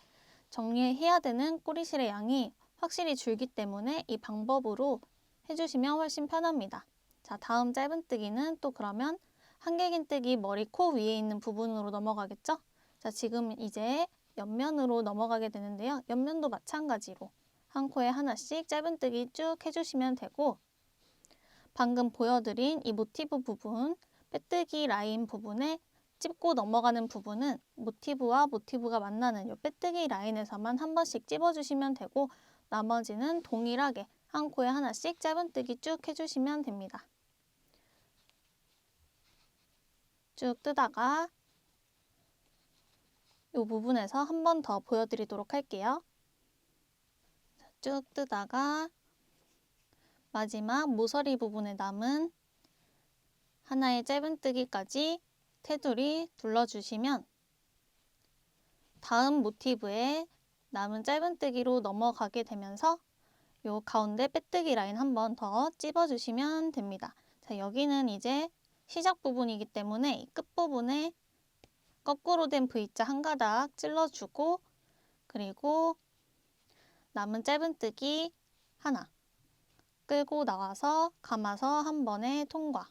정리해야 되는 꼬리실의 양이 확실히 줄기 때문에 이 방법으로 해주시면 훨씬 편합니다. 자, 다음 짧은뜨기는 또 그러면 한길긴뜨기 머리 코 위에 있는 부분으로 넘어가겠죠? 자, 지금 이제 옆면으로 넘어가게 되는데요. 옆면도 마찬가지로 한 코에 하나씩 짧은뜨기 쭉 해주시면 되고 방금 보여드린 이 모티브 부분, 빼뜨기 라인 부분에 찝고 넘어가는 부분은 모티브와 모티브가 만나는 이 빼뜨기 라인에서만 한 번씩 찝어주시면 되고 나머지는 동일하게 한 코에 하나씩 짧은뜨기 쭉 해주시면 됩니다. 쭉 뜨다가 이 부분에서 한 번 더 보여드리도록 할게요. 쭉 뜨다가 마지막 모서리 부분에 남은 하나의 짧은뜨기까지 테두리 둘러주시면 다음 모티브에 남은 짧은뜨기로 넘어가게 되면서 요 가운데 빼뜨기 라인 한 번 더 찝어주시면 됩니다. 자, 여기는 이제 시작 부분이기 때문에 이 끝부분에 거꾸로 된 V자 한 가닥 찔러주고 그리고 남은 짧은뜨기 하나 끌고 나와서 감아서 한 번에 통과.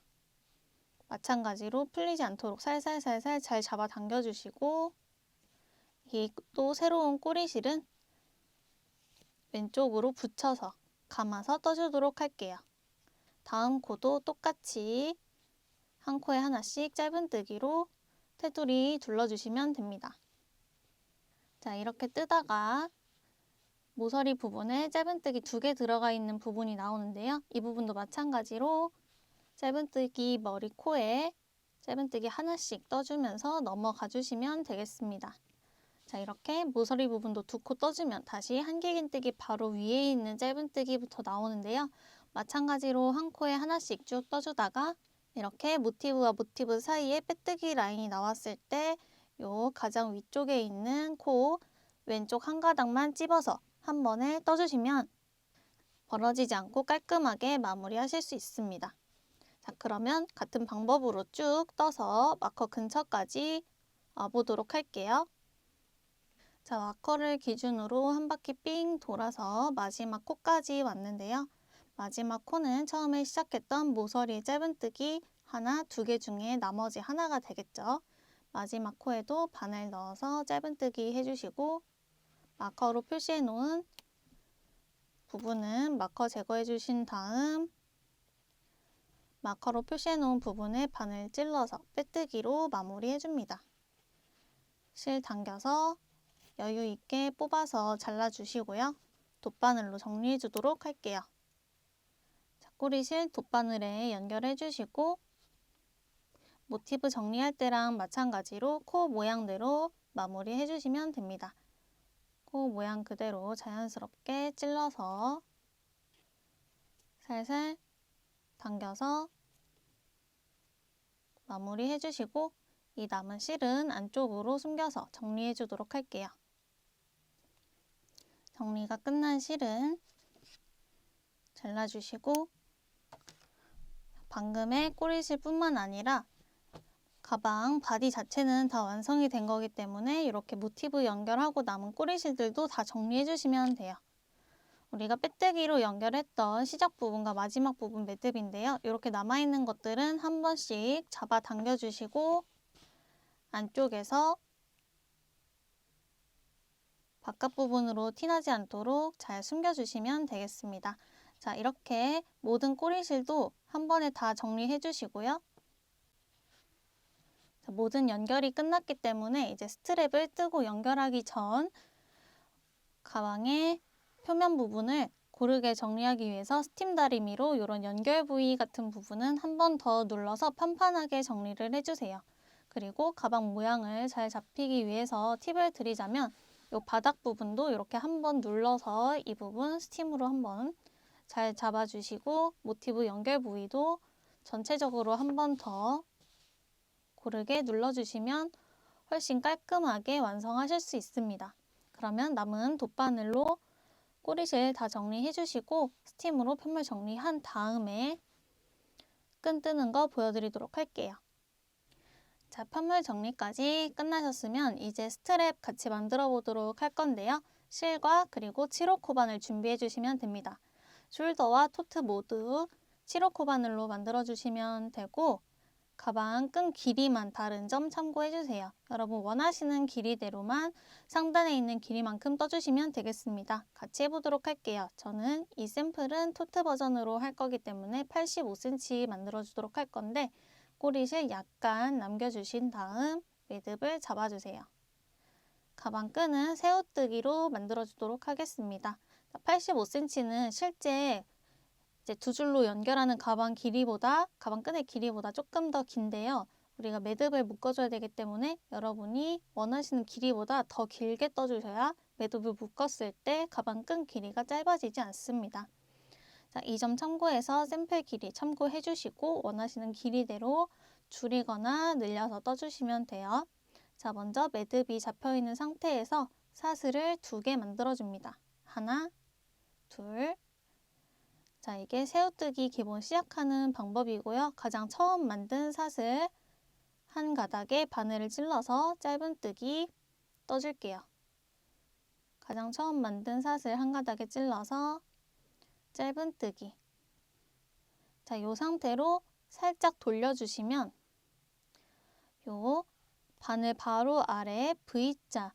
마찬가지로 풀리지 않도록 살살살살 잘 잡아 당겨주시고 이 또 새로운 꼬리실은 왼쪽으로 붙여서 감아서 떠주도록 할게요. 다음 코도 똑같이 한 코에 하나씩 짧은뜨기로 테두리 둘러주시면 됩니다. 자, 이렇게 뜨다가 모서리 부분에 짧은뜨기 2개 들어가 있는 부분이 나오는데요. 이 부분도 마찬가지로 짧은뜨기 머리 코에 짧은뜨기 하나씩 떠주면서 넘어가 주시면 되겠습니다. 자, 이렇게 모서리 부분도 2코 떠주면 다시 한길긴뜨기 바로 위에 있는 짧은뜨기부터 나오는데요. 마찬가지로 한 코에 하나씩 쭉 떠주다가 이렇게 모티브와 모티브 사이에 빼뜨기 라인이 나왔을 때 요 가장 위쪽에 있는 코 왼쪽 한 가닥만 찝어서 한 번에 떠주시면 벌어지지 않고 깔끔하게 마무리하실 수 있습니다. 자, 그러면 같은 방법으로 쭉 떠서 마커 근처까지 와보도록 할게요. 자, 마커를 기준으로 한 바퀴 삥 돌아서 마지막 코까지 왔는데요. 마지막 코는 처음에 시작했던 모서리 짧은뜨기 하나, 2개 중에 나머지 하나가 되겠죠. 마지막 코에도 바늘 넣어서 짧은뜨기 해주시고 마커로 표시해 놓은 부분은 마커 제거해 주신 다음 마커로 표시해 놓은 부분에 바늘 찔러서 빼뜨기로 마무리해 줍니다. 실 당겨서 여유 있게 뽑아서 잘라주시고요. 돗바늘로 정리해 주도록 할게요. 자, 꼬리실 돗바늘에 연결해 주시고 모티브 정리할 때랑 마찬가지로 코 모양대로 마무리해 주시면 됩니다. 코 모양 그대로 자연스럽게 찔러서 살살 당겨서 마무리 해주시고 이 남은 실은 안쪽으로 숨겨서 정리해 주도록 할게요. 정리가 끝난 실은 잘라주시고 방금의 꼬리실 뿐만 아니라 가방 바디 자체는 다 완성이 된 거기 때문에 이렇게 모티브 연결하고 남은 꼬리실들도 다 정리해 주시면 돼요. 우리가 빼뜨기로 연결했던 시작 부분과 마지막 부분 매듭인데요. 이렇게 남아있는 것들은 한 번씩 잡아 당겨주시고 안쪽에서 바깥 부분으로 티나지 않도록 잘 숨겨주시면 되겠습니다. 자, 이렇게 모든 꼬리실도 한 번에 다 정리해 주시고요. 자, 모든 연결이 끝났기 때문에 이제 스트랩을 뜨고 연결하기 전 가방의 표면 부분을 고르게 정리하기 위해서 스팀 다리미로 이런 연결 부위 같은 부분은 한 번 더 눌러서 판판하게 정리를 해주세요. 그리고 가방 모양을 잘 잡히기 위해서 팁을 드리자면 이 바닥 부분도 이렇게 한 번 눌러서 이 부분 스팀으로 한번 잘 잡아주시고 모티브 연결 부위도 전체적으로 한 번 더 고르게 눌러주시면 훨씬 깔끔하게 완성하실 수 있습니다. 그러면 남은 돗바늘로 꼬리실 다 정리해 주시고 스팀으로 편물 정리한 다음에 끈 뜨는 거 보여드리도록 할게요. 자, 편물 정리까지 끝나셨으면 이제 스트랩 같이 만들어 보도록 할 건데요. 실과 그리고 7호 코바늘 준비해 주시면 됩니다. 숄더와 토트 모두 7호 코바늘로 만들어 주시면 되고 가방 끈 길이만 다른 점 참고해 주세요. 여러분 원하시는 길이대로만 상단에 있는 길이만큼 떠주시면 되겠습니다. 같이 해보도록 할게요. 저는 이 샘플은 토트 버전으로 할 거기 때문에 85cm 만들어 주도록 할 건데 꼬리실 약간 남겨주신 다음 매듭을 잡아주세요. 가방 끈은 새우뜨기로 만들어 주도록 하겠습니다. 85cm는 실제 이제 두 줄로 연결하는 가방 길이보다 가방 끈의 길이보다 조금 더 긴데요. 우리가 매듭을 묶어줘야 되기 때문에 여러분이 원하시는 길이보다 더 길게 떠주셔야 매듭을 묶었을 때 가방 끈 길이가 짧아지지 않습니다. 자, 이 점 참고해서 샘플 길이 참고해 주시고 원하시는 길이대로 줄이거나 늘려서 떠주시면 돼요. 자, 먼저 매듭이 잡혀있는 상태에서 사슬을 2개 만들어줍니다. 하나, 둘. 자, 이게 새우뜨기 기본 시작하는 방법이고요. 가장 처음 만든 사슬 한 가닥에 바늘을 찔러서 짧은뜨기 떠줄게요. 가장 처음 만든 사슬 한 가닥에 찔러서 짧은뜨기. 자, 이 상태로 살짝 돌려주시면 요 바늘 바로 아래에 V자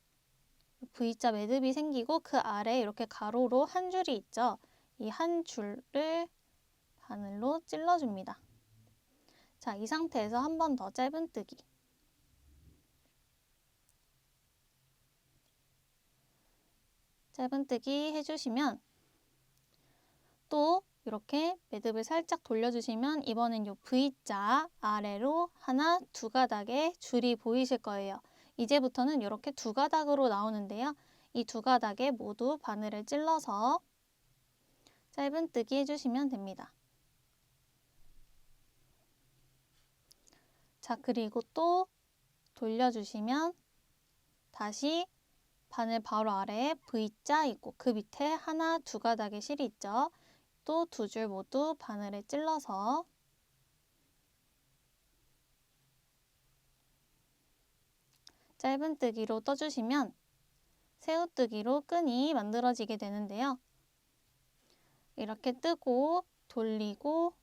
매듭이 생기고 그 아래에 이렇게 가로로 한 줄이 있죠. 이 한 줄을 바늘로 찔러줍니다. 자, 이 상태에서 한 번 더 짧은뜨기. 짧은뜨기 해주시면 또 이렇게 매듭을 살짝 돌려주시면 이번엔 요 V자 아래로 하나, 2가닥의 줄이 보이실 거예요. 이제부터는 이렇게 2가닥으로 나오는데요. 이 2가닥에 모두 바늘을 찔러서 짧은뜨기 해주시면 됩니다. 자, 그리고 또 돌려주시면 다시 바늘 바로 아래에 V자 있고 그 밑에 하나, 2가닥의 실이 있죠. 또 2줄 모두 바늘에 찔러서 짧은뜨기로 떠주시면 새우뜨기로 끈이 만들어지게 되는데요. 이렇게 뜨고 돌리고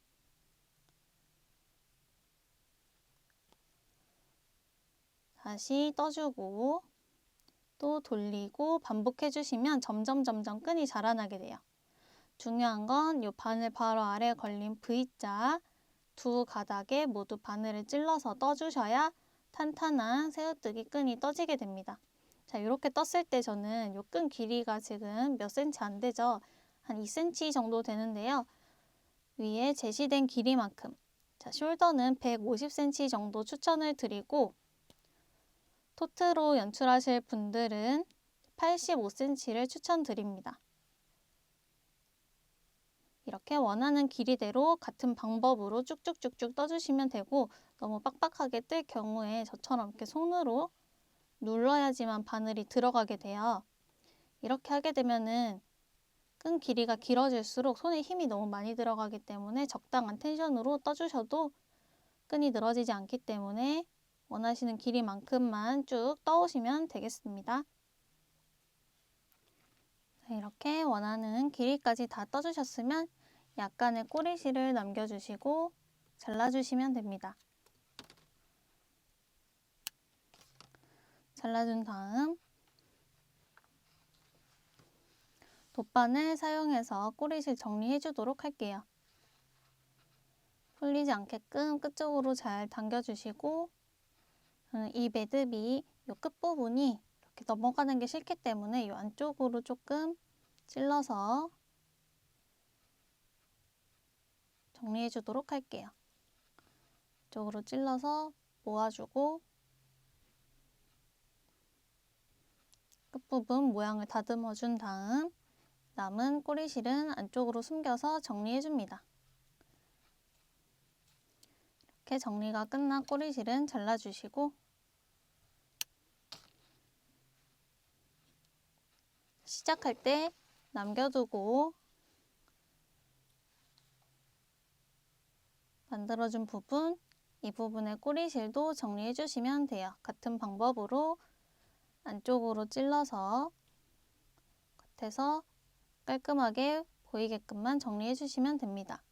다시 떠주고 또 돌리고 반복해 주시면 점점 끈이 자라나게 돼요. 중요한 건 이 바늘 바로 아래에 걸린 V자 두 가닥에 모두 바늘을 찔러서 떠주셔야 탄탄한 새우뜨기 끈이 떠지게 됩니다. 자, 이렇게 떴을 때 저는 이 끈 길이가 지금 몇 cm 안 되죠? 한 2cm 정도 되는데요. 위에 제시된 길이만큼, 자, 숄더는 150cm 정도 추천을 드리고, 토트로 연출하실 분들은 85cm를 추천드립니다. 이렇게 원하는 길이대로 같은 방법으로 쭉쭉쭉쭉 떠주시면 되고, 너무 빡빡하게 뜰 경우에 저처럼 이렇게 손으로 눌러야지만 바늘이 들어가게 돼요. 이렇게 하게 되면은 끈 길이가 길어질수록 손에 힘이 너무 많이 들어가기 때문에 적당한 텐션으로 떠주셔도 끈이 늘어지지 않기 때문에 원하시는 길이만큼만 쭉 떠오시면 되겠습니다. 이렇게 원하는 길이까지 다 떠주셨으면 약간의 꼬리실을 남겨주시고 잘라주시면 됩니다. 잘라준 다음 돗바늘 사용해서 꼬리실 정리해 주도록 할게요. 풀리지 않게끔 끝쪽으로 잘 당겨주시고, 이 매듭이 이 끝부분이 이렇게 넘어가는 게 싫기 때문에 이 안쪽으로 조금 찔러서 정리해 주도록 할게요. 이쪽으로 찔러서 모아주고 끝부분 모양을 다듬어 준 다음 남은 꼬리실은 안쪽으로 숨겨서 정리해 줍니다. 이렇게 정리가 끝난 꼬리실은 잘라주시고, 시작할 때 남겨두고 만들어준 부분, 이 부분의 꼬리실도 정리해 주시면 돼요. 같은 방법으로 안쪽으로 찔러서 겉에서 깔끔하게 보이게끔만 정리해 주시면 됩니다.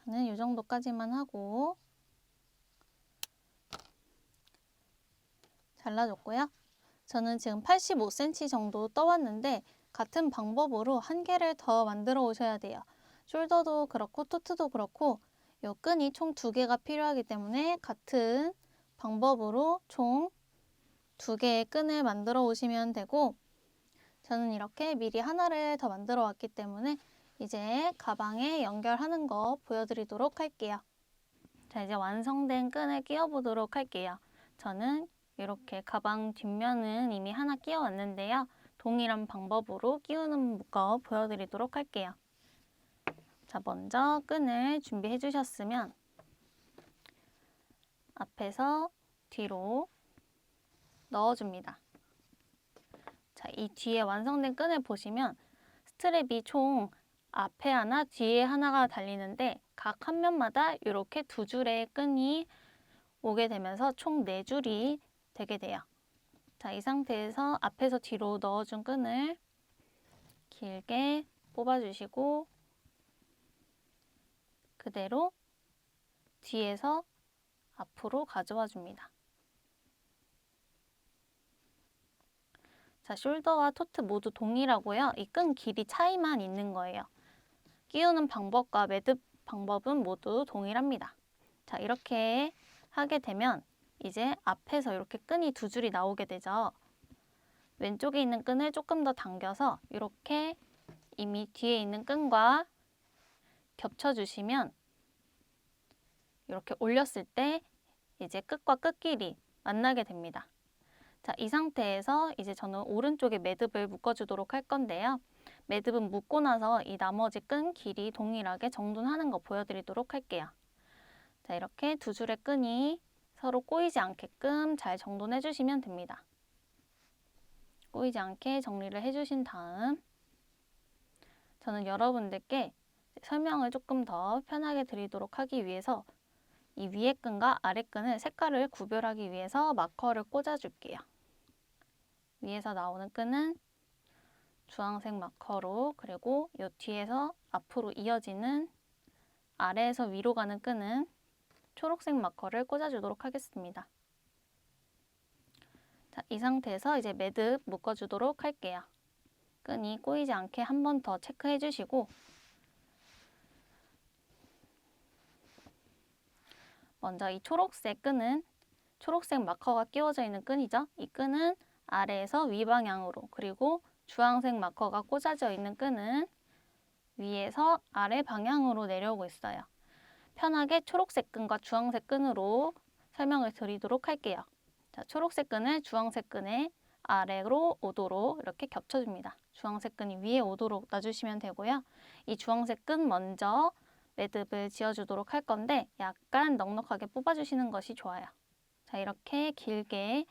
저는 이 정도까지만 하고 잘라줬고요. 저는 지금 85cm 정도 떠왔는데 같은 방법으로 한 개를 더 만들어 오셔야 돼요. 숄더도 그렇고 토트도 그렇고 이 끈이 총 2개가 필요하기 때문에 같은 방법으로 총 2개의 끈을 만들어 오시면 되고, 저는 이렇게 미리 하나를 더 만들어 왔기 때문에 이제 가방에 연결하는 거 보여드리도록 할게요. 자, 이제 완성된 끈을 끼워 보도록 할게요. 저는 이렇게 가방 뒷면은 이미 하나 끼워 왔는데요. 동일한 방법으로 끼우는 거 보여드리도록 할게요. 자, 먼저 끈을 준비해 주셨으면 앞에서 뒤로 넣어줍니다. 자, 이 뒤에 완성된 끈을 보시면 스트랩이 총 앞에 하나, 뒤에 하나가 달리는데 각 한 면마다 이렇게 2줄의 끈이 오게 되면서 총 4줄이 되게 돼요. 자, 이 상태에서 앞에서 뒤로 넣어준 끈을 길게 뽑아주시고 그대로 뒤에서 앞으로 가져와 줍니다. 자, 숄더와 토트 모두 동일하고요. 이 끈 길이 차이만 있는 거예요. 끼우는 방법과 매듭 방법은 모두 동일합니다. 자, 이렇게 하게 되면 이제 앞에서 이렇게 끈이 2줄이 나오게 되죠. 왼쪽에 있는 끈을 조금 더 당겨서 이렇게 이미 뒤에 있는 끈과 겹쳐주시면 이렇게 올렸을 때 이제 끝과 끝 길이 만나게 됩니다. 자, 이 상태에서 이제 저는 오른쪽에 매듭을 묶어주도록 할 건데요. 매듭은 묶고 나서 이 나머지 끈 길이 동일하게 정돈하는 거 보여드리도록 할게요. 자, 이렇게 2줄의 끈이 서로 꼬이지 않게끔 잘 정돈해 주시면 됩니다. 꼬이지 않게 정리를 해주신 다음 저는 여러분들께 설명을 조금 더 편하게 드리도록 하기 위해서 이 위에 끈과 아래 끈을 색깔을 구별하기 위해서 마커를 꽂아줄게요. 위에서 나오는 끈은 주황색 마커로, 그리고 이 뒤에서 앞으로 이어지는 아래에서 위로 가는 끈은 초록색 마커를 꽂아주도록 하겠습니다. 자, 이 상태에서 이제 매듭 묶어주도록 할게요. 끈이 꼬이지 않게 한 번 더 체크해 주시고 먼저 이 초록색 끈은 초록색 마커가 끼워져 있는 끈이죠. 이 끈은 아래에서 위 방향으로, 그리고 주황색 마커가 꽂아져 있는 끈은 위에서 아래 방향으로 내려오고 있어요. 편하게 초록색 끈과 주황색 끈으로 설명을 드리도록 할게요. 자, 초록색 끈을 주황색 끈에 아래로 오도록 이렇게 겹쳐줍니다. 주황색 끈이 위에 오도록 놔주시면 되고요. 이 주황색 끈 먼저 매듭을 지어주도록 할 건데 약간 넉넉하게 뽑아주시는 것이 좋아요. 자, 이렇게 길게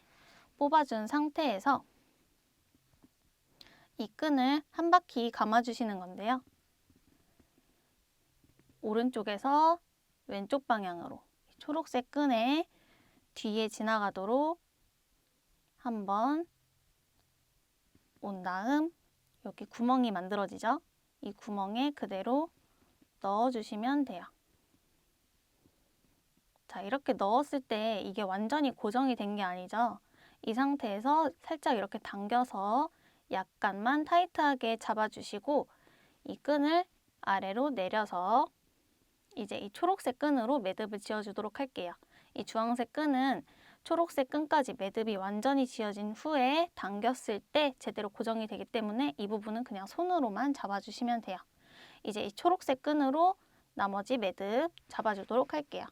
뽑아준 상태에서 이 끈을 한 바퀴 감아주시는 건데요. 오른쪽에서 왼쪽 방향으로 초록색 끈의 뒤에 지나가도록 한번 온 다음 여기 구멍이 만들어지죠? 이 구멍에 그대로 넣어주시면 돼요. 자, 이렇게 넣었을 때 이게 완전히 고정이 된 게 아니죠? 이 상태에서 살짝 이렇게 당겨서 약간만 타이트하게 잡아주시고 이 끈을 아래로 내려서 이제 이 초록색 끈으로 매듭을 지어주도록 할게요. 이 주황색 끈은 초록색 끈까지 매듭이 완전히 지어진 후에 당겼을 때 제대로 고정이 되기 때문에 이 부분은 그냥 손으로만 잡아주시면 돼요. 이제 이 초록색 끈으로 나머지 매듭 잡아주도록 할게요.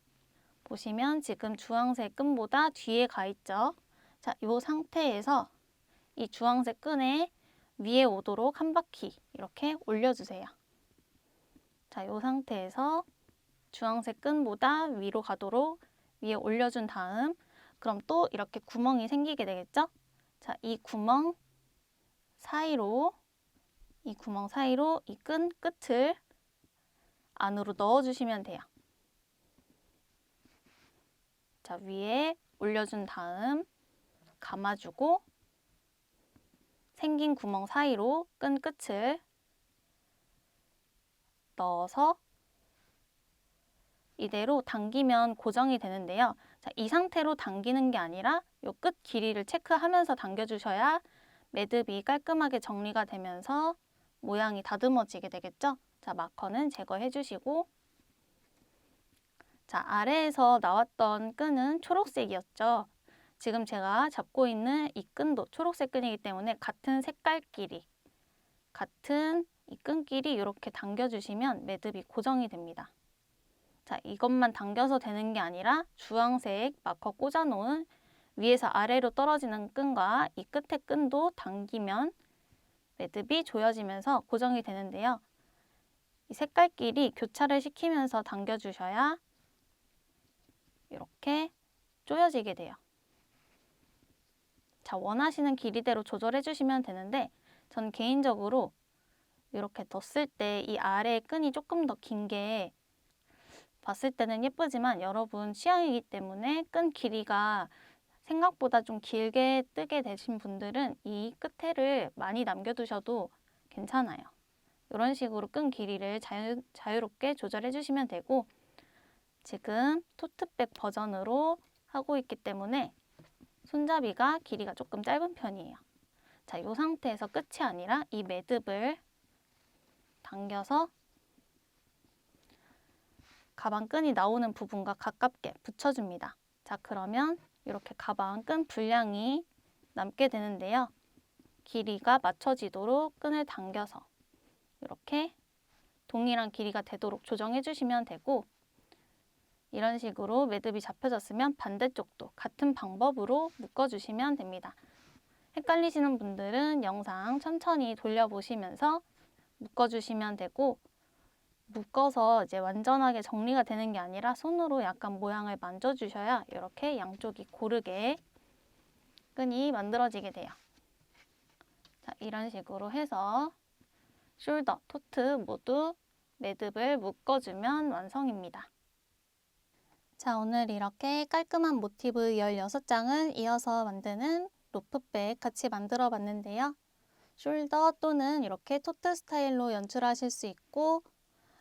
보시면 지금 주황색 끈보다 뒤에 가 있죠. 자, 이 상태에서 이 주황색 끈에 위에 오도록 한 바퀴 이렇게 올려주세요. 자, 이 상태에서 주황색 끈보다 위로 가도록 위에 올려준 다음 그럼 또 이렇게 구멍이 생기게 되겠죠? 자, 이 구멍 사이로 이 끈 끝을 안으로 넣어주시면 돼요. 자, 위에 올려준 다음 감아주고 생긴 구멍 사이로 끈 끝을 넣어서 이대로 당기면 고정이 되는데요. 자, 이 상태로 당기는 게 아니라 이 끝 길이를 체크하면서 당겨주셔야 매듭이 깔끔하게 정리가 되면서 모양이 다듬어지게 되겠죠? 자, 마커는 제거해 주시고 자, 아래에서 나왔던 끈은 초록색이었죠? 지금 제가 잡고 있는 이 끈도 초록색 끈이기 때문에 같은 색깔끼리 같은 이 끈끼리 이렇게 당겨주시면 매듭이 고정이 됩니다. 자, 이것만 당겨서 되는 게 아니라 주황색 마커 꽂아놓은 위에서 아래로 떨어지는 끈과 이 끝에 끈도 당기면 매듭이 조여지면서 고정이 되는데요. 이 색깔끼리 교차를 시키면서 당겨주셔야 이렇게 조여지게 돼요. 자, 원하시는 길이대로 조절해 주시면 되는데 전 개인적으로 이렇게 뒀을 때 이 아래의 끈이 조금 더 긴 게 봤을 때는 예쁘지만 여러분 취향이기 때문에 끈 길이가 생각보다 좀 길게 뜨게 되신 분들은 이 끝에를 많이 남겨두셔도 괜찮아요. 이런 식으로 끈 길이를 자유롭게 조절해 주시면 되고 지금 토트백 버전으로 하고 있기 때문에 손잡이가 길이가 조금 짧은 편이에요. 자, 이 상태에서 끝이 아니라 이 매듭을 당겨서 가방 끈이 나오는 부분과 가깝게 붙여줍니다. 자, 그러면 이렇게 가방 끈 분량이 남게 되는데요. 길이가 맞춰지도록 끈을 당겨서 이렇게 동일한 길이가 되도록 조정해 주시면 되고 이런 식으로 매듭이 잡혀졌으면 반대쪽도 같은 방법으로 묶어주시면 됩니다. 헷갈리시는 분들은 영상 천천히 돌려보시면서 묶어주시면 되고 묶어서 이제 완전하게 정리가 되는 게 아니라 손으로 약간 모양을 만져주셔야 이렇게 양쪽이 고르게 끈이 만들어지게 돼요. 자, 이런 식으로 해서 숄더, 토트 모두 매듭을 묶어주면 완성입니다. 자, 오늘 이렇게 깔끔한 모티브 16장을 이어서 만드는 로프백 같이 만들어 봤는데요. 숄더 또는 이렇게 토트 스타일로 연출하실 수 있고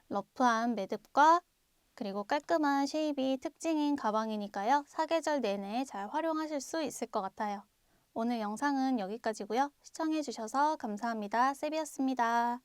러프한 매듭과 그리고 깔끔한 쉐입이 특징인 가방이니까요. 사계절 내내 잘 활용하실 수 있을 것 같아요. 오늘 영상은 여기까지고요. 시청해주셔서 감사합니다. 세비였습니다.